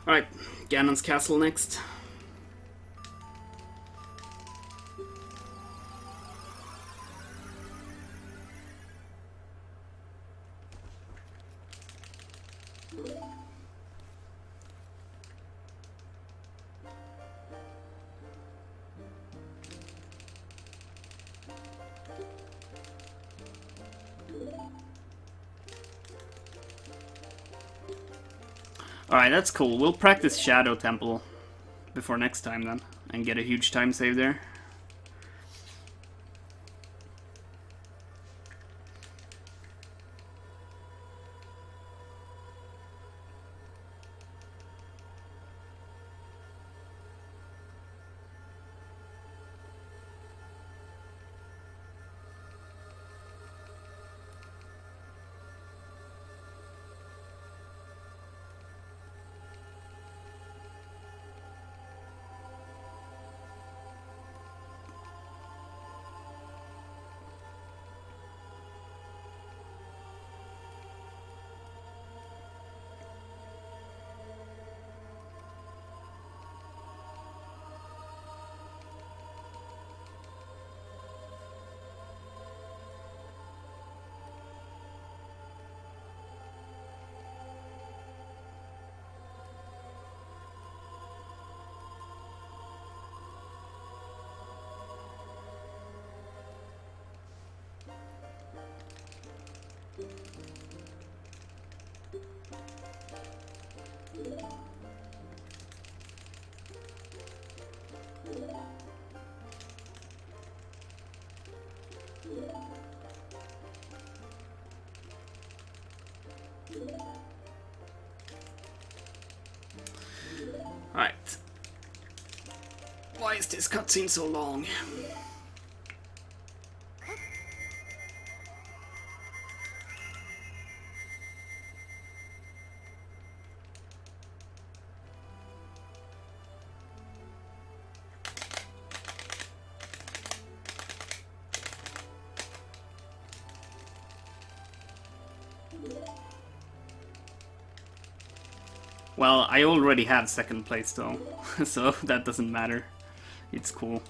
Alright, Ganon's castle next. Alright, that's cool. We'll practice Shadow Temple before next time then, and get a huge time save there. Alright. Why is this cutscene so long? Well, I already have second place though, so that doesn't matter. It's cool.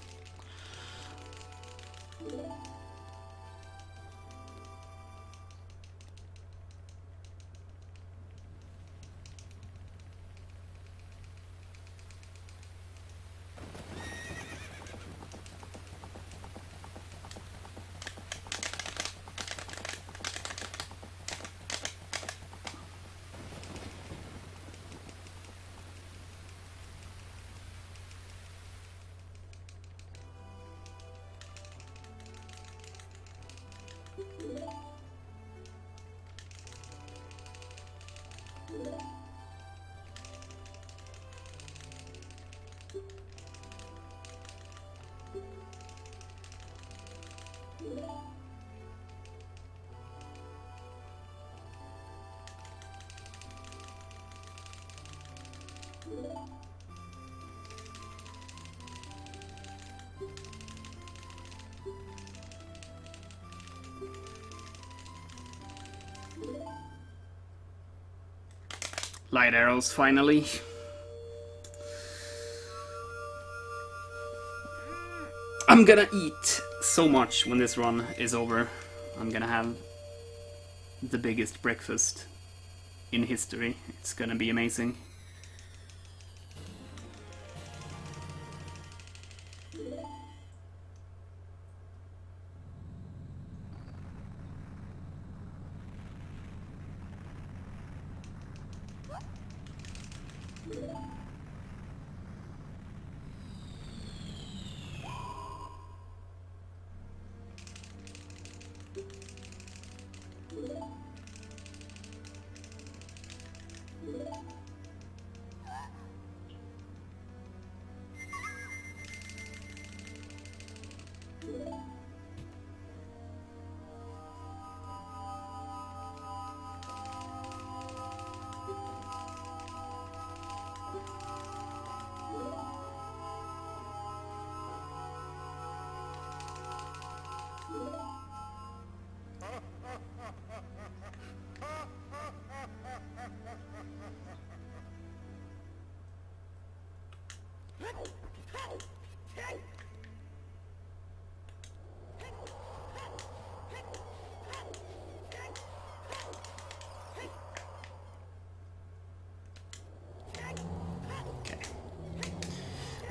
Light arrows, finally. I'm gonna eat so much when this run is over. I'm gonna have the biggest breakfast in history. It's gonna be amazing.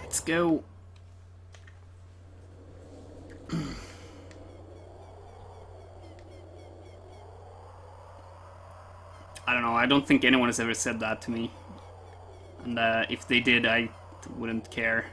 Let's go. I don't know, I don't think anyone has ever said that to me. And if they did, I wouldn't care.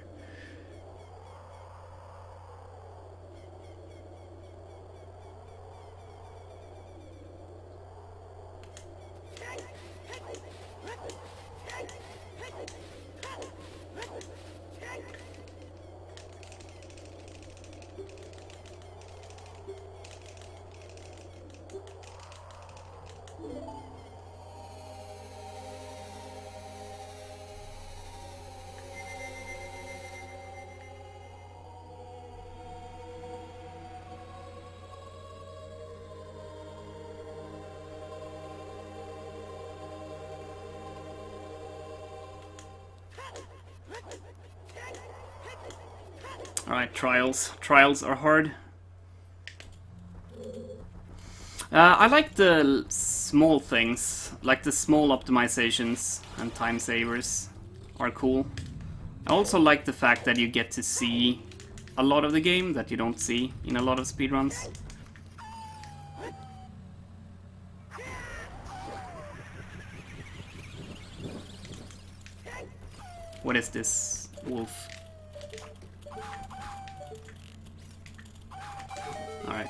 Alright, trials. Trials are hard. I like the small things, like the small optimizations and time savers are cool. I also like the fact that you get to see a lot of the game that you don't see in a lot of speedruns. What is this wolf? Alright.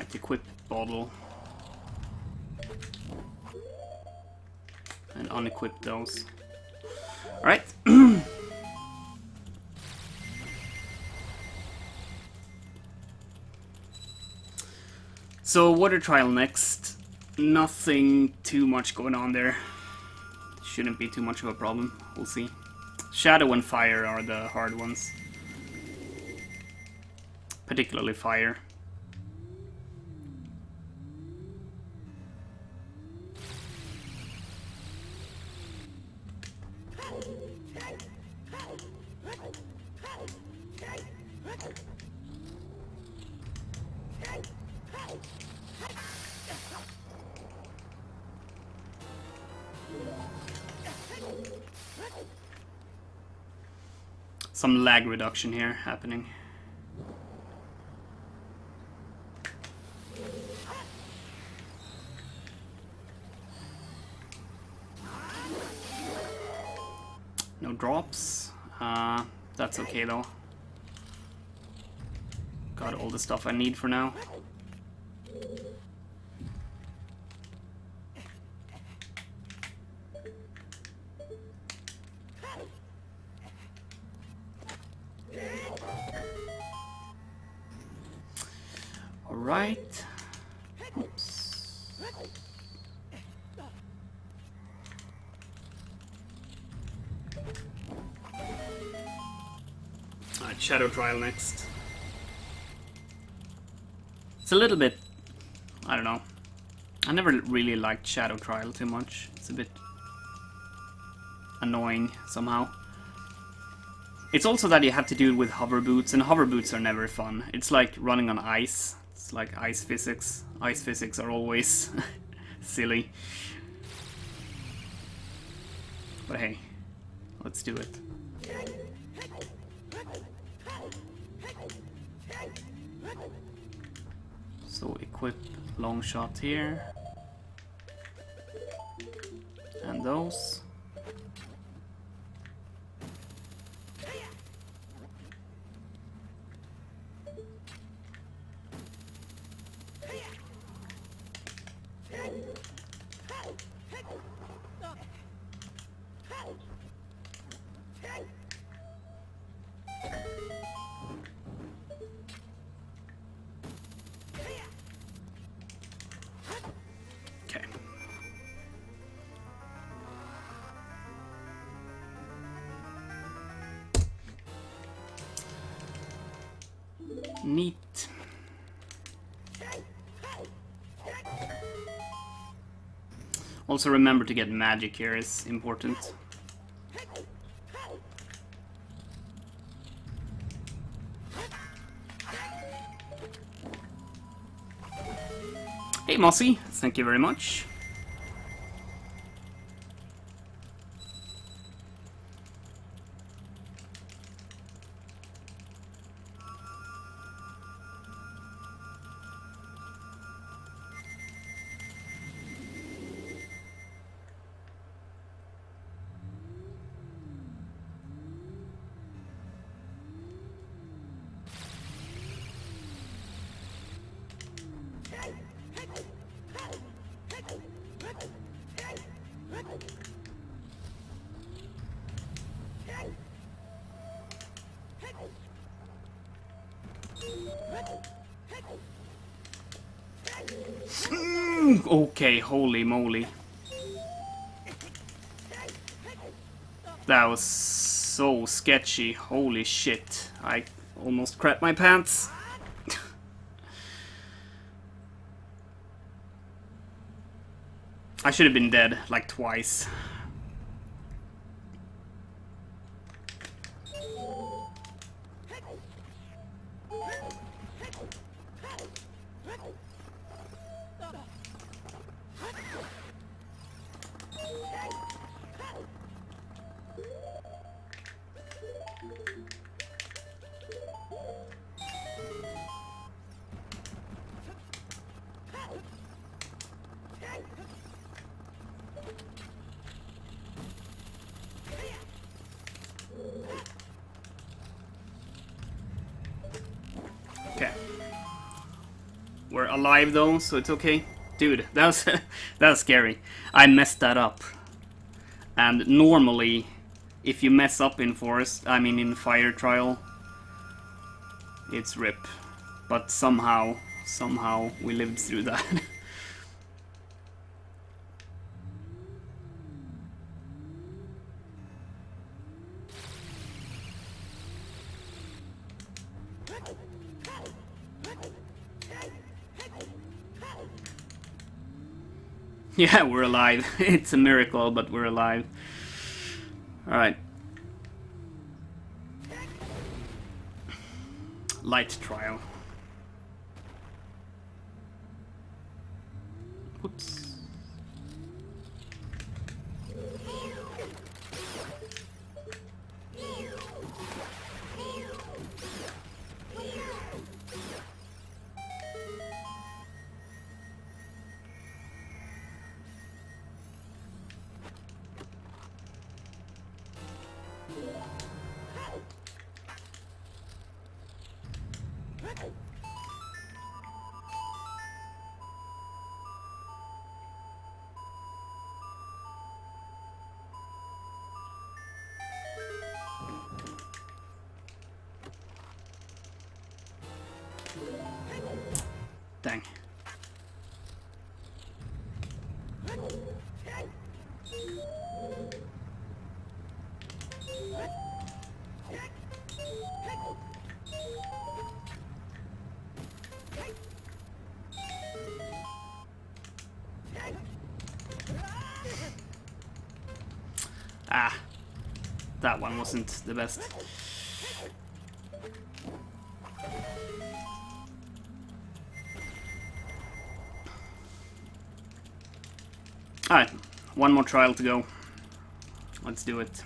Alright, equip bottle. And unequip those. Alright. So, water trial next. Nothing too much going on there. Shouldn't be too much of a problem. We'll see. Shadow and fire are the hard ones. Particularly fire. Some lag reduction here happening. No drops. That's okay though. Got all the stuff I need for now. Alright. Oops. Alright, Shadow Trial next. It's a little bit... I don't know. I never really liked Shadow Trial too much. It's a bit annoying somehow. It's also that you have to do it with hover boots, and hover boots are never fun. It's like running on ice. It's like ice physics. Ice physics are always silly. But hey, let's do it. So equip long shot here. And those. Neat. Also remember to get magic here is important. Hey Mossy, thank you very much. Okay, holy moly. That was so sketchy. Holy shit. I almost crapped my pants. I should have been dead like twice. We're alive though, so it's okay. Dude, that was that was scary. I messed that up. And normally, if you mess up in forest, I mean in fire trial, it's rip. But somehow we lived through that. Yeah, we're alive. It's a miracle, but we're alive. Alright. Light trial. Whoops. Dang. Ah, that one wasn't the best. Alright, one more trial to go. Let's do it.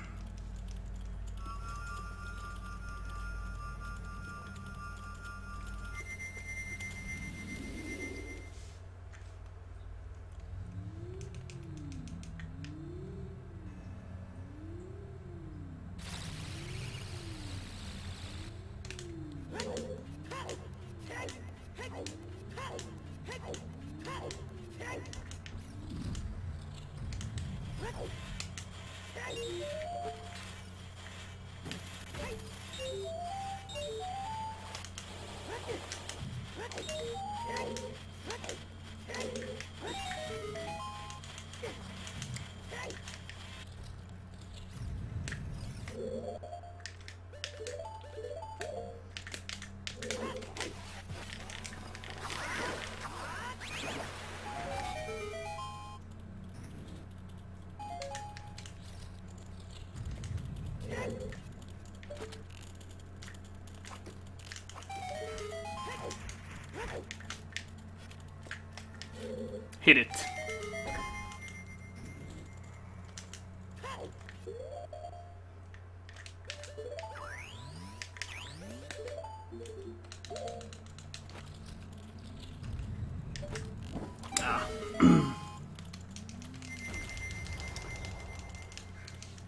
Hit it.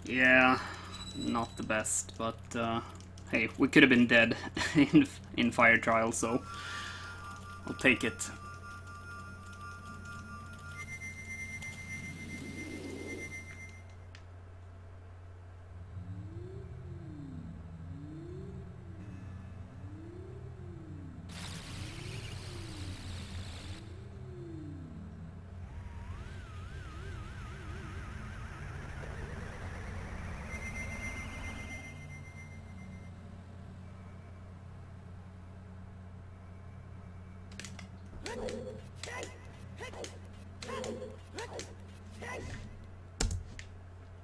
Yeah, not the best, but hey, we could have been dead in fire trial, so I'll take it.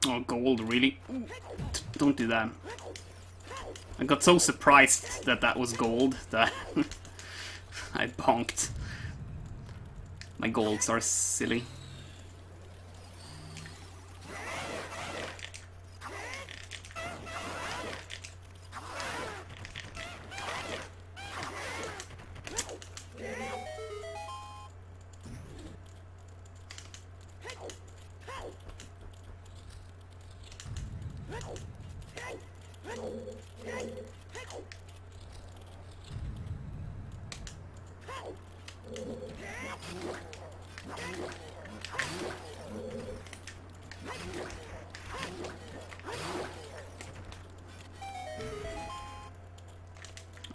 Oh, gold, really? Don't do that. I got so surprised that that was gold that I bonked. My golds are silly.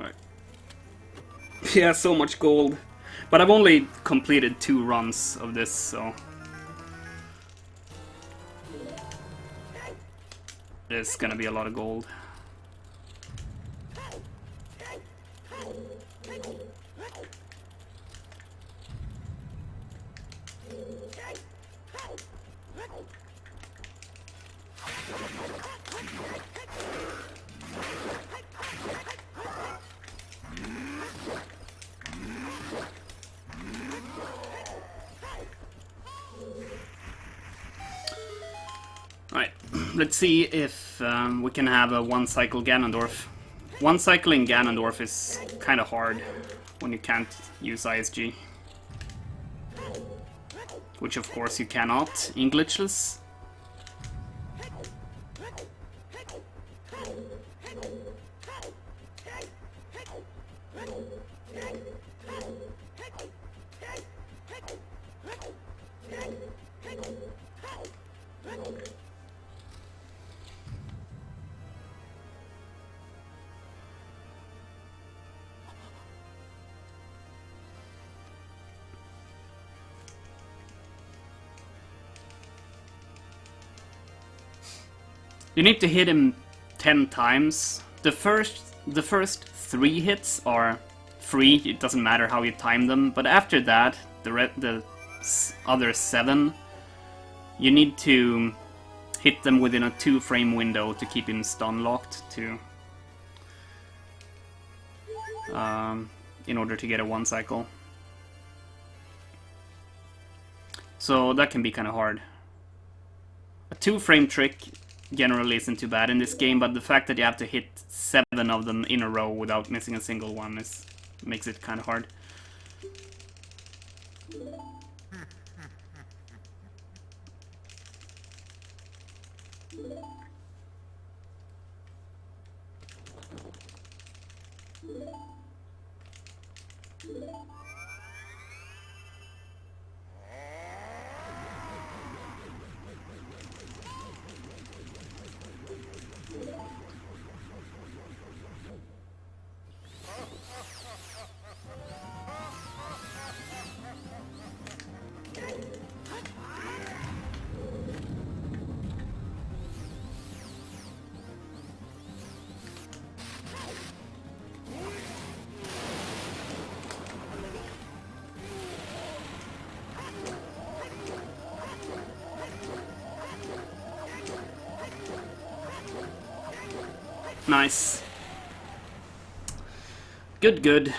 Alright. Yeah, so much gold. But I've only completed 2 runs of this, so... there's gonna be a lot of gold. Let's see if we can have a 1-cycle Ganondorf. 1 cycle in Ganondorf is kind of hard when you can't use ISG. Which of course you cannot in Glitchless. You need to hit him 10 times. The first 3 hits are free, it doesn't matter how you time them, but after that, the other 7, you need to hit them within a 2-frame window to keep him stun locked to in order to get a 1 cycle. So that can be kind of hard. A 2-frame trick generally isn't too bad in this game, but the fact that you have to hit 7 of them in a row without missing a single one makes it kind of hard. Nice. Good, good.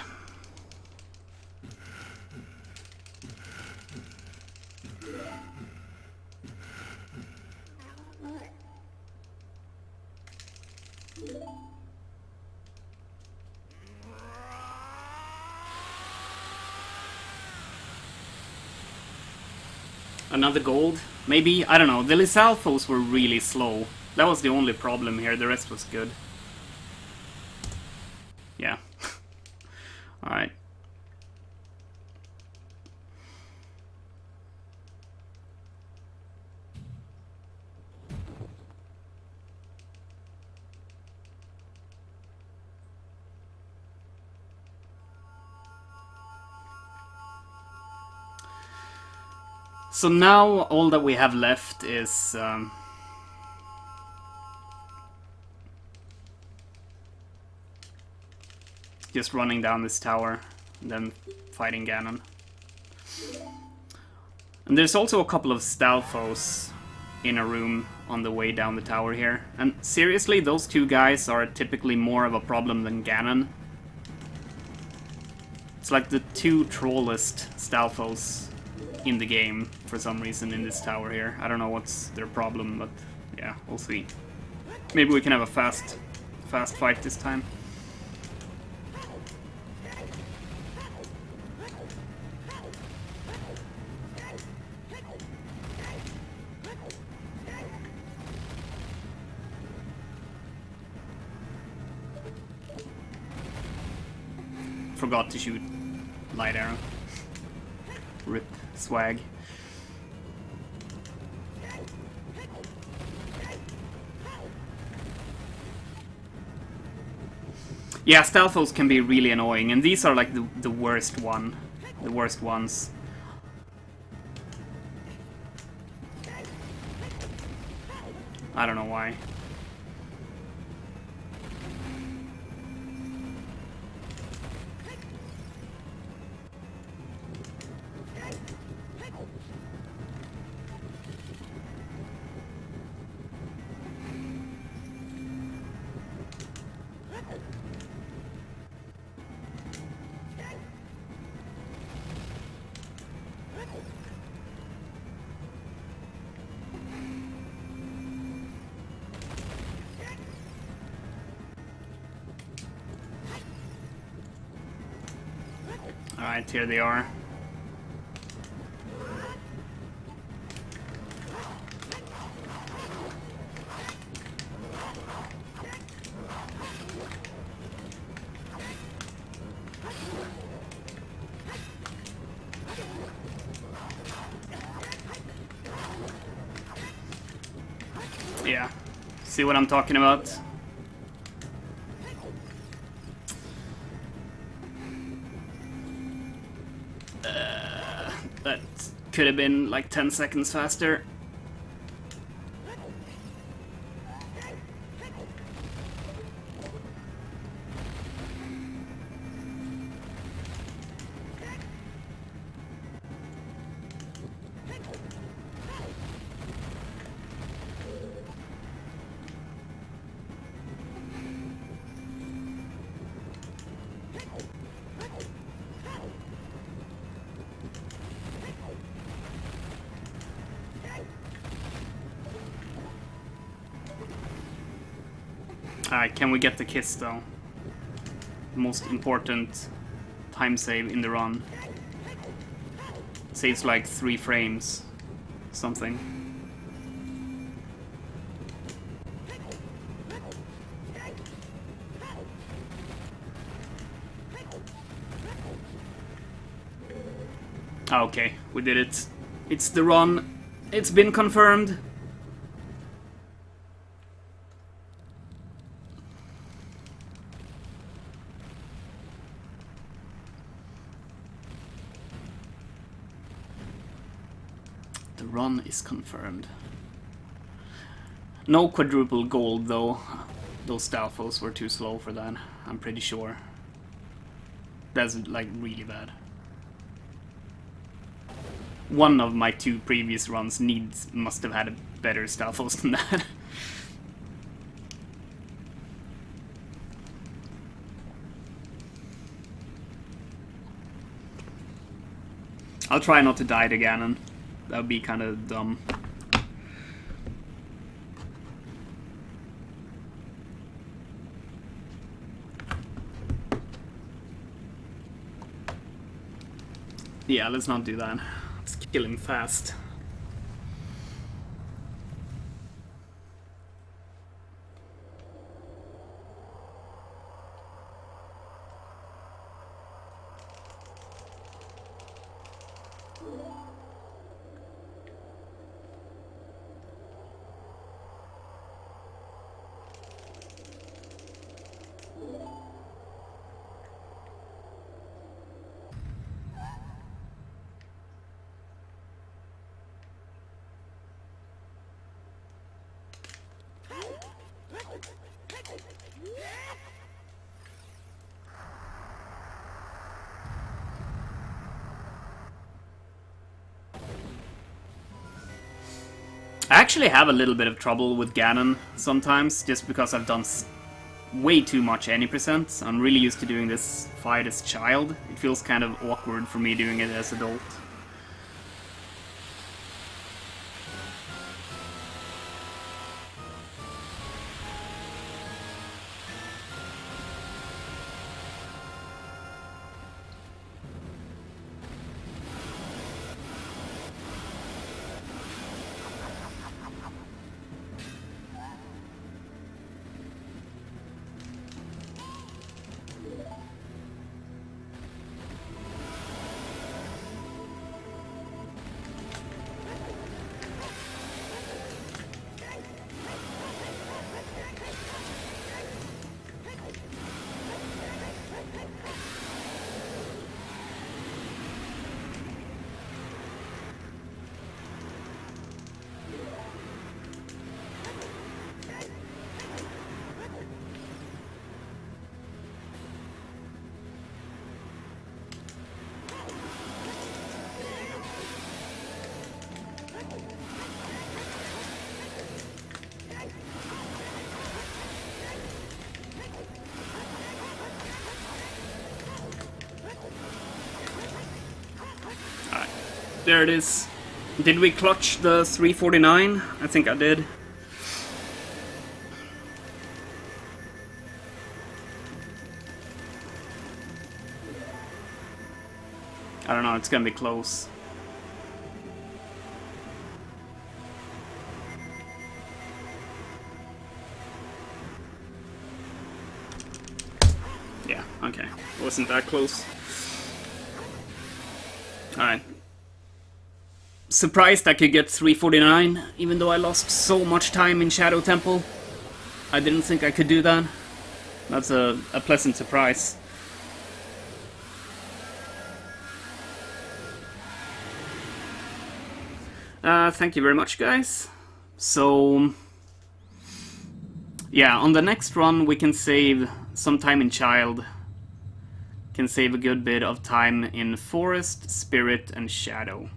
Another gold? Maybe? I don't know. The Lizalfos were really slow. That was the only problem here. The rest was good. Yeah. Alright. So now all that we have left is just running down this tower and then fighting Ganon. And there's also a couple of Stalfos in a room on the way down the tower here. And seriously, those 2 guys are typically more of a problem than Ganon. It's like the 2 trollest Stalfos in the game for some reason in this tower here. I don't know what's their problem, but yeah, we'll see. Maybe we can have a fast fight this time. Forgot to shoot light arrow. Rip swag. Yeah, Stalfos can be really annoying, and these are like the worst one. The worst ones. I don't know why. Alright, here they are. Yeah, see what I'm talking about? That could have been like 10 seconds faster. Alright, can we get the kiss though? Most important time save in the run. Saves like 3 frames. Something. Okay, we did it. It's the run. It's been confirmed. The run is confirmed. No quadruple gold though. Those Stalfos were too slow for that, I'm pretty sure. That's like really bad. One of my 2 previous runs must have had a better Stalfos than that. I'll try not to die to Ganon. That would be kind of dumb. Yeah, let's not do that. Let's kill him fast. I actually have a little bit of trouble with Ganon sometimes, just because I've done way too much any percent. I'm really used to doing this fight as child. It feels kind of awkward for me doing it as adult. There it is. Did we clutch the 349? I think I did. I don't know, it's gonna be close. Yeah, okay. Wasn't that close. Alright. Surprised I could get 349, even though I lost so much time in Shadow Temple. I didn't think I could do that. That's a pleasant surprise. Thank you very much, guys. So, yeah, on the next run we can save some time in Child. Can save a good bit of time in Forest, Spirit, and Shadow.